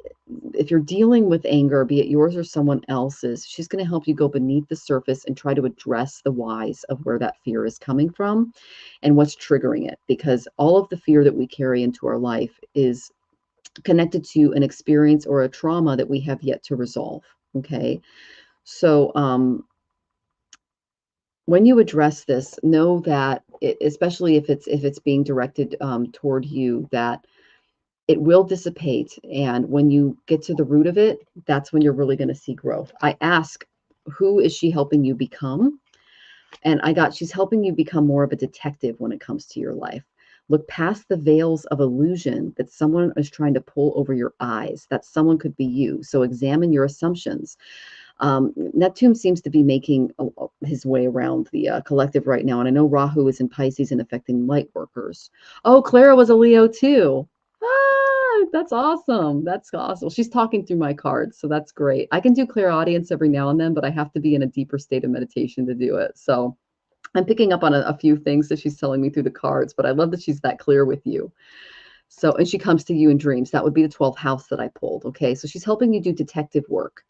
if you're dealing with anger, be it yours or someone else's, she's going to help you go beneath the surface and try to address the whys of where that fear is coming from and what's triggering it. Because all of the fear that we carry into our life is connected to an experience or a trauma that we have yet to resolve. Okay. So when you address this, know that especially if it's being directed toward you, that it will dissipate. And when you get to the root of it, that's when you're really going to see growth. I ask, who is she helping you become? And she's helping you become more of a detective when it comes to your life. Look past the veils of illusion that someone is trying to pull over your eyes. That someone could be you. So examine your assumptions. Neptune seems to be making his way around the collective right now. And I know Rahu is in Pisces and affecting light workers. Oh, Clara was a Leo too. Ah, that's awesome. That's awesome. She's talking through my cards, so that's great. I can do clairaudience every now and then, but I have to be in a deeper state of meditation to do it. So I'm picking up on a few things that she's telling me through the cards, but I love that she's that clear with you. So, and she comes to you in dreams. That would be the 12th house that I pulled. Okay. So she's helping you do detective work.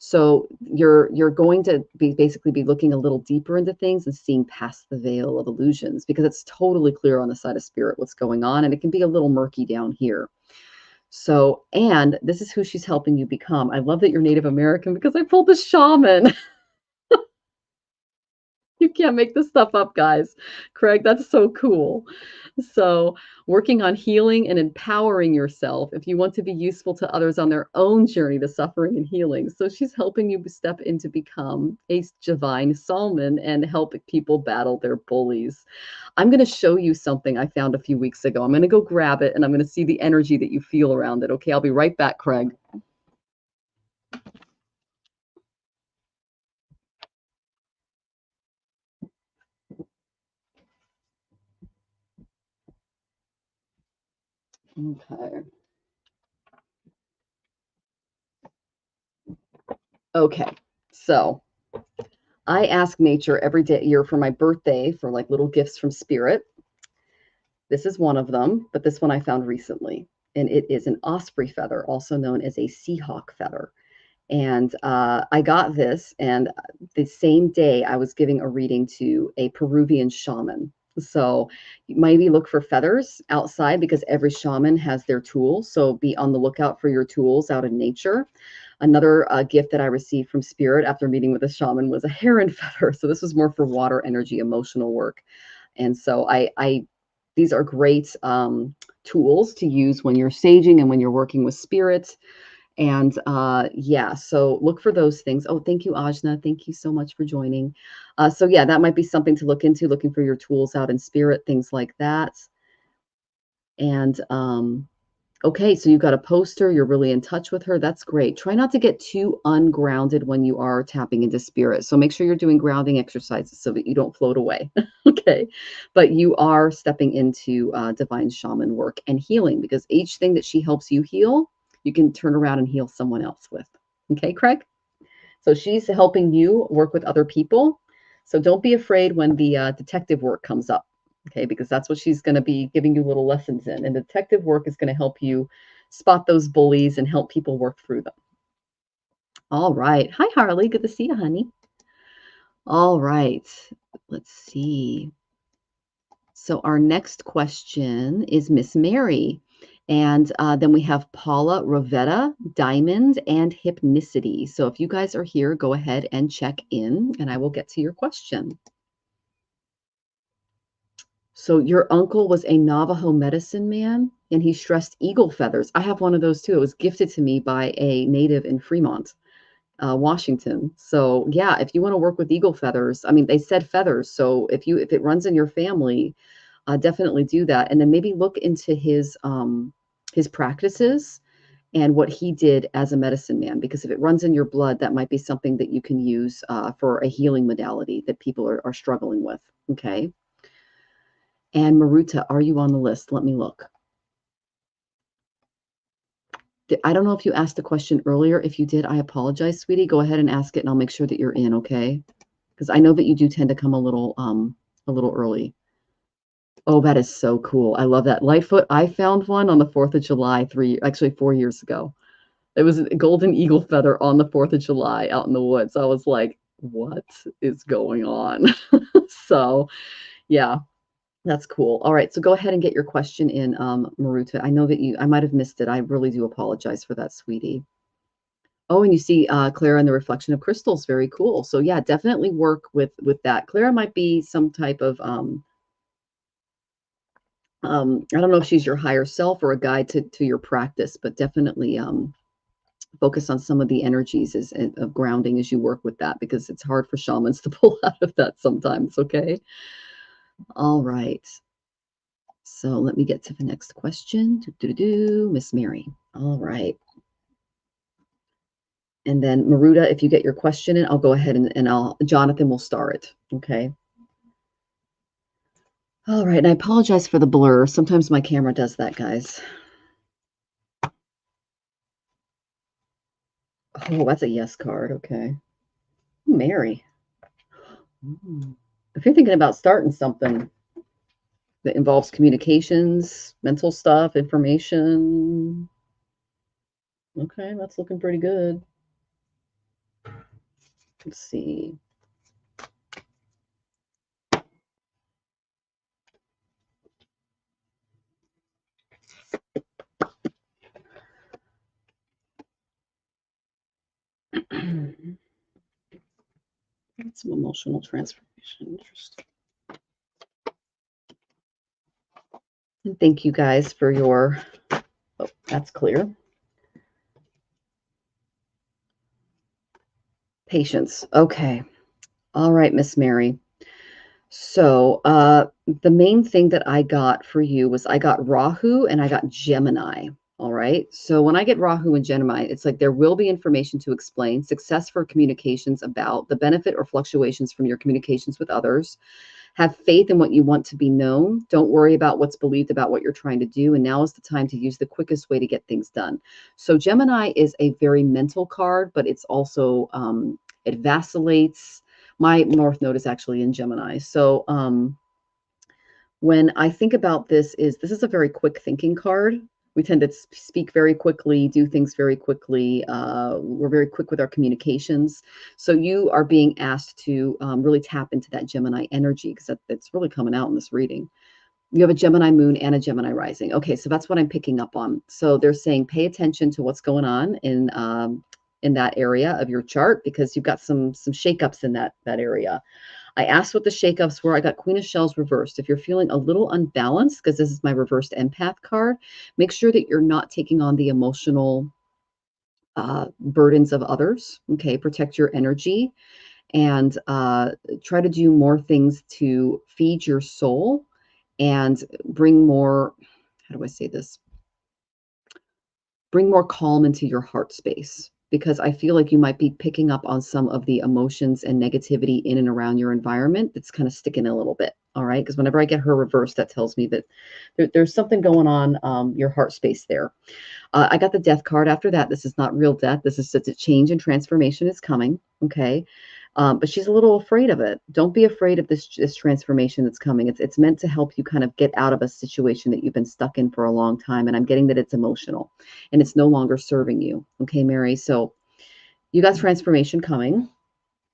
So you're going to basically be looking a little deeper into things and seeing past the veil of illusions, because it's totally clear on the side of spirit what's going on, and it can be a little murky down here. So, and this is who she's helping you become. I love that you're Native American because I pulled the shaman. You can't make this stuff up, guys. Craig, that's so cool. So, working on healing and empowering yourself if you want to be useful to others on their own journey to suffering and healing. So, she's helping you step into become a divine salmon and help people battle their bullies. I'm going to show you something I found a few weeks ago. I'm going to go grab it and I'm going to see the energy that you feel around it. Okay, I'll be right back, Craig. Okay. Okay. So, I ask nature every year for my birthday for like little gifts from spirit. This is one of them, but this one I found recently, and it is an osprey feather, also known as a seahawk feather. And I got this, and the same day I was giving a reading to a Peruvian shaman. So maybe look for feathers outside because every shaman has their tools. So be on the lookout for your tools out in nature. Another gift that I received from spirit after meeting with a shaman was a heron feather. So this was more for water energy, emotional work. And so these are great tools to use when you're saging and when you're working with spirits. And yeah, so look for those things. Oh, thank you, Ajna. Thank you so much for joining. So yeah, that might be something to look into, looking for your tools out in spirit, things like that. And Okay, so you've got a poster, you're really in touch with her. That's great. Try not to get too ungrounded when you are tapping into spirit. So make sure you're doing grounding exercises so that you don't float away. Okay. But you are stepping into divine shaman work and healing, because each thing that she helps you heal, you can turn around and heal someone else with. Okay, Craig? So she's helping you work with other people. So don't be afraid when the detective work comes up, okay? Because that's what she's going to be giving you little lessons in. And detective work is going to help you spot those bullies and help people work through them. All right. Hi, Harley. Good to see you, honey. All right. Let's see. So our next question is Miss Mary. And then we have Paula Rovetta, Diamond, and Hypnicity. So if you guys are here, go ahead and check in, and I will get to your question. So your uncle was a Navajo medicine man, and he stressed eagle feathers. I have one of those too. It was gifted to me by a native in Fremont, Washington. So yeah, if you want to work with eagle feathers, I mean, they said feathers. So if it runs in your family, definitely do that, and then maybe look into his practices and what he did as a medicine man. Because if it runs in your blood, that might be something that you can use for a healing modality that people are struggling with. Okay. And Maruta, are you on the list? Let me look. I don't know if you asked the question earlier. If you did, I apologize, sweetie. Go ahead and ask it, and I'll make sure that you're in. Okay. Because I know that you do tend to come a little early. Oh, that is so cool. I love that. Lightfoot, I found one on the 4th of July, 4 years ago. It was a golden eagle feather on the 4th of July out in the woods. I was like, what is going on? So, yeah, that's cool. All right, so go ahead and get your question in, Maruta. I know that I might have missed it. I really do apologize for that, sweetie. Oh, and you see Clara and the reflection of crystals. Very cool. So yeah, definitely work with that. Clara might be some type of I don't know if she's your higher self or a guide to your practice, but definitely focus on some of the energies of grounding as you work with that, because it's hard for shamans to pull out of that sometimes. Okay. All right. So let me get to the next question. Miss Mary. All right. And then Maruta, if you get your question in, I'll go ahead and Jonathan will start it. Okay. All right. And I apologize for the blur. Sometimes my camera does that, guys. Oh, that's a yes card. Okay. Mary. If you're thinking about starting something that involves communications, mental stuff, information, okay, that's looking pretty good. Let's see. Some emotional transformation. Interesting. And thank you guys for your, oh, that's clear. Patience. Okay. All right, Miss Mary. So the main thing that I got for you was I got Rahu and I got Gemini. All right. So when I get Rahu and Gemini, it's like there will be information to explain, success for communications about the benefit or fluctuations from your communications with others. Have faith in what you want to be known. Don't worry about what's believed about what you're trying to do. And now is the time to use the quickest way to get things done. So Gemini is a very mental card, but it's also, it vacillates. My North Node is actually in Gemini. So when I think about this is a very quick thinking card. We tend to speak very quickly, do things very quickly. We're very quick with our communications. So you are being asked to really tap into that Gemini energy, because that's really coming out in this reading. You have a Gemini moon and a Gemini rising. Okay, so that's what I'm picking up on. So they're saying pay attention to what's going on in that area of your chart, because you've got some shakeups in that area. I asked what the shakeups were. I got Queen of Shells reversed. If you're feeling a little unbalanced, because this is my reversed empath card, make sure that you're not taking on the emotional burdens of others. Okay, protect your energy and try to do more things to feed your soul and bring more, how do I say this? bring more calm into your heart space, because I feel like you might be picking up on some of the emotions and negativity in and around your environment that's kind of sticking a little bit. All right. Because whenever I get her reverse, that tells me that there's something going on your heart space there. I got the death card after that. This is not real death. This is just a change and transformation is coming. Okay. But she's a little afraid of it. Don't be afraid of this transformation that's coming. It's meant to help you kind of get out of a situation that you've been stuck in for a long time. And I'm getting that it's emotional and it's no longer serving you. Okay, Mary. So you got transformation coming.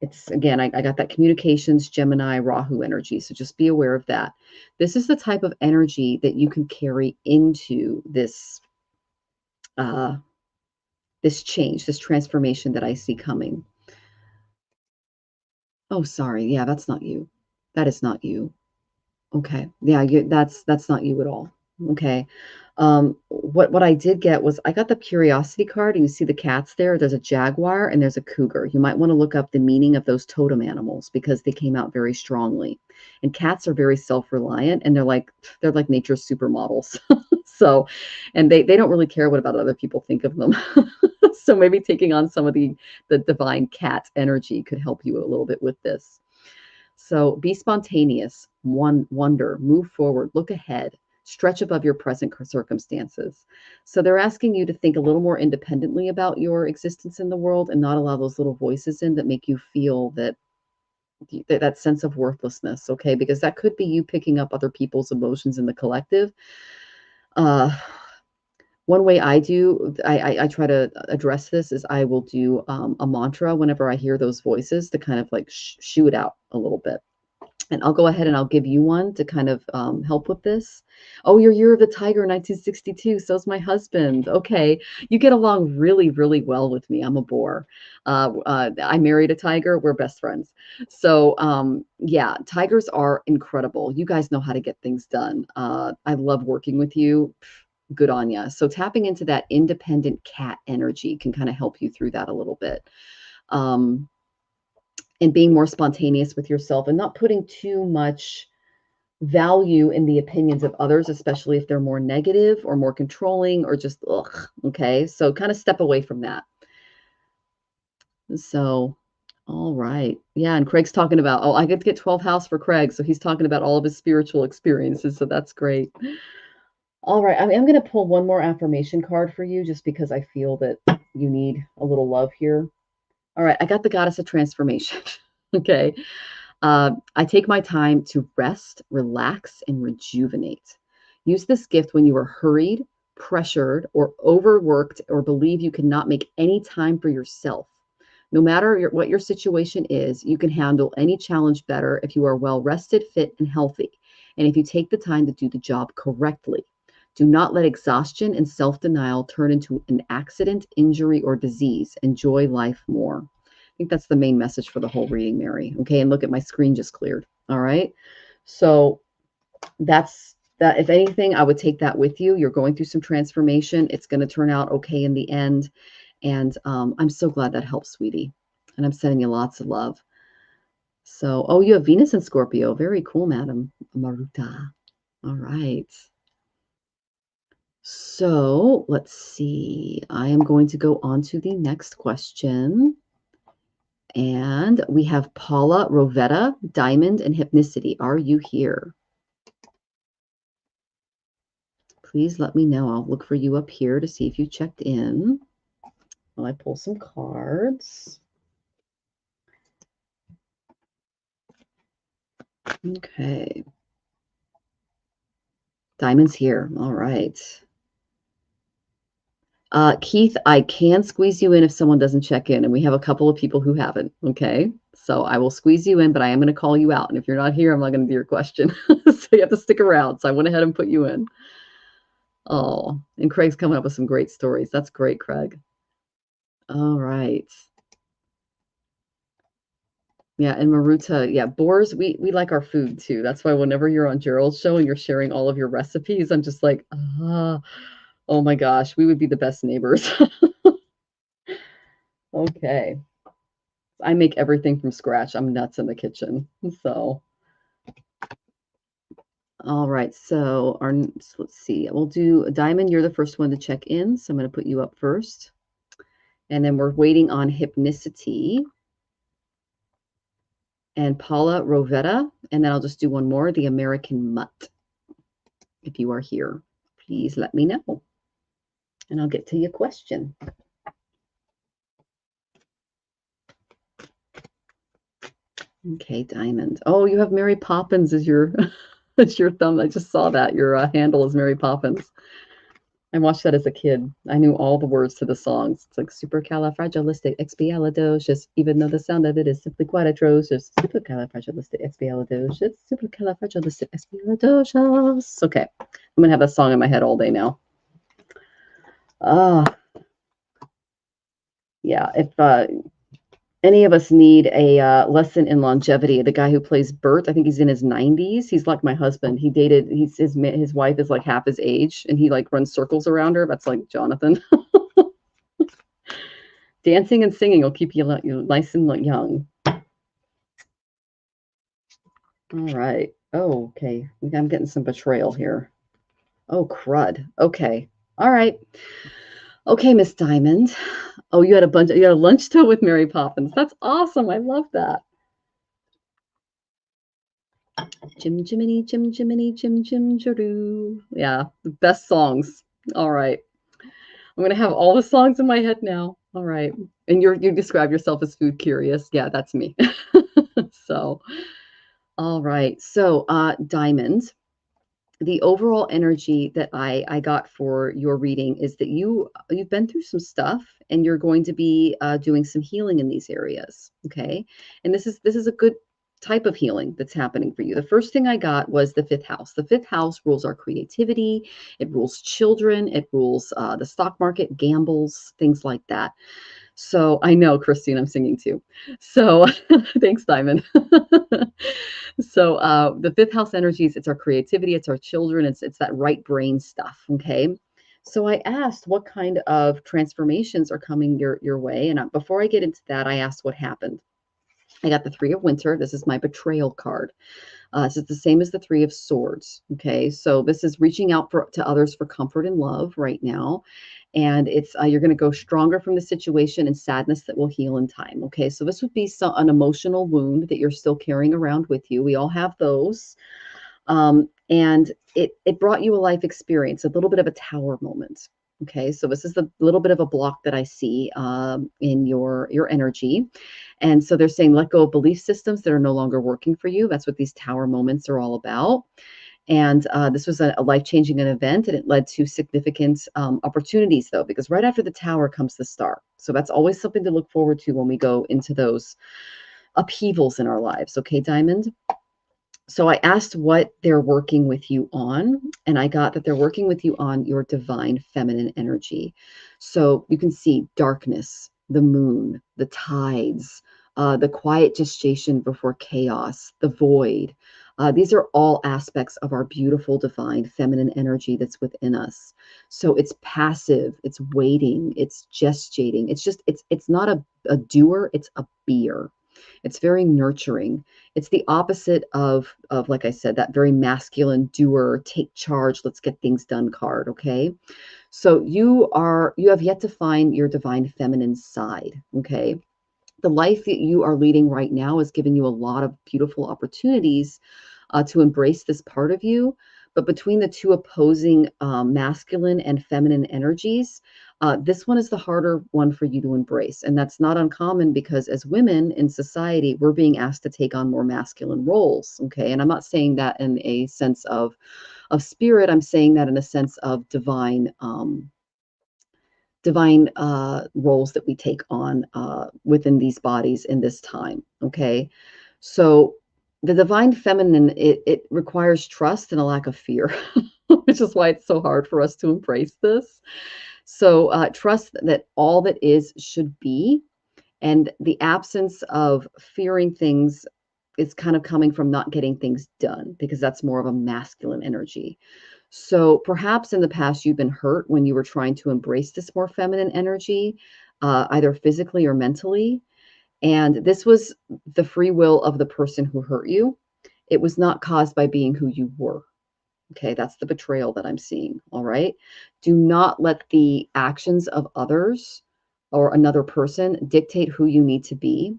It's again, I got that communications, Gemini, Rahu energy. So just be aware of that. This is the type of energy that you can carry into uh, this change, this transformation that I see coming. Oh, sorry. Yeah, that's not you. That is not you. Okay. Yeah, that's not you at all. Okay. What I did get was I got the curiosity card, and you see the cats there. There's a jaguar and there's a cougar. You might want to look up the meaning of those totem animals because they came out very strongly. And cats are very self-reliant, and they're like nature's supermodels. So, and they don't really care what about other people think of them. So maybe taking on some of the divine cat energy could help you a little bit with this. So be spontaneous, wonder, move forward, look ahead, stretch above your present circumstances. So they're asking you to think a little more independently about your existence in the world and not allow those little voices in that make you feel that sense of worthlessness, okay? Because that could be you picking up other people's emotions in the collective. One way I try to address this is I will do a mantra whenever I hear those voices to kind of like shoo it out a little bit. And I'll go ahead and I'll give you one to kind of help with this. Oh, your year of the tiger, 1962. So's my husband. Okay. You get along really, really well with me. I'm a boar. I married a tiger. We're best friends. So, yeah, tigers are incredible. You guys know how to get things done. I love working with you. Good on ya. So tapping into that independent cat energy can kind of help you through that a little bit. Um, and being more spontaneous with yourself and not putting too much value in the opinions of others, especially if they're more negative or more controlling or just ugh. Okay. So kind of step away from that. So, all right. Yeah. And Craig's talking about, oh, I get to get 12th house for Craig. So he's talking about all of his spiritual experiences. So that's great. All right. I'm going to pull one more affirmation card for you just because I feel that you need a little love here. All right. I got the goddess of transformation. Okay. I take my time to rest, relax, and rejuvenate. Use this gift when you are hurried, pressured, or overworked, or believe you cannot make any time for yourself. No matter what your situation is, you can handle any challenge better if you are well rested, fit, and healthy, and if you take the time to do the job correctly. Do not let exhaustion and self denial turn into an accident, injury, or disease. Enjoy life more. I think that's the main message for the whole reading, Mary. Okay, and look at my screen just cleared. All right. So that's that. If anything, I would take that with you. You're going through some transformation. It's going to turn out okay in the end. And I'm so glad that helps, sweetie. And I'm sending you lots of love. So, oh, you have Venus in Scorpio. Very cool, Madam Maruta. All right. So let's see. I am going to go on to the next question. And we have Paula Rovetta, Diamond and Hypnicity. Are you here? Please let me know. I'll look for you up here to see if you checked in while I pull some cards. Okay. Diamond's here. All right. Keith, I can squeeze you in if someone doesn't check in, and we have a couple of people who haven't. Okay. So I will squeeze you in, but I am going to call you out. And if you're not here, I'm not going to do your question. So you have to stick around. So I went ahead and put you in. Oh, and Craig's coming up with some great stories. That's great, Craig. All right. Yeah, and Maruta, yeah, boars, we like our food too. That's why whenever you're on Gerald's show and you're sharing all of your recipes, I'm just like, oh my gosh, we would be the best neighbors. Okay. I make everything from scratch. I'm nuts in the kitchen. So, All right, so let's see. We'll do Diamond. You're the first one to check in, so I'm going to put you up first. And then we're waiting on Hypnicity and Paula Rovetta. And then I'll just do one more, the American Mutt. If you are here, please let me know. And I'll get to your question. Okay, Diamond. Oh, you have Mary Poppins as your as your thumb. I just saw that. Your handle is Mary Poppins. I watched that as a kid. I knew all the words to the songs. It's like supercalifragilisticexpialidocious, even though the sound of it is simply quite atrocious. Supercalifragilisticexpialidocious, supercalifragilisticexpialidocious. Okay, I'm gonna have that song in my head all day now. Yeah. If any of us need a lesson in longevity, the guy who plays Bert, I think he's in his 90s. He's like my husband. He dated. His wife is like half his age, and he like runs circles around her. That's like Jonathan. Dancing and singing will keep you nice and young. All right. Oh, okay. I'm getting some betrayal here. Oh, crud. Okay. All right. Okay, Miss Diamond. Oh, you had a lunch toast with Mary Poppins. That's awesome. I love that. Jim Jiminy, Jim Jiminy, Jim Jim Jaroo. Yeah, the best songs. All right. I'm gonna have all the songs in my head now. All right. And you describe yourself as food curious. Yeah, that's me. So, all right. So, Diamond, the overall energy that I got for your reading is that you've been through some stuff and you're going to be doing some healing in these areas. Okay. And this is a good type of healing that's happening for you. The first thing I got was the fifth house. The fifth house rules our creativity. It rules children. It rules the stock market, gambles, things like that. So I know, Christine, I'm singing too. So thanks, Diamond. So the fifth house energies, it's our creativity, it's our children, it's that right brain stuff. Okay. So I asked what kind of transformations are coming your way. And before I get into that, I asked what happened. I got the Three of Winter. This is my betrayal card. This is the same as the Three of Swords. Okay, so this is reaching out to others for comfort and love right now, and it's you're going to go stronger from the situation and sadness that will heal in time. Okay, so this would be an emotional wound that you're still carrying around with you. We all have those, and it brought you a life experience, a little bit of a tower moment. Okay, so this is the little bit of a block that I see in your energy. And so they're saying let go of belief systems that are no longer working for you. That's what these tower moments are all about. And this was a life-changing event, and it led to significant opportunities, though, because right after the tower comes the star. So that's always something to look forward to when we go into those upheavals in our lives. Okay, Diamond? So I asked what they're working with you on, and I got that they're working with you on your divine feminine energy. So you can see darkness, the moon, the tides, the quiet gestation before chaos, the void. These are all aspects of our beautiful divine feminine energy that's within us. So it's passive, it's waiting, it's gestating. It's not a doer, it's a beer. It's very nurturing. It's the opposite of like I said, that very masculine doer, take charge, let's get things done card. Okay. So you have yet to find your divine feminine side. Okay. The life that you are leading right now is giving you a lot of beautiful opportunities to embrace this part of you. But between the two opposing masculine and feminine energies, this one is the harder one for you to embrace. And that's not uncommon because as women in society, we're being asked to take on more masculine roles. Okay. And I'm not saying that in a sense of spirit. I'm saying that in a sense of divine roles that we take on within these bodies in this time. Okay. So the divine feminine, it requires trust and a lack of fear, which is why it's so hard for us to embrace this. So trust that all that is should be, and the absence of fearing things is kind of coming from not getting things done because that's more of a masculine energy. So perhaps in the past you've been hurt when you were trying to embrace this more feminine energy, either physically or mentally. And this was the free will of the person who hurt you. It was not caused by being who you were. Okay, that's the betrayal that I'm seeing. All right. Do not let the actions of others or another person dictate who you need to be,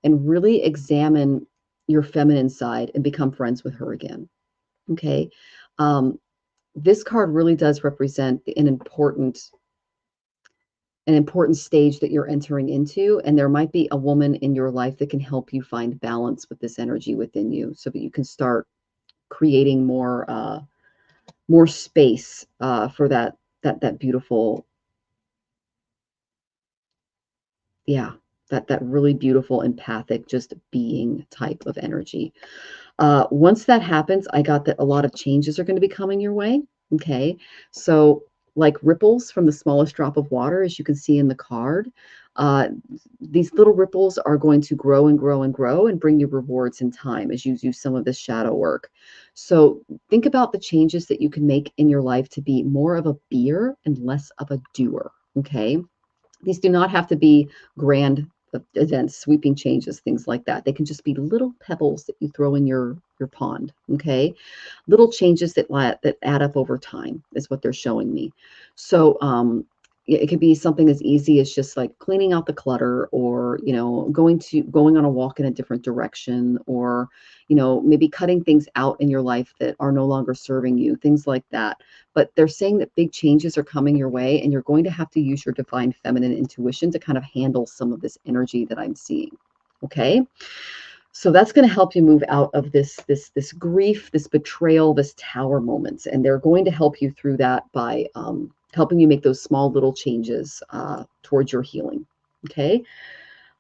and really examine your feminine side and become friends with her again. Okay. Um, this card really does represent an important stage that you're entering into, and there might be a woman in your life that can help you find balance with this energy within you so that you can start creating more space for that beautiful, yeah, that really beautiful empathic just being type of energy. Once that happens, I got that a lot of changes are going to be coming your way. Okay. So, like ripples from the smallest drop of water, as you can see in the card, uh, these little ripples are going to grow and grow and grow and bring you rewards in time as you do some of this shadow work. So, think about the changes that you can make in your life to be more of a beer and less of a doer. Okay. These do not have to be grand events, sweeping changes, things like that. They can just be little pebbles that you throw in your pond. Okay, little changes that add up over time is what they're showing me. So it could be something as easy as just like cleaning out the clutter, or going on a walk in a different direction, or maybe cutting things out in your life that are no longer serving you, things like that. But they're saying that big changes are coming your way, and you're going to have to use your divine feminine intuition to kind of handle some of this energy that I'm seeing. Okay, so that's going to help you move out of this grief, this betrayal, this tower moments, and they're going to help you through that by helping you make those small little changes towards your healing. Okay,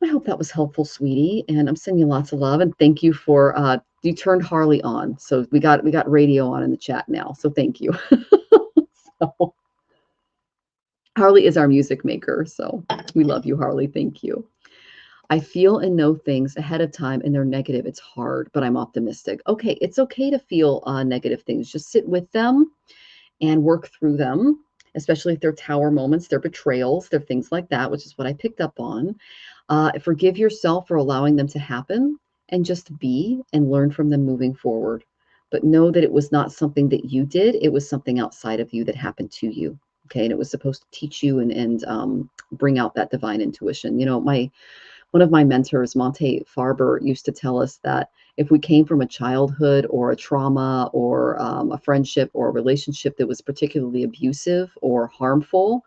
I hope that was helpful, sweetie, and I'm sending you lots of love, and thank you for you turned Harley on, so we got radio on in the chat now, so thank you. So, Harley is our music maker, so we love you, Harley. Thank you. I feel and know things ahead of time and they're negative. It's hard, but I'm optimistic. Okay, it's okay to feel negative things. Just sit with them and work through them, especially if they're tower moments, they're betrayals, they're things like that, which is what I picked up on. Forgive yourself for allowing them to happen and just be and learn from them moving forward. But know that it was not something that you did, it was something outside of you that happened to you. Okay, and it was supposed to teach you and bring out that divine intuition. One of my mentors, Monte Farber, used to tell us that if we came from a childhood or a trauma or a friendship or a relationship that was particularly abusive or harmful,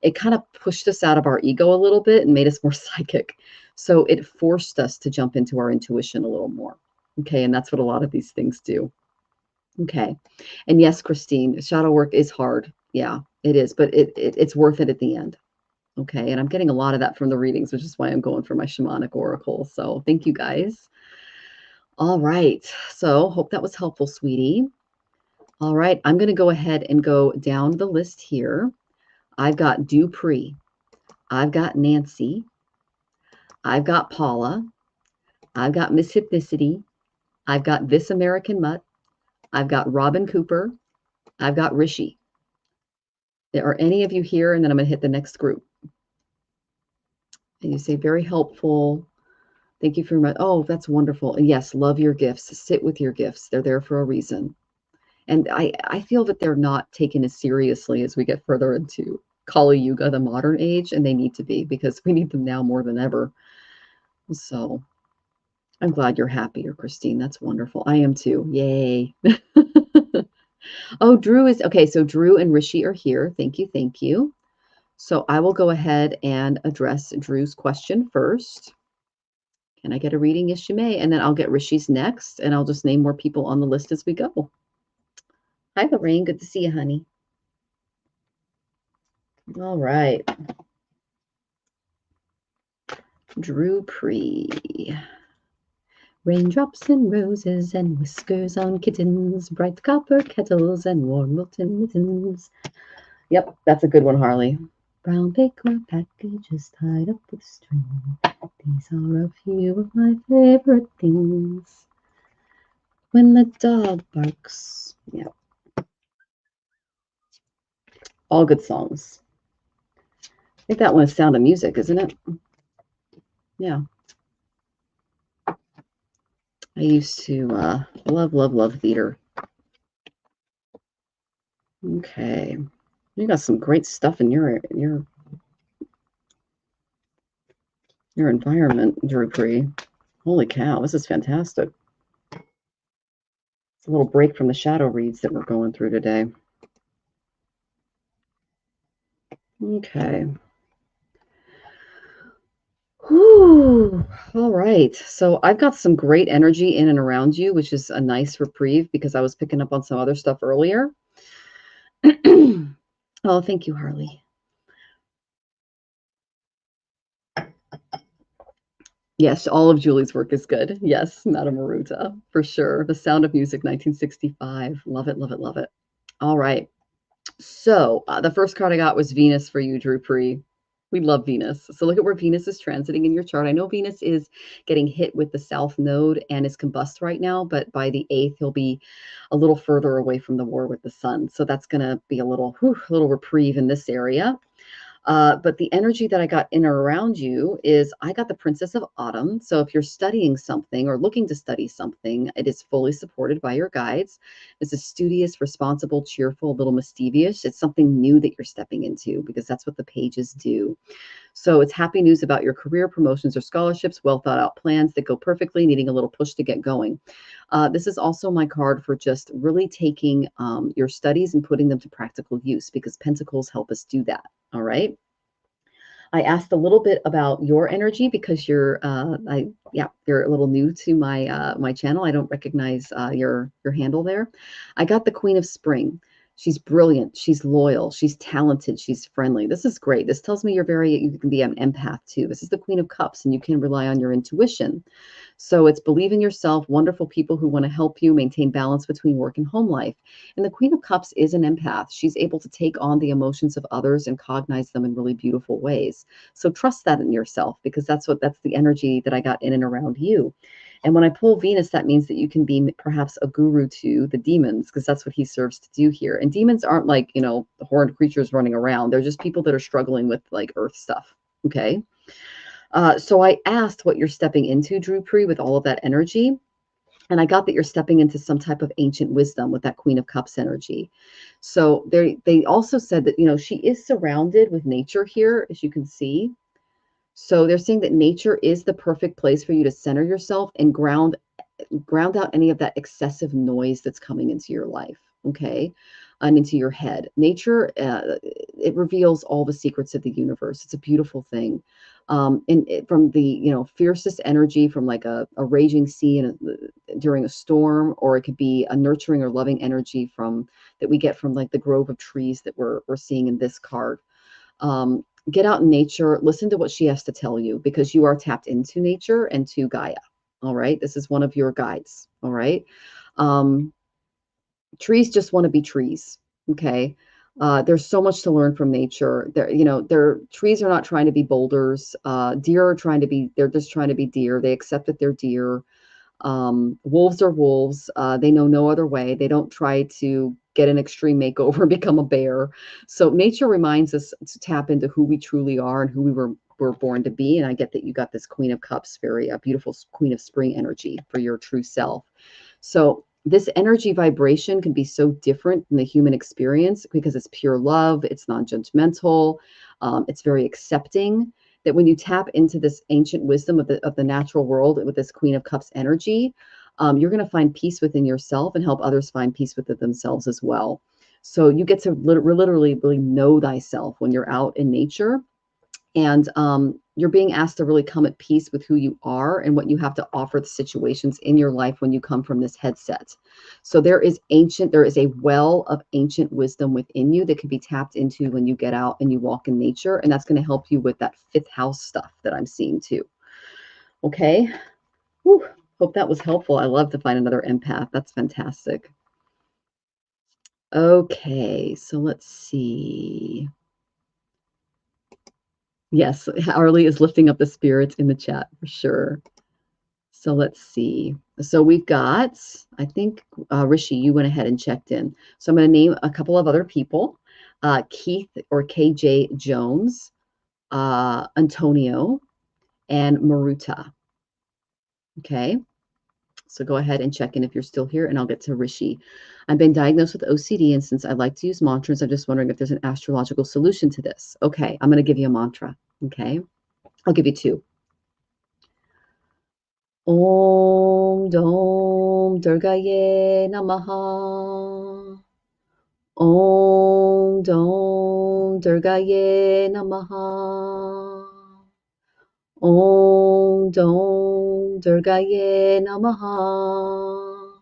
it kind of pushed us out of our ego a little bit and made us more psychic. So it forced us to jump into our intuition a little more. Okay, and that's what a lot of these things do. Okay, and yes, Christine, shadow work is hard. Yeah, it is, but it's worth it at the end. Okay, and I'm getting a lot of that from the readings, which is why I'm going for my shamanic oracle. So thank you guys. All right, so hope that was helpful, sweetie. All right, I'm going to go ahead and go down the list here. I've got Dupree. I've got Nancy. I've got Paula. I've got Miss Hypnicity. I've got This American Mutt. I've got Robin Cooper. I've got Rishi. Are any of you here? And then I'm going to hit the next group. And you say, very helpful. Thank you for my, oh, that's wonderful. And yes, love your gifts. Sit with your gifts. They're there for a reason. And I feel that they're not taken as seriously as we get further into Kali Yuga, the modern age, and they need to be, because we need them now more than ever. So I'm glad you're happier, Christine. That's wonderful. I am too. Yay. Oh, Drew is okay. So Drew and Rishi are here. Thank you. Thank you. So I will go ahead and address Drew's question first. Can I get a reading? Yes, you may. And then I'll get Rishi's next, and I'll just name more people on the list as we go. Hi, Lorraine. Good to see you, honey. All right. Drew Pree. Raindrops and roses and whiskers on kittens, bright copper kettles and warm Wilton mittens. Yep, that's a good one, Harley. Brown paper packages tied up with string. These are a few of my favorite things. When the dog barks. Yeah. All good songs. I think that one is Sound of Music, isn't it? Yeah. I used to love theater. Okay. You got some great stuff in your environment, Drupri. Holy cow, this is fantastic. It's a little break from the shadow reads that we're going through today. Okay. Whew. All right. So I've got some great energy in and around you, which is a nice reprieve because I was picking up on some other stuff earlier. Oh, thank you, Harley. Yes, all of Julie's work is good. Yes, Madame Maruta, for sure. The Sound of Music, 1965. Love it, love it, love it. All right. So the first card I got was Venus for you, Drew Pre. We love Venus. So look at where Venus is transiting in your chart. I know Venus is getting hit with the South Node and is combust right now, but by the 8th, he'll be a little further away from the war with the sun. So that's going to be a little reprieve in this area. But the energy that I got in or around you is I got the Princess of Autumn. So if you're studying something or looking to study something, it is fully supported by your guides. It's a studious, responsible, cheerful, a little mischievous. It's something new that you're stepping into because that's what the pages do. So it's happy news about your career, promotions, or scholarships, well thought out plans that go perfectly, needing a little push to get going. This is also my card for just really taking your studies and putting them to practical use because pentacles help us do that. All right. I asked a little bit about your energy because you're you're a little new to my channel. I don't recognize your handle there. I got the Queen of Spring. She's brilliant. She's loyal. She's talented. She's friendly. This is great. This tells me you can be an empath too. This is the Queen of Cups, and you can rely on your intuition. So it's believe in yourself, wonderful people who want to help you maintain balance between work and home life. And the Queen of Cups is an empath. She's able to take on the emotions of others and cognize them in really beautiful ways. So trust that in yourself because that's the energy that I got in and around you. And when I pull Venus, that means that you can be perhaps a guru to the demons because that's what he serves to do here. And demons aren't like, the horned creatures running around. They're just people that are struggling with like earth stuff. Okay. So I asked what you're stepping into, Drew Pre, with all of that energy. And I got that you're stepping into some type of ancient wisdom with that Queen of Cups energy. So they also said that, she is surrounded with nature here, as you can see. So they're saying that nature is the perfect place for you to center yourself and ground out any of that excessive noise that's coming into your life. Okay. And into your head. Nature, it reveals all the secrets of the universe. It's a beautiful thing. From the fiercest energy from like a raging sea during a storm, or it could be a nurturing or loving energy that we get from like the grove of trees that we're seeing in this card. Get out in nature, listen to what she has to tell you because you are tapped into nature and to Gaia. All right. This is one of your guides. All right. Trees just want to be trees. Okay. There's so much to learn from nature. Trees are not trying to be boulders. Deer they're just trying to be deer. They accept that they're deer. Wolves are wolves. They know no other way. They don't try to get an extreme makeover and become a bear. So nature reminds us to tap into who we truly are and who we were born to be. And I get that you got this Queen of Cups, very beautiful Queen of Spring energy for your true self. So this energy vibration can be so different than the human experience because it's pure love. It's non-judgmental. It's very accepting. That when you tap into this ancient wisdom of the natural world with this Queen of Cups energy, you're going to find peace within yourself and help others find peace within themselves as well. So you get to literally really know thyself when you're out in nature. And you're being asked to really come at peace with who you are and what you have to offer the situations in your life when you come from this headset. So there is a well of ancient wisdom within you that can be tapped into when you get out and you walk in nature. And that's going to help you with that fifth house stuff that I'm seeing too. Okay. Whew. Hope that was helpful. I love to find another empath. That's fantastic. Okay. So let's see. Yes, Arlie is lifting up the spirits in the chat for sure. So let's see. So we've got, I think, Rishi, you went ahead and checked in. So I'm going to name a couple of other people. Keith or KJ Jones, Antonio, and Maruta. Okay. So go ahead and check in if you're still here, and I'll get to Rishi. I've been diagnosed with OCD, and since I like to use mantras, I'm just wondering if there's an astrological solution to this. Okay, I'm going to give you a mantra. Okay, I'll give you two. Om Dom Durgaye Namaha. Om Dom Durgaye Namaha. Om Dom Durgaye Namaha.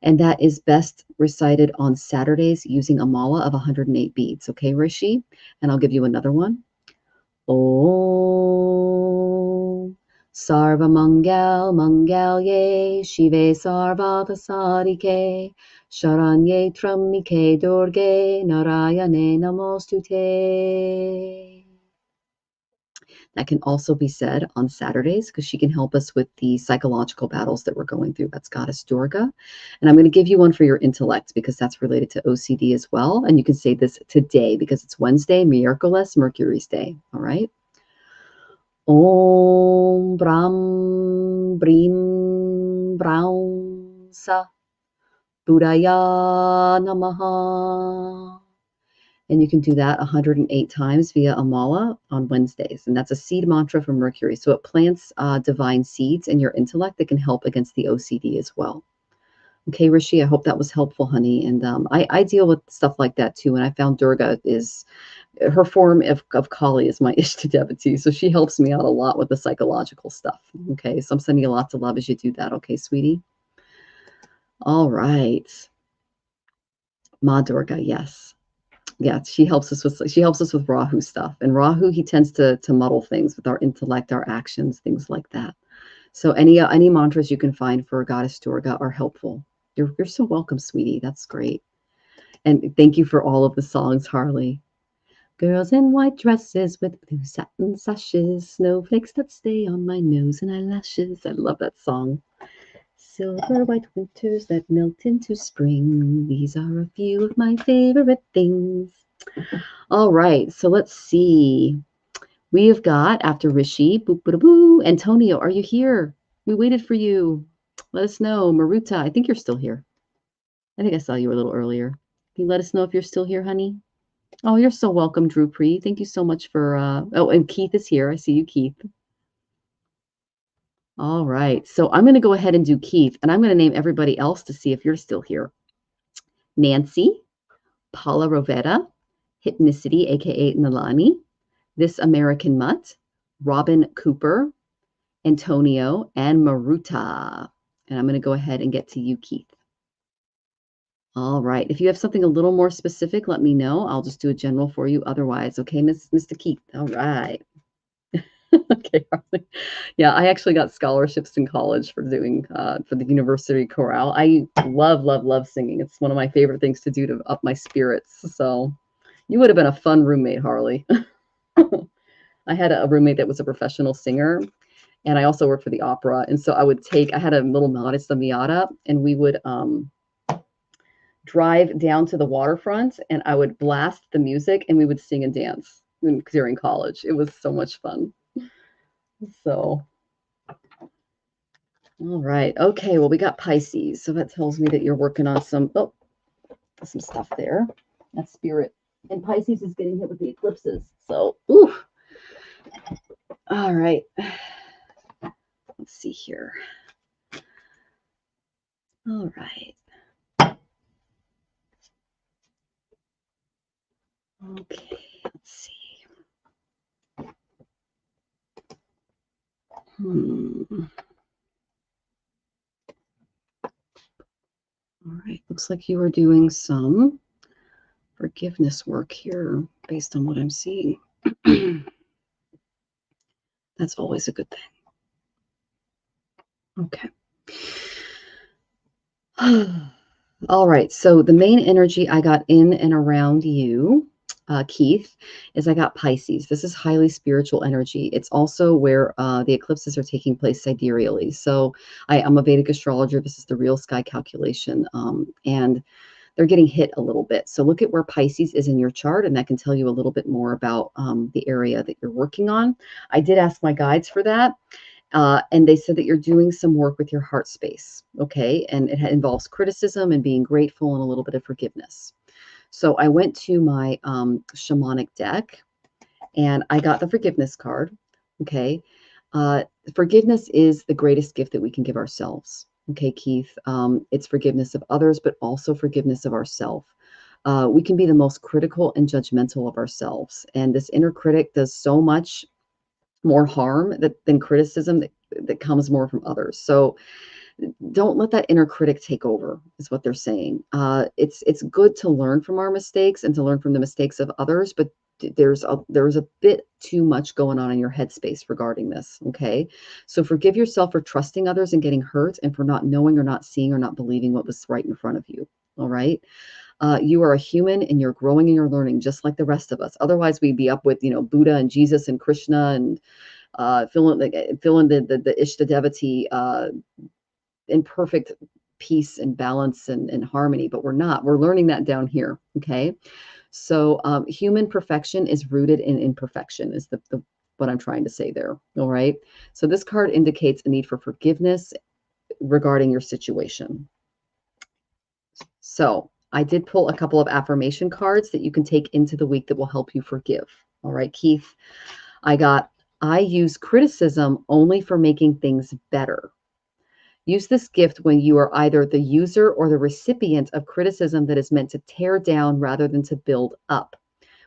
And that is best recited on Saturdays using a mala of 108 beads. Okay, Rishi? And I'll give you another one. Om Sarva Mangal Mangalye Shive Sarvata Sadike Sharanye Tramike Durge Narayane Namostute. That can also be said on Saturdays because she can help us with the psychological battles that we're going through. That's Goddess Durga. And I'm going to give you one for your intellect because that's related to OCD as well. And you can say this today because it's Wednesday, Miércoles, Mercury's day. All right. Om Brahm Brim Braum Sa Budaya Namaha. And you can do that 108 times via a mala on Wednesdays. And that's a seed mantra from Mercury. So it plants divine seeds in your intellect that can help against the OCD as well. Okay, Rishi, I hope that was helpful, honey. And I deal with stuff like that too. And I found Durga is, her form of Kali is my Ishtadevati. So she helps me out a lot with the psychological stuff. Okay, so I'm sending you lots of love as you do that. Okay, sweetie? All right. Ma Durga, yes. Yeah, she helps us with Rahu stuff. And Rahu, he tends to muddle things with our intellect, our actions, things like that. So any mantras you can find for Goddess Durga are helpful. You're so welcome, sweetie. That's great. And thank you for all of the songs, Harley. Girls in white dresses with blue satin sashes, snowflakes that stay on my nose and eyelashes. I love that song. Silver white winters that melt into spring. These are a few of my favorite things. All right, so let's see. We have got, after Rishi, boo, Antonio, are you here? We waited for you. Let us know. Maruta, I think you're still here. I think I saw you a little earlier. Can you let us know if you're still here, honey? Oh, you're so welcome, Drew Pre. Thank you so much for, oh, and Keith is here. I see you, Keith. All right, so I'm going to go ahead and do Keith, and I'm going to name everybody else to see if you're still here. Nancy, Paula Rovetta, Hypnicity, aka Nalani, This American Mutt, Robin Cooper, Antonio, and Maruta. And I'm going to go ahead and get to you, Keith. All right. If you have something a little more specific, let me know. I'll just do a general for you otherwise. Okay, Mr. Keith. All right. Okay, Harley. Yeah, I actually got scholarships in college for doing for the university chorale. I love singing. It's one of my favorite things to do to up my spirits. So you would have been a fun roommate, Harley. I had a roommate that was a professional singer, and I also worked for the opera. And so I had a little Modesta Miata, and we would drive down to the waterfront, and I would blast the music, and we would sing and dance during college. It was so much fun. So, all right. Okay, well, we got Pisces. So that tells me that you're working on some stuff there. That's spirit. And Pisces is getting hit with the eclipses. So, ooh. All right. Let's see here. All right. Okay, let's see. All right, looks like you are doing some forgiveness work here based on what I'm seeing. That's always a good thing. Okay. All right, so the main energy I got in and around you, Keith, is I got Pisces. This is highly spiritual energy. It's also where the eclipses are taking place sidereally. So I'm a Vedic astrologer. This is the real sky calculation, and they're getting hit a little bit. So look at where Pisces is in your chart, and that can tell you a little bit more about the area that you're working on. I did ask my guides for that, And they said that you're doing some work with your heart space, okay? And it involves criticism and being grateful and a little bit of forgiveness. So I went to my shamanic deck and I got the forgiveness card, okay? Forgiveness is the greatest gift that we can give ourselves, okay, Keith? It's forgiveness of others, but also forgiveness of ourselves. We can be the most critical and judgmental of ourselves. And this inner critic does so much more harm than criticism that comes more from others. So don't let that inner critic take over, is what they're saying. It's good to learn from our mistakes and to learn from the mistakes of others, but there's a bit too much going on in your headspace regarding this. Okay, so forgive yourself for trusting others and getting hurt, and for not knowing or not seeing or not believing what was right in front of you. All right. You are a human and you're growing and you're learning just like the rest of us. Otherwise, we'd be up with, Buddha and Jesus and Krishna and fill in the Ishtadevati in perfect peace and balance and harmony, but we're not. We're learning that down here. Okay. So human perfection is rooted in imperfection, is the what I'm trying to say there. All right. So this card indicates a need for forgiveness regarding your situation. So I did pull a couple of affirmation cards that you can take into the week that will help you forgive. All right, Keith. I use criticism only for making things better. Use this gift when you are either the user or the recipient of criticism that is meant to tear down rather than to build up.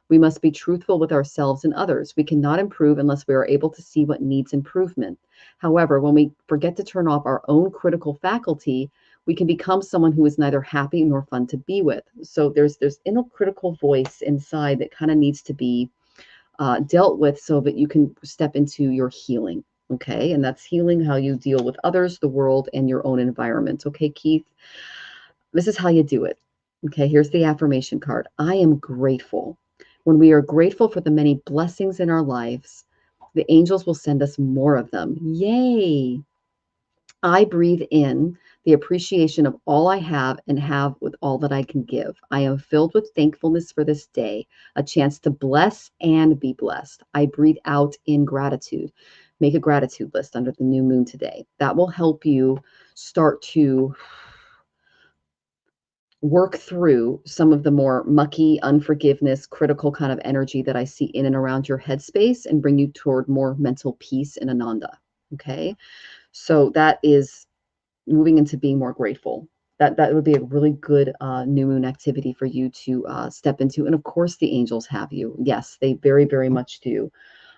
We must be truthful with ourselves and others. We cannot improve unless we are able to see what needs improvement. However, when we forget to turn off our own critical faculty, we can become someone who is neither happy nor fun to be with. So there's inner critical voice inside that kind of needs to be dealt with so that you can step into your healing. Okay. And that's healing how you deal with others, the world, and your own environment. Okay, Keith, this is how you do it. Okay. Here's the affirmation card. I am grateful. When we are grateful for the many blessings in our lives, the angels will send us more of them. Yay. I breathe in the appreciation of all I have and have with all that I can give. I am filled with thankfulness for this day, a chance to bless and be blessed. I breathe out in gratitude. Make a gratitude list under the new moon today. That will help you start to work through some of the more mucky, unforgiveness, critical kind of energy that I see in and around your headspace and bring you toward more mental peace and ananda. Okay. So that is moving into being more grateful. That would be a really good new moon activity for you to step into. And of course, the angels have you. Yes, they very, very much do.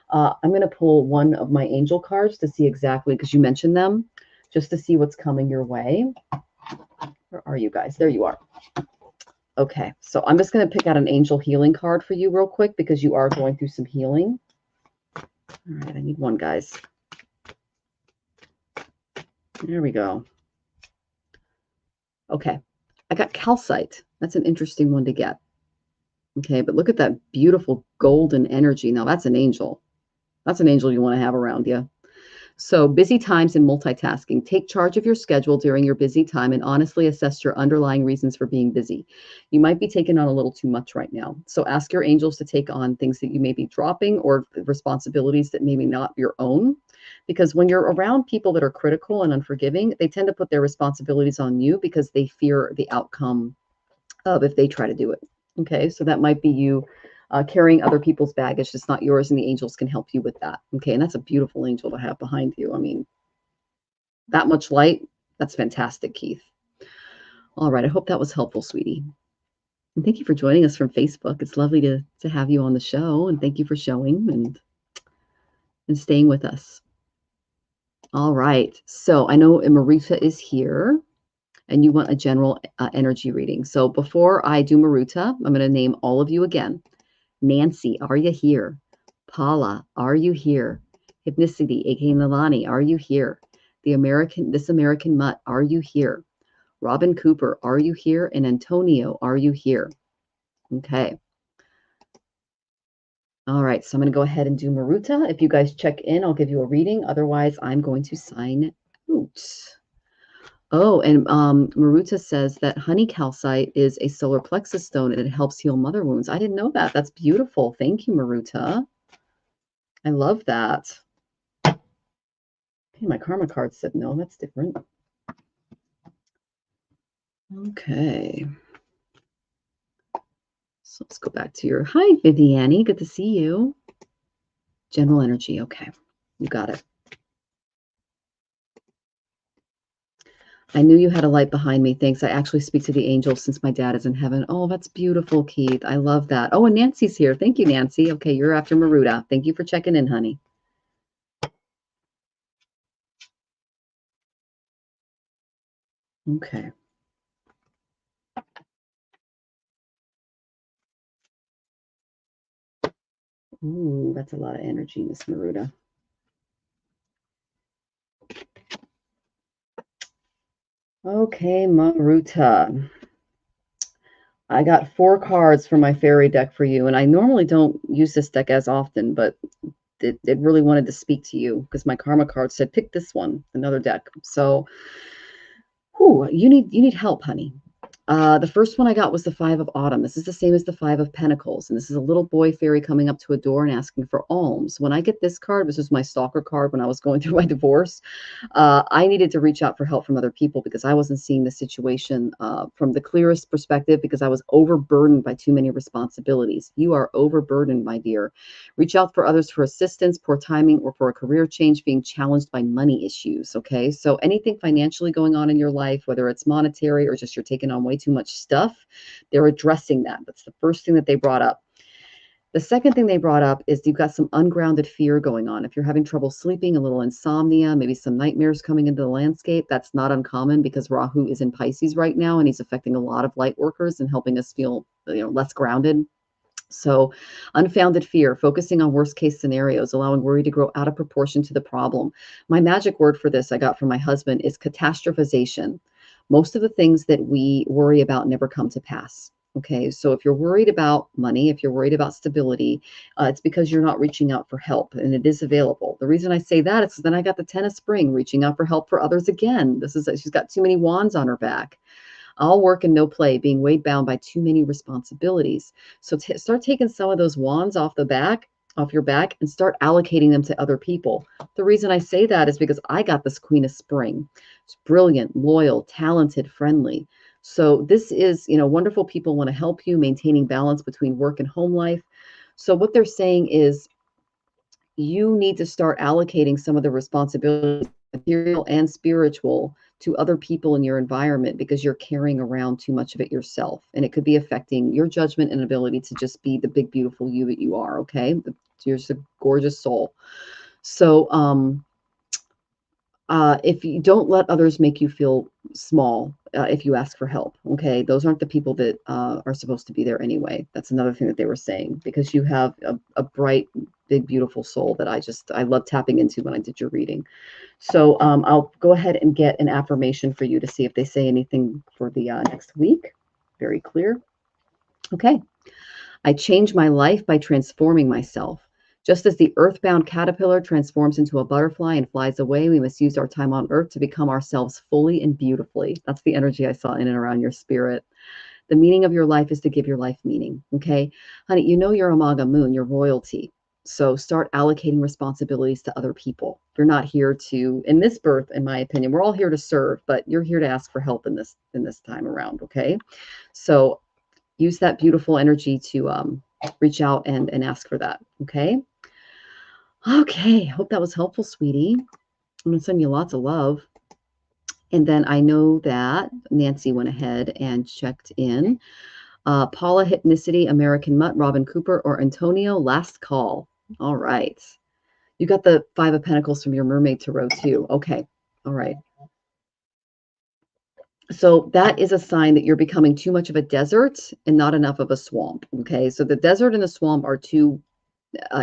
I'm going to pull one of my angel cards to see exactly, because you mentioned them, just to see what's coming your way. Where are you guys? There you are. Okay, so I'm just going to pick out an angel healing card for you real quick because you are going through some healing. All right, I need one, guys. There we go. Okay, I got calcite. That's an interesting one to get. Okay, but look at that beautiful golden energy. Now that's an angel. That's an angel you want to have around you. So busy times and multitasking. Take charge of your schedule during your busy time and honestly assess your underlying reasons for being busy. You might be taking on a little too much right now. So ask your angels to take on things that you may be dropping or responsibilities that maybe not your own. Because when you're around people that are critical and unforgiving, they tend to put their responsibilities on you because they fear the outcome of if they try to do it. Okay, so that might be you carrying other people's baggage that's not yours, and the angels can help you with that. Okay, and that's a beautiful angel to have behind you. I mean, that much light, that's fantastic, Keith. All right, I hope that was helpful, sweetie. And thank you for joining us from Facebook. It's lovely to have you on the show, and thank you for showing and staying with us. All right, so I know Marita is here, and you want a general energy reading. So before I do Maruta, I'm going to name all of you again. Nancy, are you here? Paula, are you here? Hypnicity, aka Nalani, are you here? This American Mutt, are you here? Robin Cooper, are you here? And Antonio, are you here? Okay. All right, so I'm going to go ahead and do Maruta. If you guys check in, I'll give you a reading. Otherwise, I'm going to sign out. Oh, and Maruta says that honey calcite is a solar plexus stone and it helps heal mother wounds. I didn't know that. That's beautiful. Thank you, Maruta. I love that. Okay, my karma card said no. That's different. Okay. So let's go back to your, hi, Viviani. Good to see you. General energy. Okay. You got it. I knew you had a light behind me. Thanks. I actually speak to the angels since my dad is in heaven. Oh, that's beautiful, Keith. I love that. Oh, and Nancy's here. Thank you, Nancy. Okay, you're after Maruda. Thank you for checking in, honey. Okay. Ooh, that's a lot of energy, Miss Maruda. Okay, Maruta. I got 4 cards from my fairy deck for you, and I normally don't use this deck as often, but it really wanted to speak to you because my karma card said pick this one, another deck. So, you need help, honey. The first one I got was the 5 of Autumn. This is the same as the 5 of Pentacles. And this is a little boy fairy coming up to a door and asking for alms. When I get this card, this was my stalker card when I was going through my divorce. I needed to reach out for help from other people because I wasn't seeing the situation from the clearest perspective because I was overburdened by too many responsibilities. You are overburdened, my dear. Reach out for others for assistance, poor timing, or for a career change, being challenged by money issues. Okay. So anything financially going on in your life, whether it's monetary or just you're taking on way too much stuff, they're addressing that. That's the first thing that they brought up. The second thing they brought up is you've got some ungrounded fear going on. If you're having trouble sleeping, a little insomnia, maybe some nightmares coming into the landscape, that's not uncommon because Rahu is in Pisces right now and he's affecting a lot of light workers and helping us feel, less grounded. So, unfounded fear, focusing on worst case scenarios, allowing worry to grow out of proportion to the problem. My magic word for this I got from my husband is catastrophization. Most of the things that we worry about never come to pass. Okay, so if you're worried about money, if you're worried about stability, it's because you're not reaching out for help, and it is available. The reason I say that is because then I got the 10 of Spring, reaching out for help for others again. She's got too many wands on her back. All work and no play, being weighed down by too many responsibilities. So start taking some of those wands off your back, and start allocating them to other people. The reason I say that is because I got this Queen of Spring. It's brilliant, loyal, talented, friendly. So this is, wonderful people want to help you maintaining balance between work and home life. So what they're saying is you need to start allocating some of the responsibilities, material and spiritual, to other people in your environment because you're carrying around too much of it yourself. And it could be affecting your judgment and ability to just be the big, beautiful you that you are. Okay. You're just a gorgeous soul. So, if you don't let others make you feel small, if you ask for help, okay, those aren't the people that are supposed to be there anyway. That's another thing that they were saying because you have a bright, big, beautiful soul that I love tapping into when I did your reading. So I'll go ahead and get an affirmation for you to see if they say anything for the next week. Very clear. Okay. I change my life by transforming myself. Just as the earthbound caterpillar transforms into a butterfly and flies away, we must use our time on earth to become ourselves fully and beautifully. That's the energy I saw in and around your spirit. The meaning of your life is to give your life meaning. Okay. Honey, you're a Maga moon, you're royalty. So start allocating responsibilities to other people. You're not here to, in this birth, in my opinion, we're all here to serve, but you're here to ask for help in this time around. Okay. So use that beautiful energy to reach out and ask for that. Okay. Okay. Hope that was helpful, sweetie. I'm going to send you lots of love. And then I know that Nancy went ahead and checked in. Paula, Hypnicity, American Mutt, Robin Cooper, or Antonio, last call. All right. You got the 5 of Pentacles from your Mermaid Tarot too. Okay. All right. So that is a sign that you're becoming too much of a desert and not enough of a swamp. Okay. So the desert and the swamp are two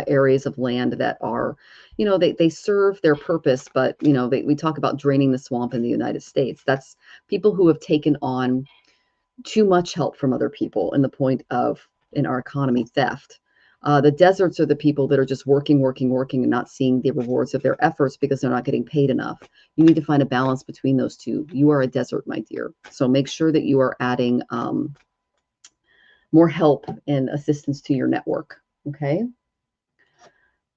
areas of land that are, they serve their purpose, but, we talk about draining the swamp in the United States. That's people who have taken on too much help from other people, and the point of, in our economy, theft. The deserts are the people that are just working, and not seeing the rewards of their efforts because they're not getting paid enough. You need to find a balance between those two. You are a desert, my dear. So make sure that you are adding more help and assistance to your network. Okay.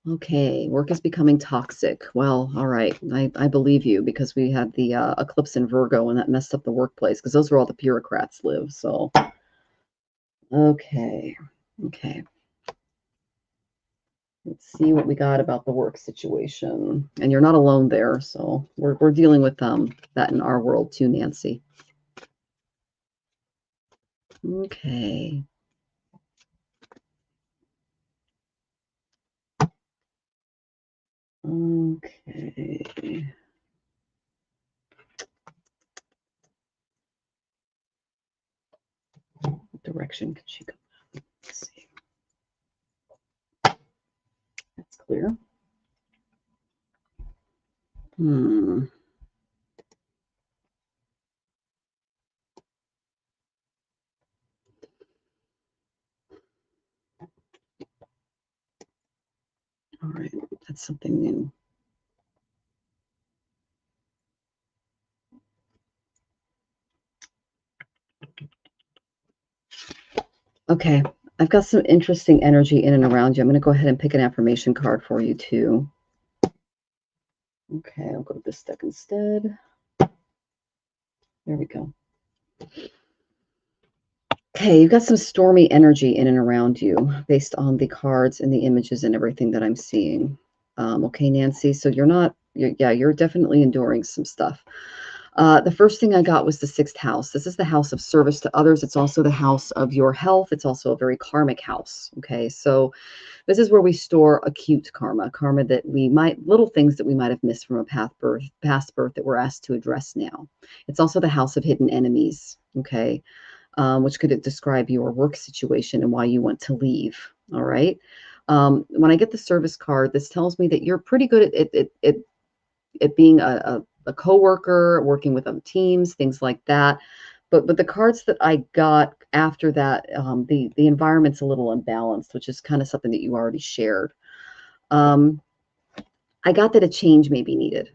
Okay, work is becoming toxic. Well, all right. I believe you because we had the eclipse in Virgo and that messed up the workplace because those are all the bureaucrats live. So, okay. Okay. Let's see what we got about the work situation. And you're not alone there. So we're dealing with that in our world too, Nancy. Okay. Okay. What direction can she go? Let's see. That's clear. Hmm. All right. That's something new. Okay. I've got some interesting energy in and around you. I'm going to go ahead and pick an affirmation card for you too. Okay. I'll go to this deck instead. There we go. Okay, you've got some stormy energy in and around you based on the cards and the images and everything that I'm seeing. Okay, Nancy, so you're definitely enduring some stuff. The first thing I got was the sixth house. This is the house of service to others. It's also the house of your health. It's also a very karmic house. Okay, so this is where we store acute karma that little things that we might have missed from a past birth that we're asked to address now. It's also the house of hidden enemies. Okay, which could describe your work situation and why you want to leave. All right. When I get the service card, this tells me that you're pretty good at being a coworker, working with other teams, things like that. But the cards that I got after that, the environment's a little unbalanced, which is kind of something that you already shared. I got that a change may be needed.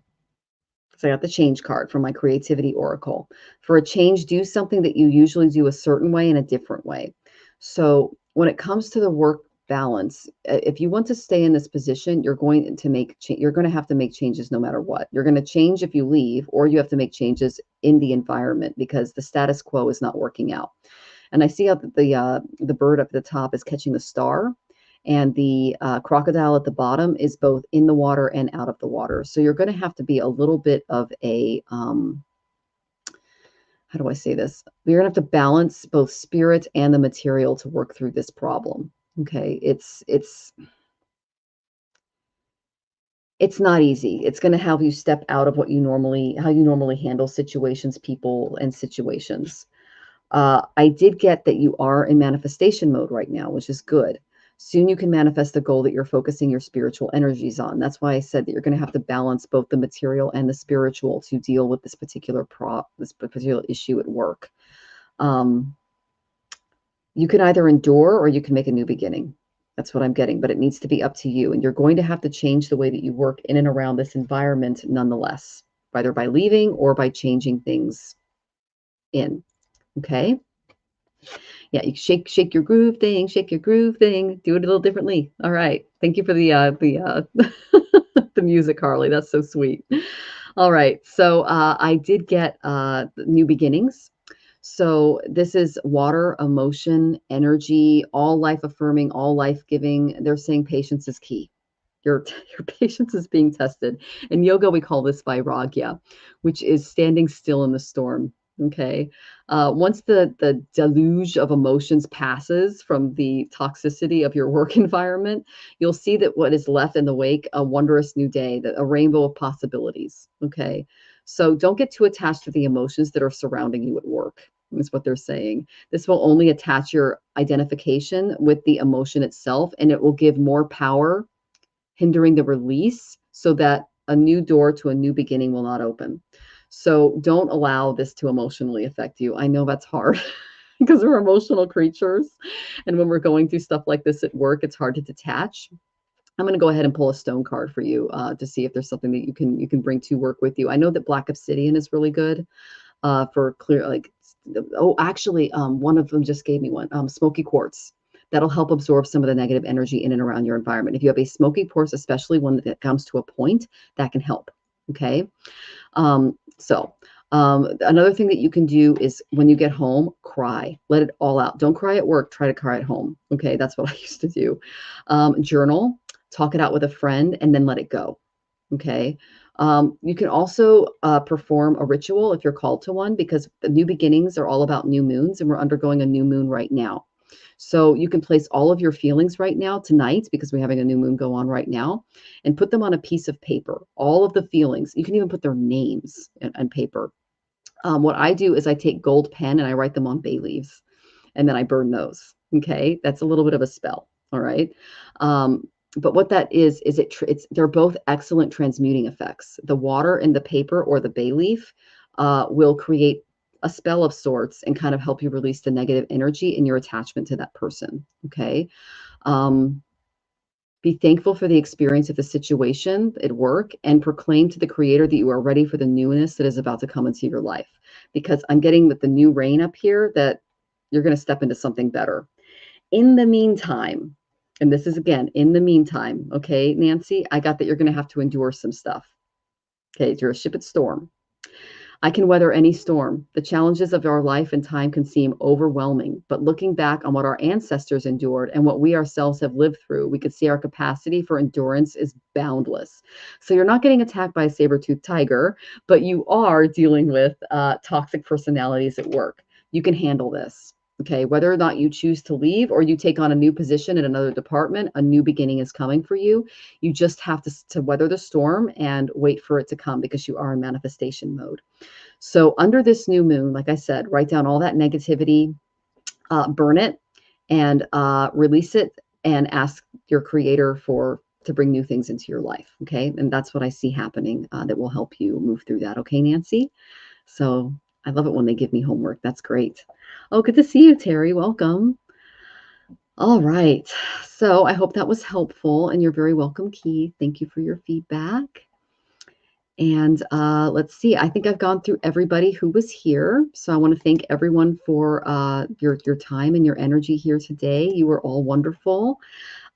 So I got the change card from my creativity oracle. For a change, do something that you usually do a certain way in a different way. So when it comes to the work balance, if you want to stay in this position, you're going to have to make changes no matter what. You're going to change if you leave, or you have to make changes in the environment because the status quo is not working out. And I see how the bird up at the top is catching the star, and the crocodile at the bottom is both in the water and out of the water. So you're going to have to be a little bit of a how do I say this? You're going to have to balance both spirit and the material to work through this problem. Okay, it's not easy. It's going to have you step out of how you normally handle situations, people, and situations. I did get that you are in manifestation mode right now, which is good. Soon you can manifest the goal that you're focusing your spiritual energies on. That's why I said that you're going to have to balance both the material and the spiritual to deal with this particular issue at work. You can either endure or you can make a new beginning. That's what I'm getting, but it needs to be up to you. And you're going to have to change the way that you work in and around this environment nonetheless, either by leaving or by changing things in. Okay. Yeah, you shake your groove thing, shake your groove thing, do it a little differently. All right. Thank you for the the music, Harley. That's so sweet. All right. So I did get new beginnings. So this is water, emotion, energy, all life affirming, all life giving. They're saying patience is key. Your your patience is being tested. In yoga, we call this vairagya, which is standing still in the storm. Okay. Once the deluge of emotions passes from the toxicity of your work environment, you'll see that what is left in the wake, a wondrous new day, a rainbow of possibilities. Okay. So don't get too attached to the emotions that are surrounding you at work, is what they're saying. This will only attach your identification with the emotion itself, and it will give more power, hindering the release so that a new door to a new beginning will not open. So don't allow this to emotionally affect you. I know that's hard because we're emotional creatures. And when we're going through stuff like this at work, it's hard to detach. I'm going to go ahead and pull a stone card for you to see if there's something that you can bring to work with you. I know that black obsidian is really good for clear, like, oh, actually, one of them just gave me one, smoky quartz. that'll help absorb some of the negative energy in and around your environment. If you have a smoky porch, especially when it comes to a point, that can help. Okay. Another thing that you can do is when you get home, cry. Let it all out. Don't cry at work. Try to cry at home. Okay. That's what I used to do. Journal, talk it out with a friend, and then let it go. Okay. You can also perform a ritual if you're called to one, because the new beginnings are all about new moons, and we're undergoing a new moon right now. So you can place all of your feelings right now tonight, because we're having a new moon go on right now, and put them on a piece of paper. All of the feelings. You can even put their names on paper. What I do is I take gold pen and I write them on bay leaves, and then I burn those. Okay. That's a little bit of a spell. All right. But what that is they're both excellent transmuting effects. The water in the paper or the bay leaf will create a spell of sorts and kind of help you release the negative energy in your attachment to that person. Okay. Be thankful for the experience of the situation at work, and proclaim to the creator that you are ready for the newness that is about to come into your life. Because I'm getting with the new rain up here that you're going to step into something better. In the meantime, and this is again, in the meantime, okay, Nancy, I got that you're going to have to endure some stuff. Okay, you're a ship at storm. I can weather any storm. The challenges of our life and time can seem overwhelming, but looking back on what our ancestors endured and what we ourselves have lived through, we could see our capacity for endurance is boundless. So you're not getting attacked by a saber-toothed tiger, but you are dealing with toxic personalities at work. You can handle this. Okay, whether or not you choose to leave or you take on a new position in another department, a new beginning is coming for you. You just have to weather the storm and wait for it to come, because you are in manifestation mode. So under this new moon, like I said, write down all that negativity, burn it, and release it, and ask your creator to bring new things into your life. Okay, and that's what I see happening that will help you move through that. Okay, Nancy. So I love it when they give me homework. That's great. Oh, good to see you, Terry. Welcome. All right. So I hope that was helpful, and you're very welcome, Keith. Thank you for your feedback. And let's see, I think I've gone through everybody who was here. So I want to thank everyone for your time and your energy here today. You were all wonderful.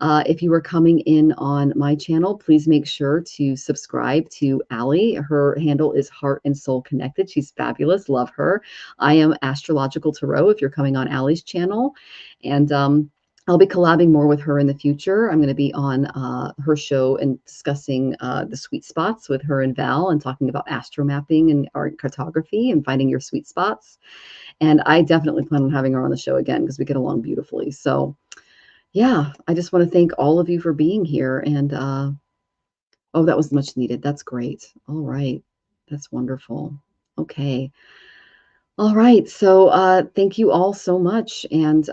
If you are coming in on my channel, please make sure to subscribe to Aley. Her handle is Heart and Soul Connected. She's fabulous. Love her. I am Astrological Tarot if you're coming on Aley's channel. And I'll be collabing more with her in the future. I'm going to be on her show and discussing the sweet spots with her and Val, and talking about astromapping and art cartography and finding your sweet spots. And I definitely plan on having her on the show again, because we get along beautifully. So yeah, I just want to thank all of you for being here. And oh, that was much needed. That's great. All right. That's wonderful. Okay. All right. So thank you all so much. And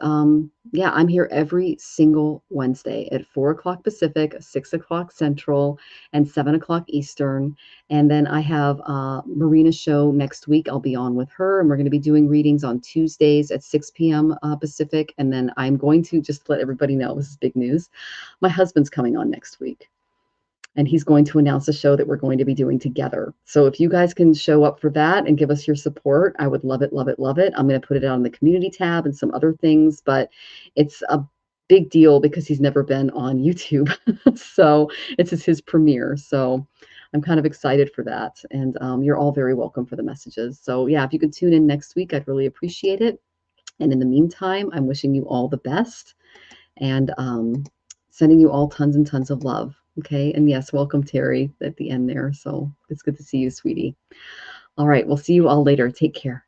yeah, I'm here every single Wednesday at 4:00 Pacific, 6:00 Central, and 7:00 Eastern. And then I have Marina's show next week. I'll be on with her, and we're going to be doing readings on Tuesdays at 6 p.m. Pacific. And then I'm going to just let everybody know, this is big news. My husband's coming on next week, and he's going to announce a show that we're going to be doing together. So if you guys can show up for that and give us your support, I would love it, love it, love it. I'm going to put it on the community tab and some other things, but it's a big deal because he's never been on YouTube. So it's his premiere. So I'm kind of excited for that. And you're all very welcome for the messages. So yeah, if you could tune in next week, I'd really appreciate it. And in the meantime, I'm wishing you all the best, and sending you all tons and tons of love. Okay. And yes, welcome, Terry, at the end there. So it's good to see you, sweetie. All right. We'll see you all later. Take care.